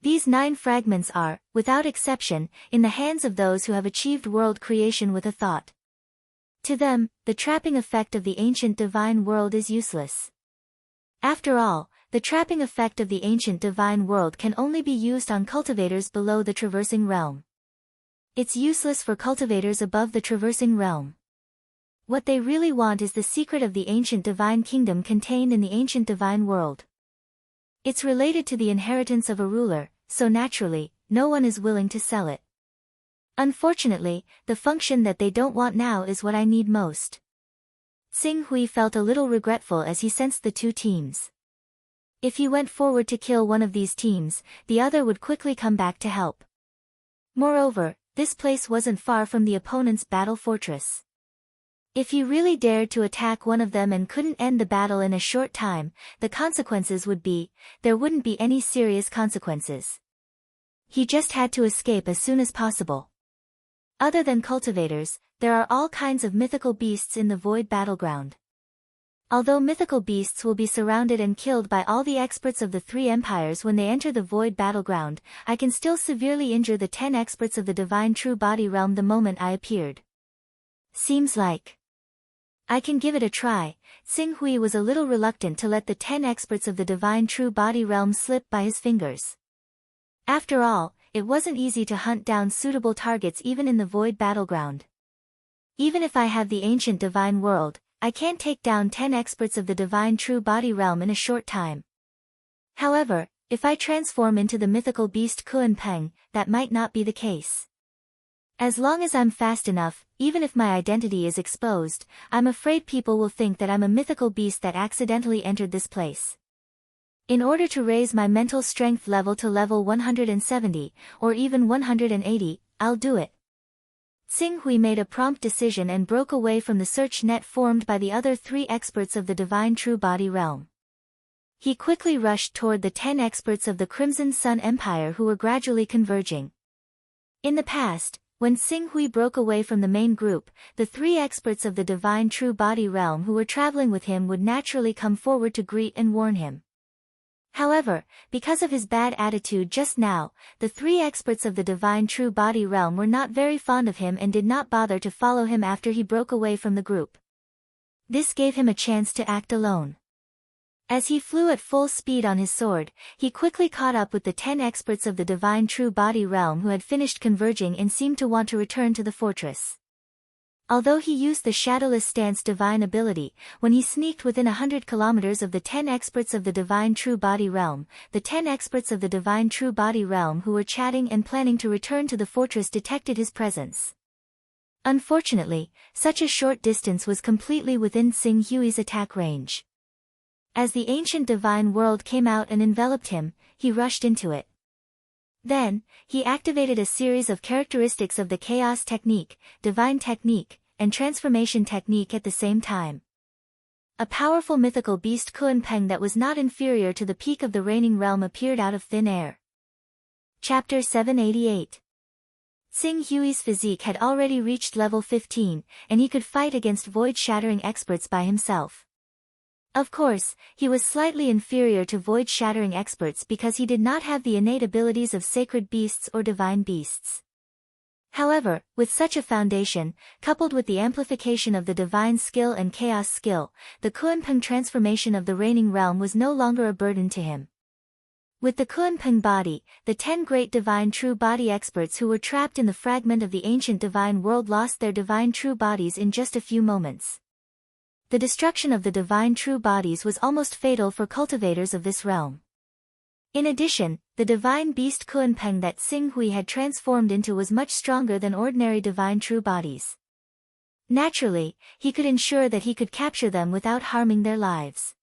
These 9 fragments are, without exception, in the hands of those who have achieved world creation with a thought. To them, the trapping effect of the ancient divine world is useless. After all, the trapping effect of the ancient divine world can only be used on cultivators below the traversing realm. It's useless for cultivators above the traversing realm. What they really want is the secret of the ancient divine kingdom contained in the ancient divine world. It's related to the inheritance of a ruler, so naturally, no one is willing to sell it. Unfortunately, the function that they don't want now is what I need most. Xing Hui felt a little regretful as he sensed the 2 teams. If he went forward to kill one of these teams, the other would quickly come back to help. Moreover, this place wasn't far from the opponent's battle fortress. If he really dared to attack one of them and couldn't end the battle in a short time, the consequences would be, there wouldn't be any serious consequences. He just had to escape as soon as possible. Other than cultivators, there are all kinds of mythical beasts in the void battleground. Although mythical beasts will be surrounded and killed by all the experts of the 3 empires when they enter the void battleground, I can still severely injure the 10 experts of the divine true body realm the moment I appeared. Seems like I can give it a try. Xing Hui was a little reluctant to let the 10 experts of the divine true body realm slip by his fingers. After all, it wasn't easy to hunt down suitable targets even in the void battleground. Even if I have the ancient divine world, I can't take down 10 experts of the divine true body realm in a short time. However, if I transform into the mythical beast Kuan Peng, that might not be the case. As long as I'm fast enough, even if my identity is exposed, I'm afraid people will think that I'm a mythical beast that accidentally entered this place. In order to raise my mental strength level to level 170, or even 180, I'll do it. Xing Hui made a prompt decision and broke away from the search net formed by the other 3 experts of the divine true body realm. He quickly rushed toward the 10 experts of the Crimson Sun Empire who were gradually converging. In the past, when Xing Hui broke away from the main group, the 3 experts of the divine true body realm who were traveling with him would naturally come forward to greet and warn him. However, because of his bad attitude just now, the 3 experts of the divine true body realm were not very fond of him and did not bother to follow him after he broke away from the group. This gave him a chance to act alone. As he flew at full speed on his sword, he quickly caught up with the 10 experts of the divine true body realm who had finished converging and seemed to want to return to the fortress. Although he used the Shadowless Stance divine ability, when he sneaked within 100 kilometers of the 10 experts of the divine true body realm, the 10 experts of the divine true body realm who were chatting and planning to return to the fortress detected his presence. Unfortunately, such a short distance was completely within Xing Hui's attack range. As the ancient divine world came out and enveloped him, he rushed into it. Then, he activated a series of characteristics of the chaos technique, divine technique, and transformation technique at the same time. A powerful mythical beast Kunpeng that was not inferior to the peak of the reigning realm appeared out of thin air. Chapter 788. Xing Hui's physique had already reached level 15, and he could fight against void-shattering experts by himself. Of course, he was slightly inferior to void-shattering experts because he did not have the innate abilities of sacred beasts or divine beasts. However, with such a foundation, coupled with the amplification of the divine skill and chaos skill, the Kunpeng transformation of the reigning realm was no longer a burden to him. With the Kunpeng body, the 10 great divine true body experts who were trapped in the fragment of the ancient divine world lost their divine true bodies in just a few moments. The destruction of the divine true bodies was almost fatal for cultivators of this realm. In addition, the divine beast Kunpeng that Xing Hui had transformed into was much stronger than ordinary divine true bodies. Naturally, he could ensure that he could capture them without harming their lives.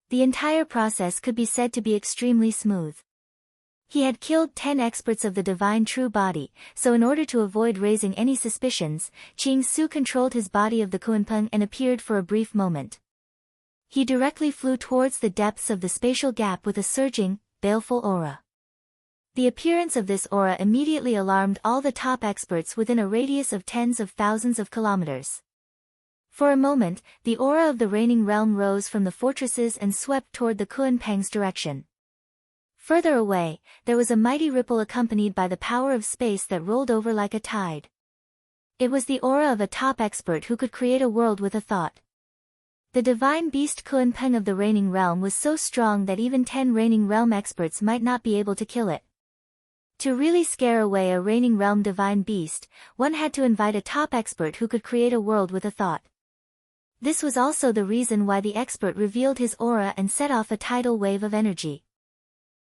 The entire process could be said to be extremely smooth. He had killed 10 experts of the divine true body, so in order to avoid raising any suspicions, Qing Su controlled his body of the Kunpeng and appeared for a brief moment. He directly flew towards the depths of the spatial gap with a surging, baleful aura. The appearance of this aura immediately alarmed all the top experts within a radius of tens of thousands of kilometers. For a moment, the aura of the reigning realm rose from the fortresses and swept toward the Kunpeng's direction. Further away, there was a mighty ripple accompanied by the power of space that rolled over like a tide. It was the aura of a top expert who could create a world with a thought. The divine beast Kunpeng of the reigning realm was so strong that even 10 reigning realm experts might not be able to kill it. To really scare away a reigning realm divine beast, one had to invite a top expert who could create a world with a thought. This was also the reason why the expert revealed his aura and set off a tidal wave of energy.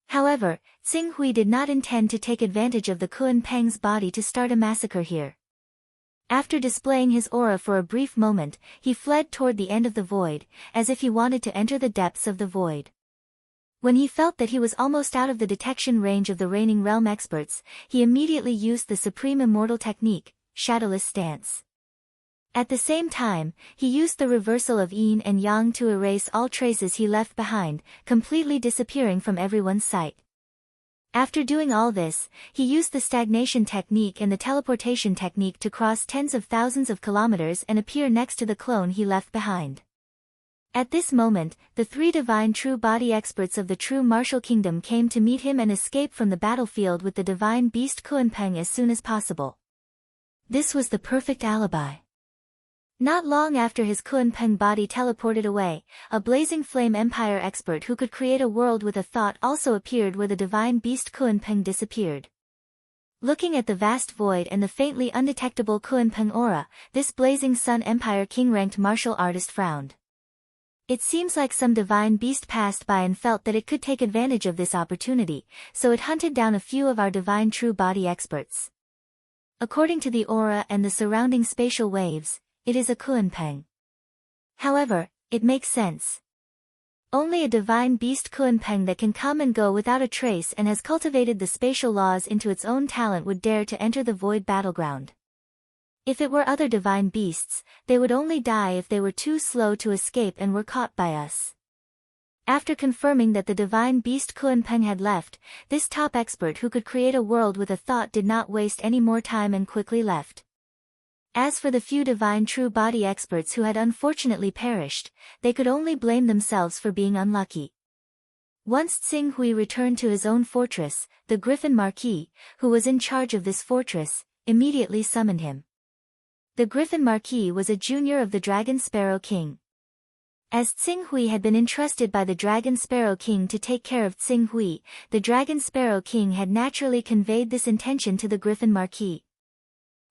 However, Xing Hui did not intend to take advantage of the Kunpeng's body to start a massacre here. After displaying his aura for a brief moment, he fled toward the end of the void, as if he wanted to enter the depths of the void. When he felt that he was almost out of the detection range of the reigning realm experts, he immediately used the supreme immortal technique, Shadowless Stance. At the same time, he used the reversal of yin and yang to erase all traces he left behind, completely disappearing from everyone's sight. After doing all this, he used the stagnation technique and the teleportation technique to cross tens of thousands of kilometers and appear next to the clone he left behind. At this moment, the 3 divine true body experts of the true martial kingdom came to meet him and escape from the battlefield with the divine beast Kunpeng as soon as possible. This was the perfect alibi. Not long after his Kunpeng body teleported away, a blazing flame empire expert who could create a world with a thought also appeared where the divine beast Kunpeng disappeared. Looking at the vast void and the faintly undetectable Kunpeng aura, this blazing sun empire king-ranked martial artist frowned. It seems like some divine beast passed by and felt that it could take advantage of this opportunity, so it hunted down a few of our divine true body experts. According to the aura and the surrounding spatial waves, it is a Kunpeng. However, it makes sense. Only a divine beast Kunpeng that can come and go without a trace and has cultivated the spatial laws into its own talent would dare to enter the void battleground. If it were other divine beasts, they would only die if they were too slow to escape and were caught by us. After confirming that the divine beast Kunpeng had left, this top expert who could create a world with a thought did not waste any more time and quickly left. As for the few divine true body experts who had unfortunately perished, they could only blame themselves for being unlucky. Once Xing Hui returned to his own fortress, the Griffin Marquis, who was in charge of this fortress, immediately summoned him. The Griffin Marquis was a junior of the Dragon Sparrow King. As Xing Hui had been entrusted by the Dragon Sparrow King to take care of Xing Hui, the Dragon Sparrow King had naturally conveyed this intention to the Griffin Marquis.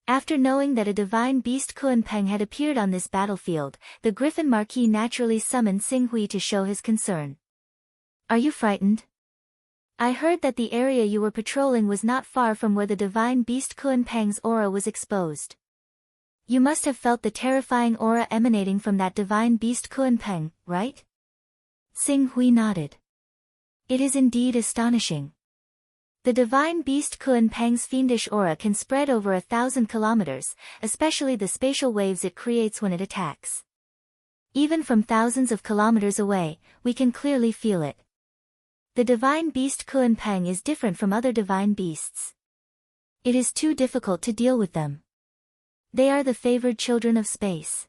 After knowing that a divine beast Kunpeng had appeared on this battlefield, the Griffin Marquis naturally summoned Xing Hui to show his concern. Are you frightened? I heard that the area you were patrolling was not far from where the divine beast Kunpeng's aura was exposed. You must have felt the terrifying aura emanating from that divine beast Kunpeng, right? Xing Hui nodded. It is indeed astonishing. The divine beast Kunpeng's fiendish aura can spread over 1,000 kilometers, especially the spatial waves it creates when it attacks. Even from thousands of kilometers away, we can clearly feel it. The divine beast Kunpeng is different from other divine beasts. It is too difficult to deal with them. They are the favored children of space.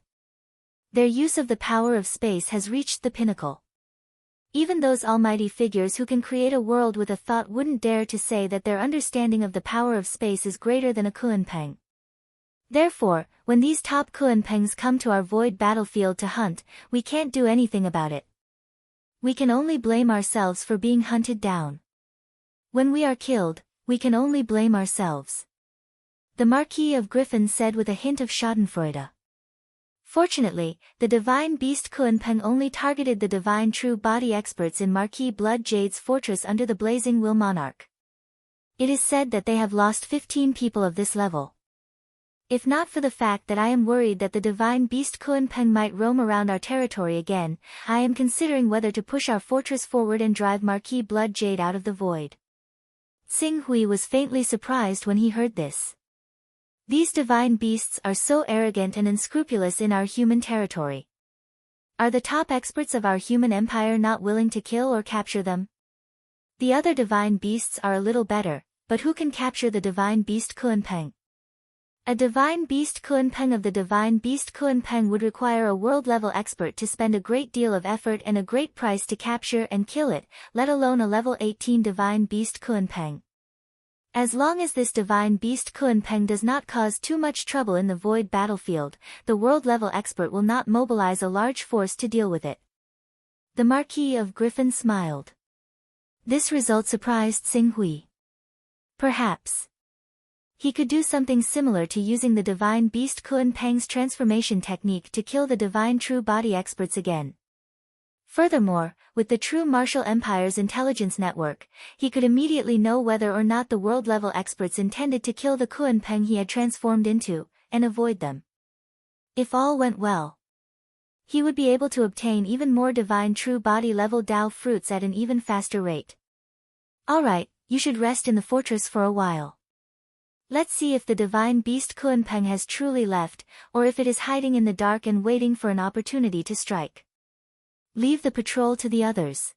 Their use of the power of space has reached the pinnacle. Even those almighty figures who can create a world with a thought wouldn't dare to say that their understanding of the power of space is greater than a Kunpeng. Therefore, when these top Kunpengs come to our void battlefield to hunt, we can't do anything about it. We can only blame ourselves for being hunted down. When we are killed, we can only blame ourselves. The Marquis of Griffin said with a hint of schadenfreude. Fortunately, the divine beast Kunpeng only targeted the divine true body experts in Marquis Blood Jade's fortress under the Blazing Will Monarch. It is said that they have lost 15 people of this level. If not for the fact that I am worried that the divine beast Kunpeng might roam around our territory again, I am considering whether to push our fortress forward and drive Marquis Blood Jade out of the void. Xing Hui was faintly surprised when he heard this. These divine beasts are so arrogant and unscrupulous in our human territory. Are the top experts of our human empire not willing to kill or capture them? The other divine beasts are a little better, but who can capture the divine beast Kunpeng? A divine beast Kunpeng of the divine beast Kunpeng would require a world-level expert to spend a great deal of effort and a great price to capture and kill it, let alone a level 18 divine beast Kunpeng. As long as this divine beast Kunpeng does not cause too much trouble in the void battlefield, the world-level expert will not mobilize a large force to deal with it. The Marquis of Griffin smiled. This result surprised Xing Hui. Perhaps he could do something similar to using the divine beast Kunpeng's transformation technique to kill the divine true body experts again. Furthermore, with the true Martial Empire's intelligence network, he could immediately know whether or not the world-level experts intended to kill the Kunpeng he had transformed into, and avoid them. If all went well, he would be able to obtain even more divine true body level Dao fruits at an even faster rate. Alright, you should rest in the fortress for a while. Let's see if the divine beast Kunpeng has truly left, or if it is hiding in the dark and waiting for an opportunity to strike. Leave the patrol to the others.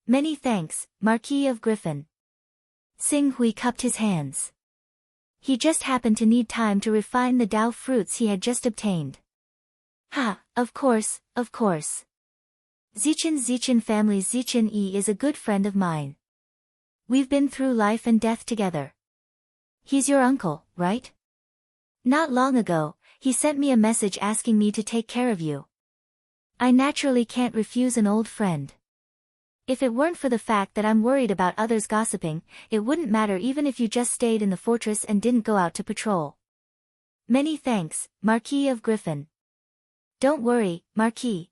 Many thanks, Marquis of Griffin. Xing Hui cupped his hands. He just happened to need time to refine the Dao fruits he had just obtained. Ha, of course, of course. Zichen family Zichen Yi is a good friend of mine. We've been through life and death together. He's your uncle, right? Not long ago, he sent me a message asking me to take care of you. I naturally can't refuse an old friend. If it weren't for the fact that I'm worried about others gossiping, it wouldn't matter even if you just stayed in the fortress and didn't go out to patrol. Many thanks, Marquis of Griffin. Don't worry, Marquis.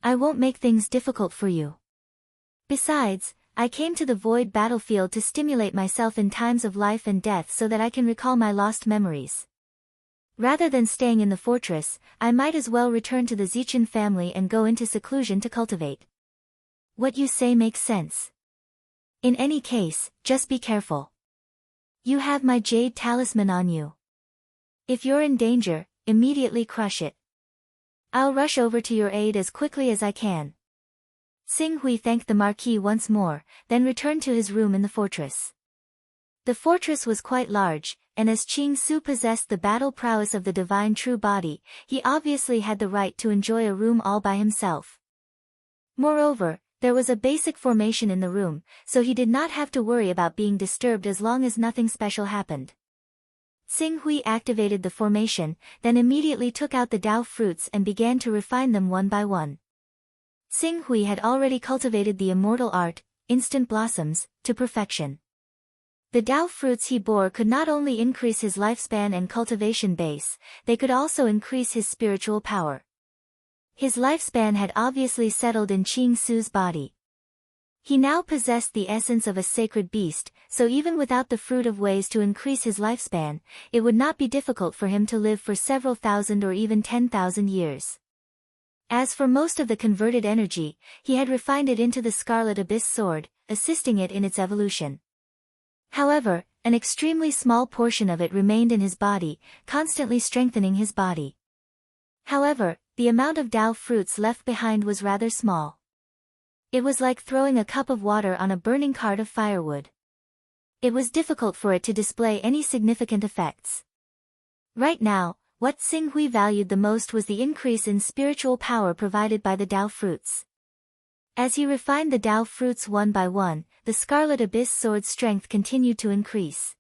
I won't make things difficult for you. Besides, I came to the void battlefield to stimulate myself in times of life and death so that I can recall my lost memories. Rather than staying in the fortress, I might as well return to the Zichen family and go into seclusion to cultivate. What you say makes sense. In any case, just be careful. You have my jade talisman on you. If you're in danger, immediately crush it. I'll rush over to your aid as quickly as I can. Xing Hui thanked the Marquis once more, then returned to his room in the fortress. The fortress was quite large, and as Qing Su possessed the battle prowess of the divine true body, he obviously had the right to enjoy a room all by himself. Moreover, there was a basic formation in the room, so he did not have to worry about being disturbed as long as nothing special happened. Xing Hui activated the formation, then immediately took out the Dao fruits and began to refine them one by one. Xing Hui had already cultivated the immortal art, instant blossoms, to perfection. The Dao fruits he bore could not only increase his lifespan and cultivation base, they could also increase his spiritual power. His lifespan had obviously settled in Qing Su's body. He now possessed the essence of a sacred beast, so even without the fruit of ways to increase his lifespan, it would not be difficult for him to live for several thousand or even 10,000 years. As for most of the converted energy, he had refined it into the Scarlet Abyss sword, assisting it in its evolution. However, an extremely small portion of it remained in his body, constantly strengthening his body. However, the amount of Dao fruits left behind was rather small. It was like throwing a cup of water on a burning cart of firewood. It was difficult for it to display any significant effects. Right now, what Xing Hui valued the most was the increase in spiritual power provided by the Dao fruits. As he refined the Dao fruits one by one, the Scarlet Abyss sword's strength continued to increase.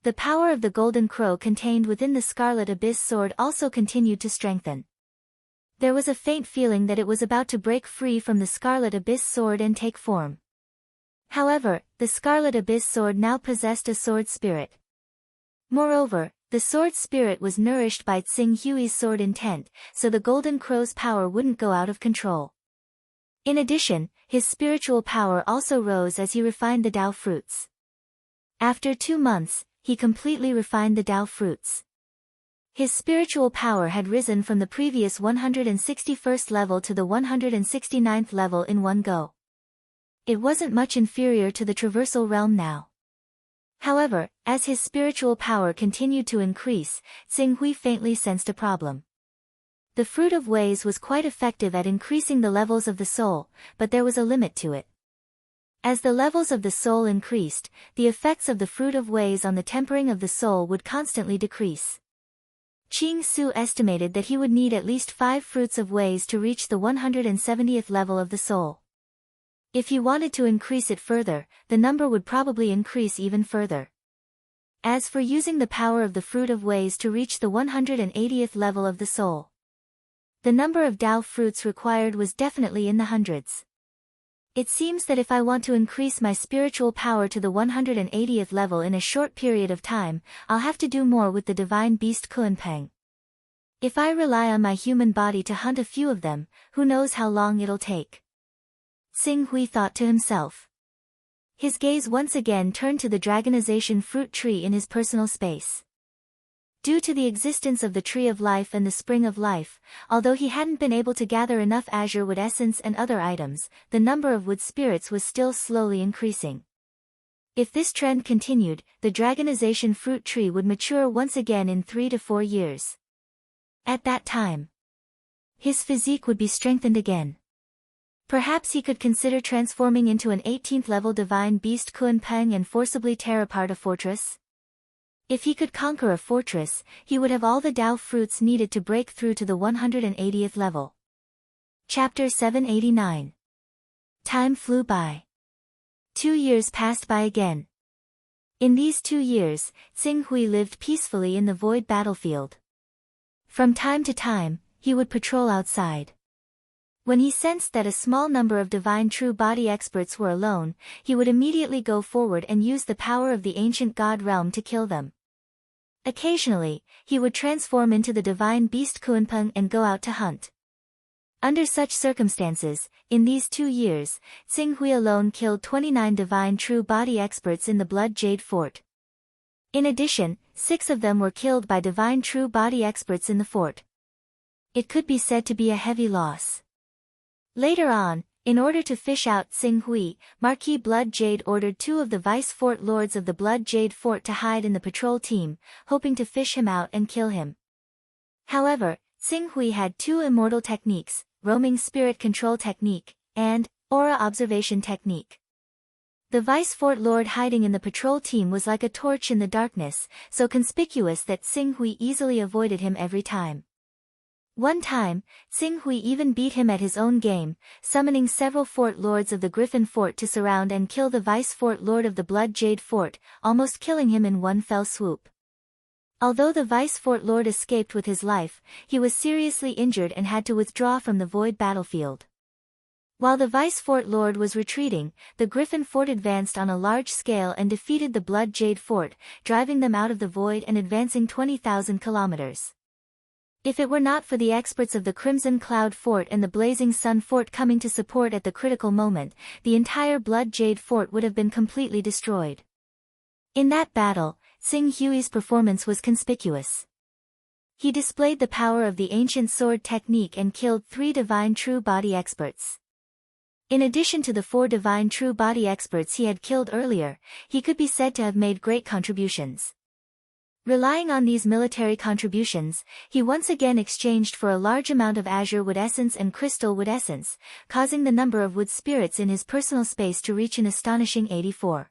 The power of the golden crow contained within the Scarlet Abyss sword also continued to strengthen. There was a faint feeling that it was about to break free from the Scarlet Abyss sword and take form. However, the Scarlet Abyss sword now possessed a sword spirit. Moreover, the sword spirit was nourished by Xing Hui's sword intent, so the golden crow's power wouldn't go out of control. In addition, his spiritual power also rose as he refined the Dao fruits. After 2 months, he completely refined the Dao fruits. His spiritual power had risen from the previous 161st level to the 169th level in one go. It wasn't much inferior to the traversal realm now. However, as his spiritual power continued to increase, Xing Hui faintly sensed a problem. The fruit of ways was quite effective at increasing the levels of the soul, but there was a limit to it. As the levels of the soul increased, the effects of the fruit of ways on the tempering of the soul would constantly decrease. Qing Su estimated that he would need at least 5 fruits of ways to reach the 170th level of the soul. If he wanted to increase it further, the number would probably increase even further. As for using the power of the fruit of ways to reach the 180th level of the soul, the number of Dao fruits required was definitely in the hundreds. It seems that if I want to increase my spiritual power to the 180th level in a short period of time, I'll have to do more with the divine beast Kunpeng. If I rely on my human body to hunt a few of them, who knows how long it'll take. Xing Hui thought to himself. His gaze once again turned to the dragonization fruit tree in his personal space. Due to the existence of the Tree of Life and the Spring of Life, although he hadn't been able to gather enough azure wood essence and other items, the number of wood spirits was still slowly increasing. If this trend continued, the dragonization fruit tree would mature once again in 3 to 4 years. At that time, his physique would be strengthened again. Perhaps he could consider transforming into an 18th level divine beast Kunpeng and forcibly tear apart a fortress. If he could conquer a fortress, he would have all the Dao fruits needed to break through to the 180th level. Chapter 789. Time flew by. 2 years passed by again. In these 2 years, Xing Hui lived peacefully in the void battlefield. From time to time, he would patrol outside. When he sensed that a small number of divine true body experts were alone, he would immediately go forward and use the power of the ancient god realm to kill them. Occasionally, he would transform into the divine beast Kunpeng and go out to hunt. Under such circumstances, in these 2 years, Xing Hui alone killed 29 divine true body experts in the Blood Jade Fort. In addition, 6 of them were killed by divine true body experts in the fort. It could be said to be a heavy loss. Later on, in order to fish out Xing Hui, Marquis Blood Jade ordered 2 of the vice fort lords of the Blood Jade Fort to hide in the patrol team, hoping to fish him out and kill him. However, Xing Hui had 2 immortal techniques, roaming spirit control technique, and aura observation technique. The vice fort lord hiding in the patrol team was like a torch in the darkness, so conspicuous that Xing Hui easily avoided him every time. One time, Xing Hui even beat him at his own game, summoning several fort lords of the Griffin Fort to surround and kill the vice fort lord of the Blood Jade Fort, almost killing him in one fell swoop. Although the vice fort lord escaped with his life, he was seriously injured and had to withdraw from the void battlefield. While the vice fort lord was retreating, the Griffin Fort advanced on a large scale and defeated the Blood Jade Fort, driving them out of the void and advancing 20,000 kilometers. If it were not for the experts of the Crimson Cloud Fort and the Blazing Sun Fort coming to support at the critical moment, the entire Blood Jade Fort would have been completely destroyed. In that battle, Xing Hui's performance was conspicuous. He displayed the power of the ancient sword technique and killed 3 divine true body experts. In addition to the 4 divine true body experts he had killed earlier, he could be said to have made great contributions. Relying on these military contributions, he once again exchanged for a large amount of azure wood essence and crystal wood essence, causing the number of wood spirits in his personal space to reach an astonishing 84.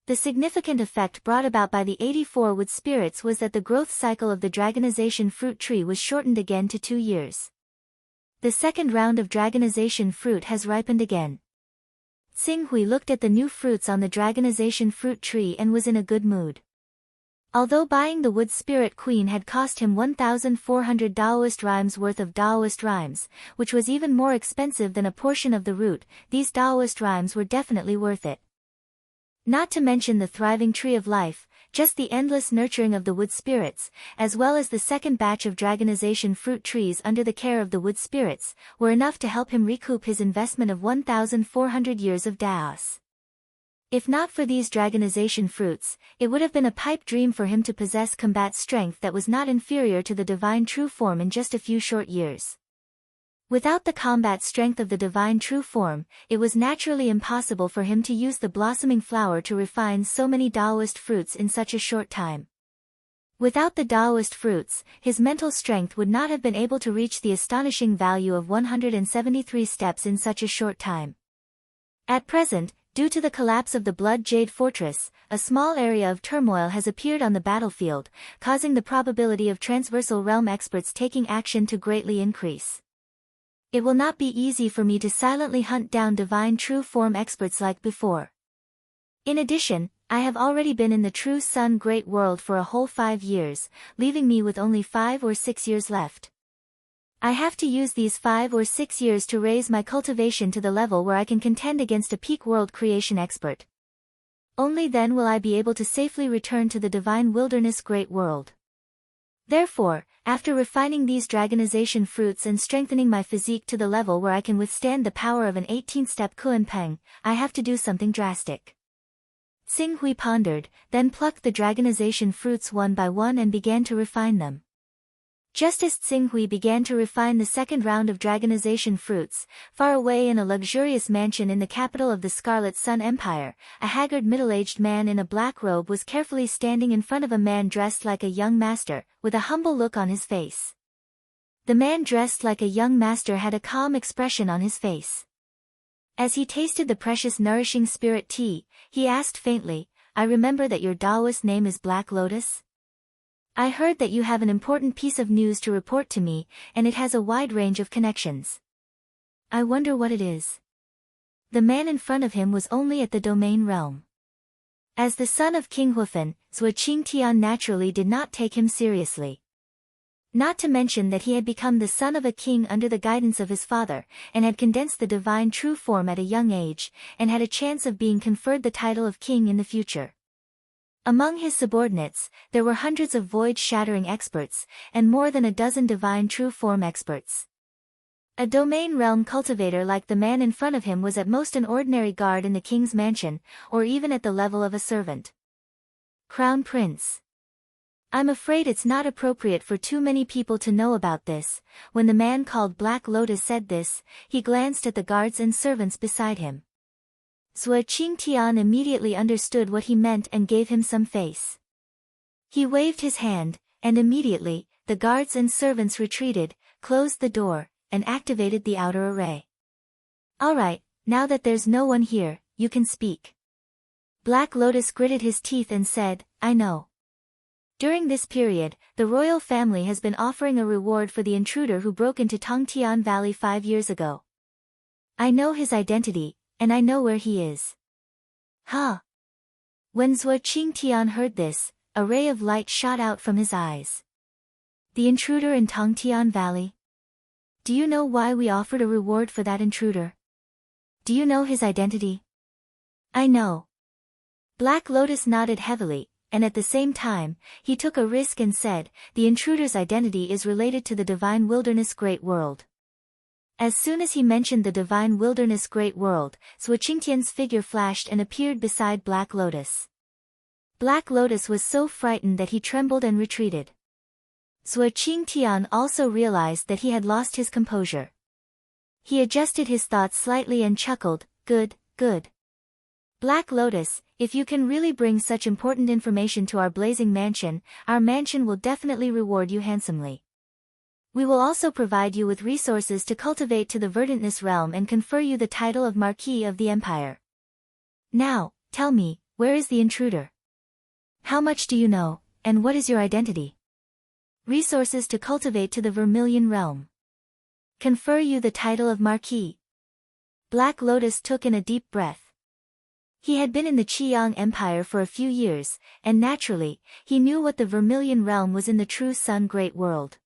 The significant effect brought about by the 84 wood spirits was that the growth cycle of the dragonization fruit tree was shortened again to 2 years. The second round of dragonization fruit has ripened again. Xing Hui looked at the new fruits on the dragonization fruit tree and was in a good mood. Although buying the wood spirit queen had cost him 1,400 Daoist rhymes worth of Daoist rhymes, which was even more expensive than a portion of the root, these Daoist rhymes were definitely worth it. Not to mention the thriving tree of life, just the endless nurturing of the wood spirits, as well as the second batch of dragonization fruit trees under the care of the wood spirits, were enough to help him recoup his investment of 1,400 years of Daos. If not for these dragonization fruits, it would have been a pipe dream for him to possess combat strength that was not inferior to the divine true form in just a few short years. Without the combat strength of the divine true form, it was naturally impossible for him to use the blossoming flower to refine so many Daoist fruits in such a short time. Without the Daoist fruits, his mental strength would not have been able to reach the astonishing value of 173 steps in such a short time. At present, due to the collapse of the Blood Jade Fortress, a small area of turmoil has appeared on the battlefield, causing the probability of transversal realm experts taking action to greatly increase. It will not be easy for me to silently hunt down divine true form experts like before. In addition, I have already been in the True Sun Great World for a whole 5 years, leaving me with only 5 or 6 years left. I have to use these 5 or 6 years to raise my cultivation to the level where I can contend against a peak world creation expert. Only then will I be able to safely return to the divine wilderness Great World. Therefore, after refining these dragonization fruits and strengthening my physique to the level where I can withstand the power of an 18-step Kuanpeng, I have to do something drastic. Xing Hui pondered, then plucked the dragonization fruits one by one and began to refine them. Just as Xing Hui began to refine the second round of dragonization fruits, far away in a luxurious mansion in the capital of the Scarlet Sun Empire, a haggard middle-aged man in a black robe was carefully standing in front of a man dressed like a young master, with a humble look on his face. The man dressed like a young master had a calm expression on his face. As he tasted the precious nourishing spirit tea, he asked faintly, "I remember that your Taoist name is Black Lotus? I heard that you have an important piece of news to report to me, and it has a wide range of connections. I wonder what it is." The man in front of him was only at the domain realm. As the son of King Hufen, Zhuo Qingtian naturally did not take him seriously. Not to mention that he had become the son of a king under the guidance of his father, and had condensed the divine true form at a young age, and had a chance of being conferred the title of king in the future. Among his subordinates, there were hundreds of void-shattering experts, and more than a dozen divine true form experts. A domain realm cultivator like the man in front of him was at most an ordinary guard in the king's mansion, or even at the level of a servant. Crown Prince. I'm afraid it's not appropriate for too many people to know about this. When the man called Black Lotus said this, he glanced at the guards and servants beside him. Zhuo Qingtian immediately understood what he meant and gave him some face. He waved his hand, and immediately, the guards and servants retreated, closed the door, and activated the outer array. "All right, now that there's no one here, you can speak." Black Lotus gritted his teeth and said, "I know. During this period, the royal family has been offering a reward for the intruder who broke into Tongtian Valley 5 years ago. I know his identity, and I know where he is." Huh? When Zhuo Qingtian heard this, a ray of light shot out from his eyes. The intruder in Tongtian Valley? Do you know why we offered a reward for that intruder? Do you know his identity? I know. Black Lotus nodded heavily, and at the same time, he took a risk and said, "The intruder's identity is related to the divine wilderness Great World." As soon as he mentioned the divine wilderness Great World, Zhuo Qingtian's figure flashed and appeared beside Black Lotus. Black Lotus was so frightened that he trembled and retreated. Zhuo Qingtian also realized that he had lost his composure. He adjusted his thoughts slightly and chuckled, "Good, good. Black Lotus, if you can really bring such important information to our blazing mansion, our mansion will definitely reward you handsomely. We will also provide you with resources to cultivate to the verdantness realm and confer you the title of Marquis of the Empire. Now, tell me, where is the intruder? How much do you know, and what is your identity? Resources to cultivate to the Vermilion realm. Confer you the title of Marquis." Black Lotus took in a deep breath. He had been in the Qiyang Empire for a few years, and naturally, he knew what the Vermilion realm was in the true Sun Great World.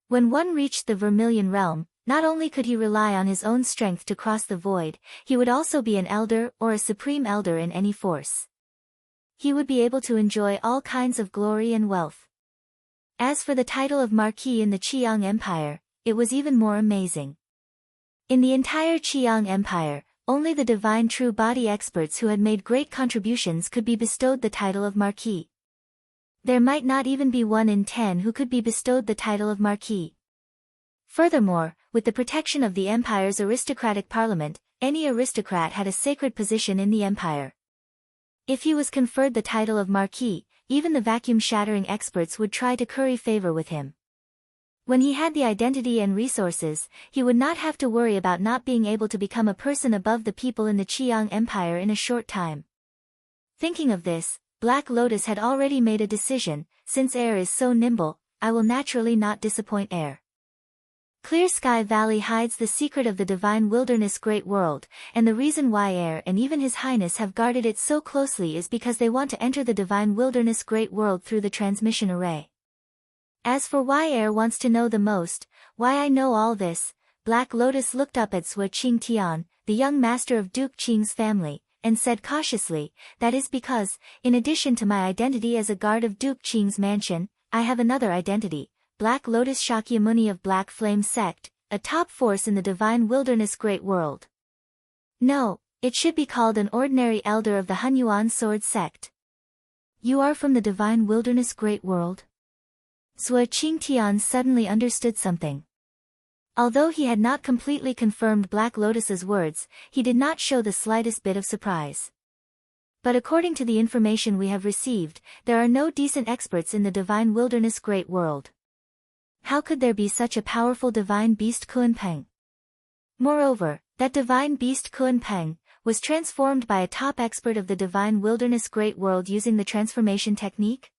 When one reached the Vermilion realm, not only could he rely on his own strength to cross the void, he would also be an elder or a supreme elder in any force. He would be able to enjoy all kinds of glory and wealth. As for the title of Marquis in the Qiyang Empire, it was even more amazing. In the entire Qiyang Empire, only the divine true body experts who had made great contributions could be bestowed the title of Marquis. There might not even be 1 in 10 who could be bestowed the title of Marquis. Furthermore, with the protection of the Empire's aristocratic parliament, any aristocrat had a sacred position in the Empire. If he was conferred the title of Marquis, even the vacuum-shattering experts would try to curry favor with him. When he had the identity and resources, he would not have to worry about not being able to become a person above the people in the Qiyang Empire in a short time. Thinking of this, Black Lotus had already made a decision. Since air is so nimble, I will naturally not disappoint air. Clear Sky Valley hides the secret of the divine wilderness great world, and the reason why air and even His Highness have guarded it so closely is because they want to enter the divine wilderness great world through the transmission array. As for why air wants to know the most, why I know all this, Black Lotus looked up at Zhuo Qingtian, the young master of Duke Qing's family, and said cautiously, "That is because, in addition to my identity as a guard of Duke Qing's mansion, I have another identity, Black Lotus Shakyamuni of Black Flame Sect, a top force in the divine wilderness great world. No, it should be called an ordinary elder of the Hunyuan Sword Sect." "You are from the divine wilderness great world?" Zhuo Qingtian suddenly understood something. Although he had not completely confirmed Black Lotus's words, he did not show the slightest bit of surprise. "But according to the information we have received, there are no decent experts in the divine wilderness great world. How could there be such a powerful divine beast Kunpeng? Moreover, that divine beast Kunpeng was transformed by a top expert of the divine wilderness great world using the transformation technique?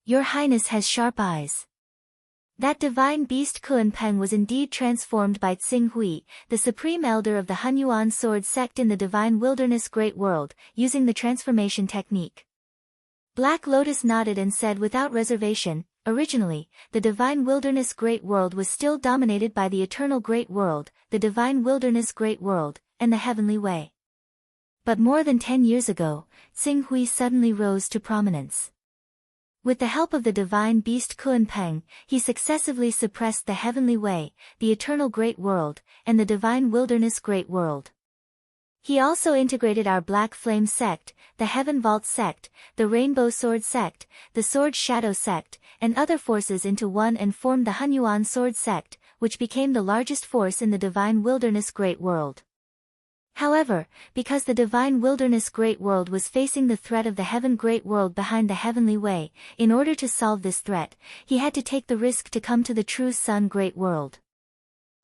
Your Highness has sharp eyes. That divine beast Kunpeng was indeed transformed by Tsinghui, the supreme elder of the Hunyuan Sword Sect in the divine wilderness great world, using the transformation technique." Black Lotus nodded and said without reservation, "Originally, the divine wilderness great world was still dominated by the eternal great world, the divine wilderness great world, and the heavenly way. But more than 10 years ago, Tsinghui suddenly rose to prominence. With the help of the divine beast Kunpeng, he successively suppressed the heavenly way, the eternal great world, and the divine wilderness great world. He also integrated our Black Flame Sect, the Heaven Vault Sect, the Rainbow Sword Sect, the Sword Shadow Sect, and other forces into one and formed the Hunyuan Sword Sect, which became the largest force in the divine wilderness great world. However, because the divine wilderness great world was facing the threat of the heaven great world behind the heavenly way, in order to solve this threat, he had to take the risk to come to the true sun great world.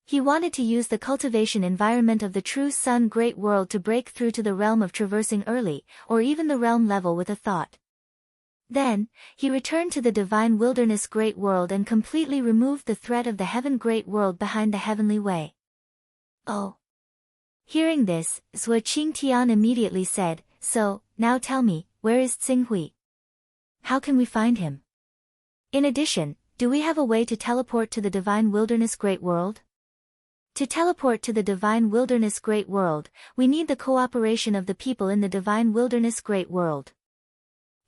He wanted to use the cultivation environment of the true sun great world to break through to the realm of traversing early, or even the realm level with a thought. Then, he returned to the divine wilderness great world and completely removed the threat of the heaven great world behind the heavenly way. Oh. Hearing this, Zhuo Qingtian immediately said, "So, now tell me, where is Tsinghui? How can we find him? In addition, do we have a way to teleport to the divine wilderness great world?" To teleport to the divine wilderness great world, we need the cooperation of the people in the divine wilderness great world.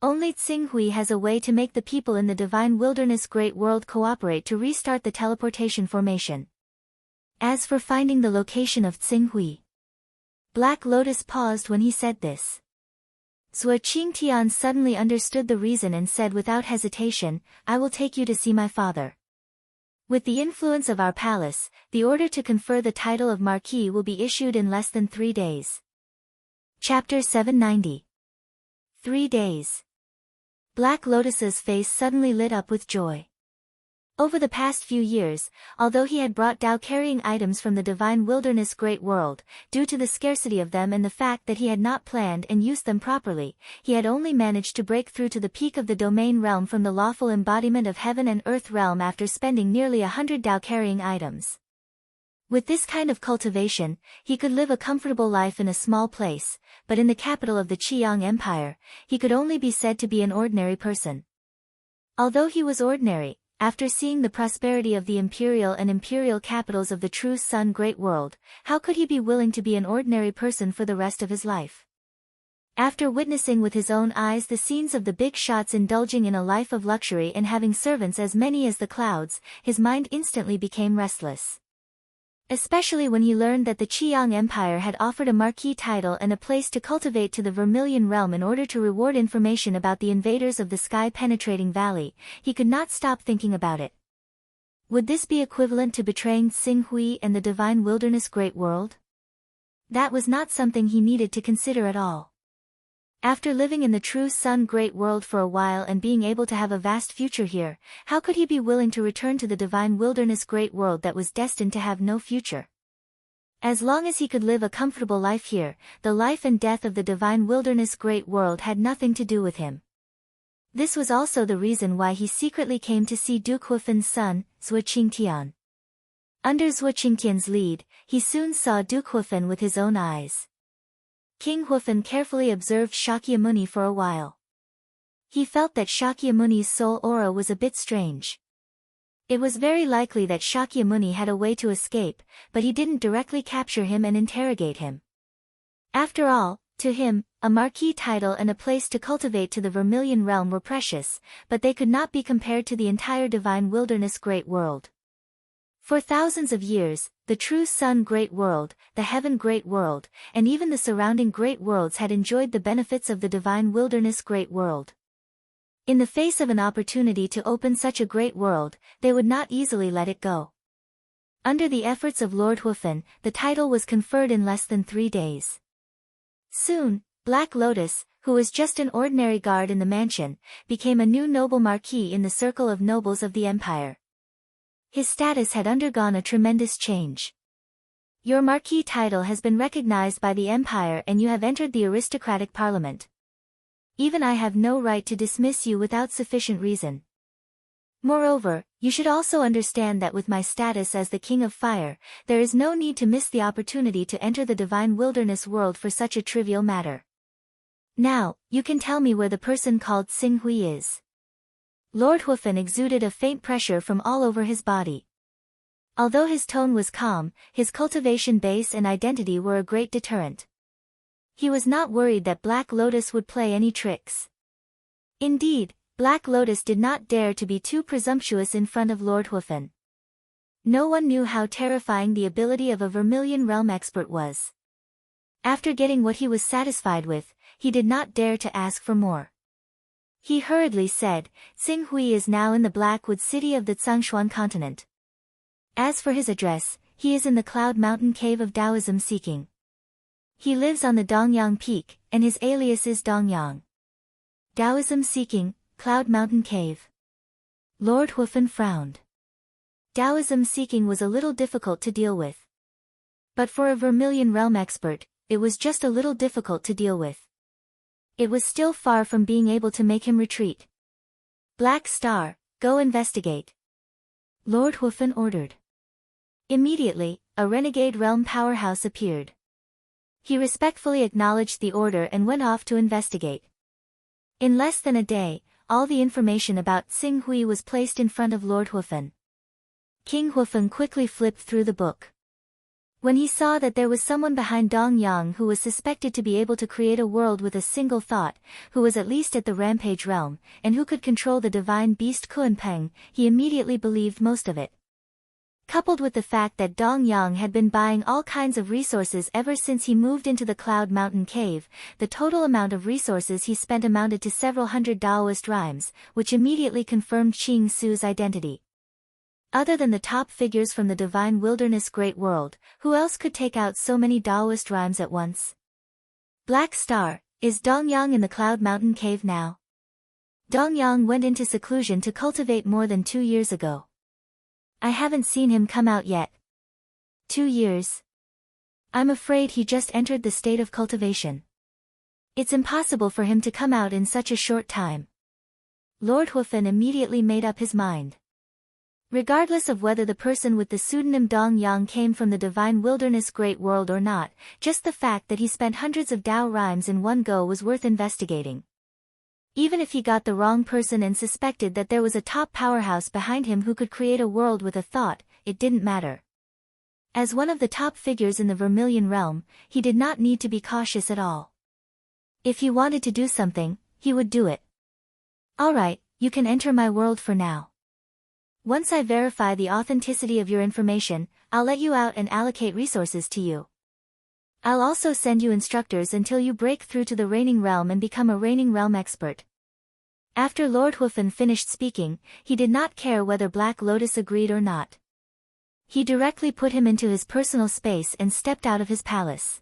Only Tsinghui has a way to make the people in the divine wilderness great world cooperate to restart the teleportation formation. As for finding the location of Tsinghui, Black Lotus paused when he said this. Zhuo Qingtian suddenly understood the reason and said without hesitation, "I will take you to see my father. With the influence of our palace, the order to confer the title of Marquis will be issued in less than 3 days." Chapter 790. 3 days. Black Lotus's face suddenly lit up with joy. Over the past few years, although he had brought Tao-carrying items from the divine wilderness great world, due to the scarcity of them and the fact that he had not planned and used them properly, he had only managed to break through to the peak of the domain realm from the lawful embodiment of heaven and earth realm after spending nearly 100 Tao-carrying items. With this kind of cultivation, he could live a comfortable life in a small place, but in the capital of the Qiyang Empire, he could only be said to be an ordinary person. Although he was ordinary, after seeing the prosperity of the imperial and imperial capitals of the true Sun Great World, how could he be willing to be an ordinary person for the rest of his life? After witnessing with his own eyes the scenes of the big shots indulging in a life of luxury and having servants as many as the clouds, his mind instantly became restless. Especially when he learned that the Qiyang Empire had offered a marquis title and a place to cultivate to the Vermilion Realm in order to reward information about the invaders of the sky-penetrating valley, he could not stop thinking about it. Would this be equivalent to betraying Xing Hui and the divine wilderness great world? That was not something he needed to consider at all. After living in the true Sun Great World for a while and being able to have a vast future here, how could he be willing to return to the divine wilderness great world that was destined to have no future? As long as he could live a comfortable life here, the life and death of the divine wilderness great world had nothing to do with him. This was also the reason why he secretly came to see Duke Huifan's son, Zhuo Qingtian. Under Zhuo Qingtian's lead, he soon saw Duke Huifan with his own eyes. King Huifan carefully observed Shakyamuni for a while. He felt that Shakyamuni's soul aura was a bit strange. It was very likely that Shakyamuni had a way to escape, but he didn't directly capture him and interrogate him. After all, to him, a marquis title and a place to cultivate to the Vermilion Realm were precious, but they could not be compared to the entire divine wilderness great world. For thousands of years, the true Sun Great World, the Heaven Great World, and even the surrounding great worlds had enjoyed the benefits of the divine wilderness great world. In the face of an opportunity to open such a great world, they would not easily let it go. Under the efforts of Lord Huifan, the title was conferred in less than 3 days. Soon, Black Lotus, who was just an ordinary guard in the mansion, became a new noble marquis in the circle of nobles of the empire. His status had undergone a tremendous change. Your marquis title has been recognized by the empire and you have entered the aristocratic parliament. Even I have no right to dismiss you without sufficient reason. Moreover, you should also understand that with my status as the King of Fire, there is no need to miss the opportunity to enter the divine wilderness world for such a trivial matter. Now, you can tell me where the person called Xing Hui is. Lord Huifan exuded a faint pressure from all over his body. Although his tone was calm, his cultivation base and identity were a great deterrent. He was not worried that Black Lotus would play any tricks. Indeed, Black Lotus did not dare to be too presumptuous in front of Lord Huifan. No one knew how terrifying the ability of a Vermilion Realm expert was. After getting what he was satisfied with, he did not dare to ask for more. He hurriedly said, Xing Hui is now in the Blackwood city of the Tsangshuan continent. As for his address, he is in the Cloud Mountain Cave of Taoism Seeking. He lives on the Dongyang Peak, and his alias is Dongyang. Taoism Seeking, Cloud Mountain Cave. Lord Huifan frowned. Taoism Seeking was a little difficult to deal with. But for a Vermilion Realm expert, it was just a little difficult to deal with. It was still far from being able to make him retreat. Black Star, go investigate. Lord Huifan ordered. Immediately, a renegade realm powerhouse appeared. He respectfully acknowledged the order and went off to investigate. In less than a day, all the information about Xing Hui was placed in front of Lord Huifan. King Huifan quickly flipped through the book. When he saw that there was someone behind Dongyang who was suspected to be able to create a world with a single thought, who was at least at the Rampage realm, and who could control the divine beast Kuanpeng, he immediately believed most of it. Coupled with the fact that Dong Yang had been buying all kinds of resources ever since he moved into the Cloud Mountain Cave, the total amount of resources he spent amounted to several hundred Daoist rhymes, which immediately confirmed Qing Su's identity. Other than the top figures from the Divine Wilderness Great World, who else could take out so many Daoist rhymes at once? Black Star, is Dong Yang in the Cloud Mountain Cave now? Dong Yang went into seclusion to cultivate more than 2 years ago. I haven't seen him come out yet. 2 years? I'm afraid he just entered the state of cultivation. It's impossible for him to come out in such a short time. Lord Hufen immediately made up his mind. Regardless of whether the person with the pseudonym Dong Yang came from the Divine Wilderness Great World or not, just the fact that he spent hundreds of Dao rhymes in one go was worth investigating. Even if he got the wrong person and suspected that there was a top powerhouse behind him who could create a world with a thought, it didn't matter. As one of the top figures in the Vermilion Realm, he did not need to be cautious at all. If he wanted to do something, he would do it. Alright, you can enter my world for now. Once I verify the authenticity of your information, I'll let you out and allocate resources to you. I'll also send you instructors until you break through to the Reigning Realm and become a Reigning Realm expert. After Lord Hufen finished speaking, he did not care whether Black Lotus agreed or not. He directly put him into his personal space and stepped out of his palace.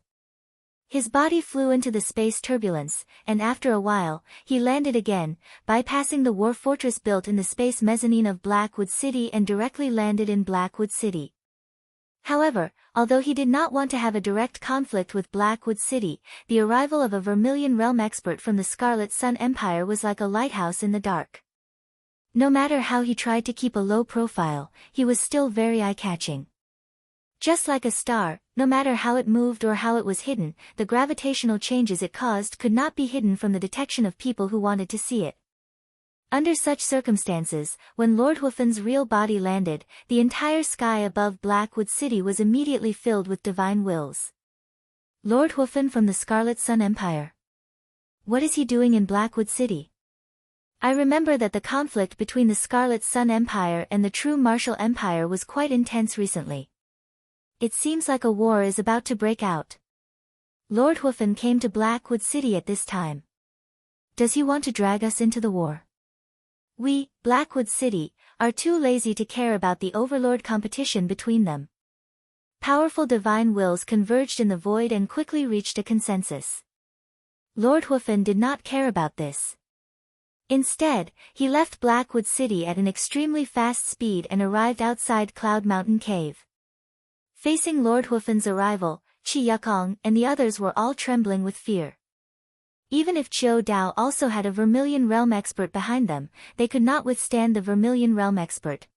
His body flew into the space turbulence, and after a while, he landed again, bypassing the war fortress built in the space mezzanine of Blackwood City and directly landed in Blackwood City. However, although he did not want to have a direct conflict with Blackwood City, the arrival of a Vermilion Realm expert from the Scarlet Sun Empire was like a lighthouse in the dark. No matter how he tried to keep a low profile, he was still very eye-catching. Just like a star, no matter how it moved or how it was hidden, the gravitational changes it caused could not be hidden from the detection of people who wanted to see it. Under such circumstances, when Lord Hufen's real body landed, the entire sky above Blackwood City was immediately filled with divine wills. Lord Hufen from the Scarlet Sun Empire. What is he doing in Blackwood City? I remember that the conflict between the Scarlet Sun Empire and the true Martial Empire was quite intense recently. It seems like a war is about to break out. Lord Hufen came to Blackwood City at this time. Does he want to drag us into the war? We, Blackwood City, are too lazy to care about the overlord competition between them. Powerful divine wills converged in the void and quickly reached a consensus. Lord Hufen did not care about this. Instead, he left Blackwood City at an extremely fast speed and arrived outside Cloud Mountain Cave. Facing Lord Hufen's arrival, Qi Yukong and the others were all trembling with fear. Even if Qiu Dao also had a Vermilion Realm expert behind them, they could not withstand the Vermilion Realm expert.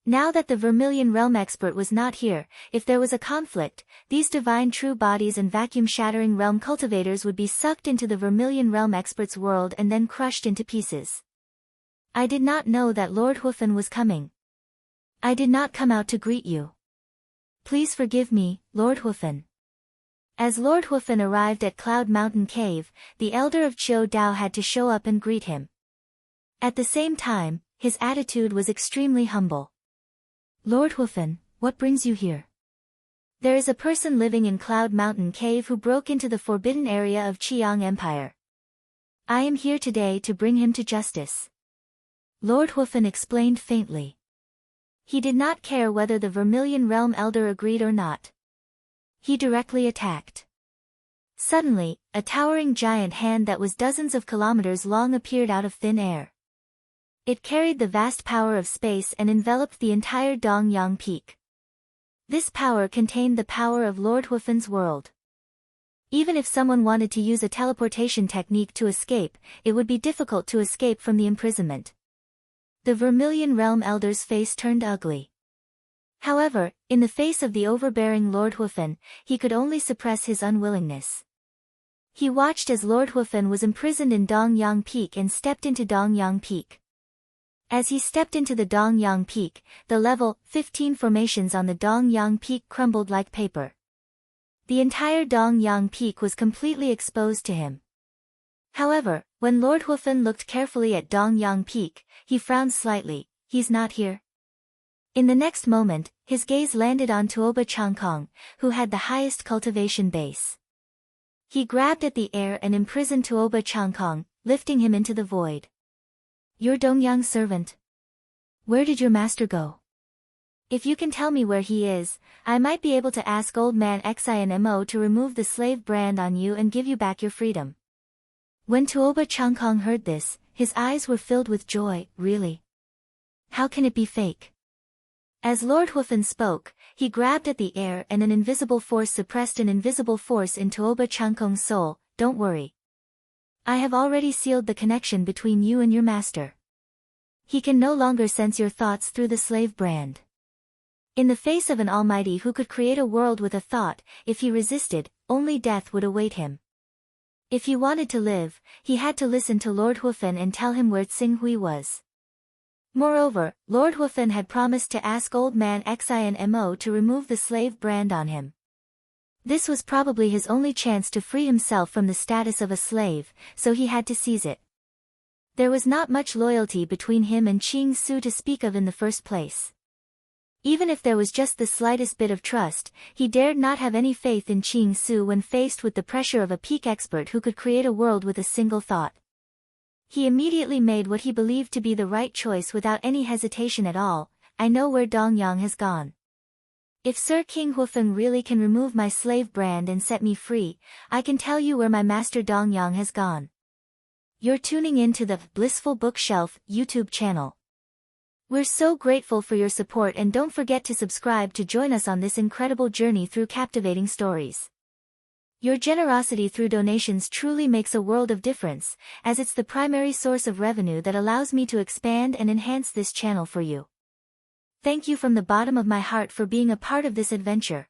Now that the Vermilion Realm expert was not here, if there was a conflict, these divine true bodies and vacuum-shattering realm cultivators would be sucked into the Vermilion Realm expert's world and then crushed into pieces. I did not know that Lord Hufen was coming. I did not come out to greet you. Please forgive me, Lord Hufen. As Lord Hufen arrived at Cloud Mountain Cave, the elder of Qiu Dao had to show up and greet him. At the same time, his attitude was extremely humble. Lord Hufen, what brings you here? There is a person living in Cloud Mountain Cave who broke into the forbidden area of Qiang Empire. I am here today to bring him to justice. Lord Hufen explained faintly. He did not care whether the Vermilion Realm elder agreed or not. He directly attacked. Suddenly, a towering giant hand that was dozens of kilometers long appeared out of thin air. It carried the vast power of space and enveloped the entire Dongyang Peak. This power contained the power of Lord Hufen's world. Even if someone wanted to use a teleportation technique to escape, it would be difficult to escape from the imprisonment. The Vermilion Realm elder's face turned ugly. However, in the face of the overbearing Lord Hufen, he could only suppress his unwillingness. He watched as Lord Hufen was imprisoned in Dongyang Peak and stepped into Dongyang Peak. As he stepped into the Dongyang Peak, the level 15 formations on the Dongyang Peak crumbled like paper. The entire Dongyang Peak was completely exposed to him. However, when Lord Hufen looked carefully at Dongyang Peak, he frowned slightly. He's not here. In the next moment, his gaze landed on Tuoba Changkong, who had the highest cultivation base. He grabbed at the air and imprisoned Tuoba Changkong, lifting him into the void. "Your Dongyang's servant. Where did your master go? If you can tell me where he is, I might be able to ask old man Xianmo to remove the slave brand on you and give you back your freedom." When Tuoba Changkong heard this, his eyes were filled with joy. "Really? How can it be fake?" As Lord Hufen spoke, he grabbed at the air and an invisible force suppressed an invisible force in Tuoba Changkong's soul. "Don't worry. I have already sealed the connection between you and your master. He can no longer sense your thoughts through the slave brand." In the face of an almighty who could create a world with a thought, if he resisted, only death would await him. If he wanted to live, he had to listen to Lord Hufen and tell him where Tsinghui was. Moreover, Lord Hufen had promised to ask old man Xianmo to remove the slave brand on him. This was probably his only chance to free himself from the status of a slave, so he had to seize it. There was not much loyalty between him and Qing Su to speak of in the first place. Even if there was just the slightest bit of trust, he dared not have any faith in Qing Su when faced with the pressure of a peak expert who could create a world with a single thought. He immediately made what he believed to be the right choice without any hesitation at all. "I know where Dongyang has gone. If Sir King Hufen really can remove my slave brand and set me free, I can tell you where my master Dongyang has gone." You're tuning in to the Blissful Bookshelf YouTube channel. We're so grateful for your support, and don't forget to subscribe to join us on this incredible journey through captivating stories. Your generosity through donations truly makes a world of difference, as it's the primary source of revenue that allows me to expand and enhance this channel for you. Thank you from the bottom of my heart for being a part of this adventure.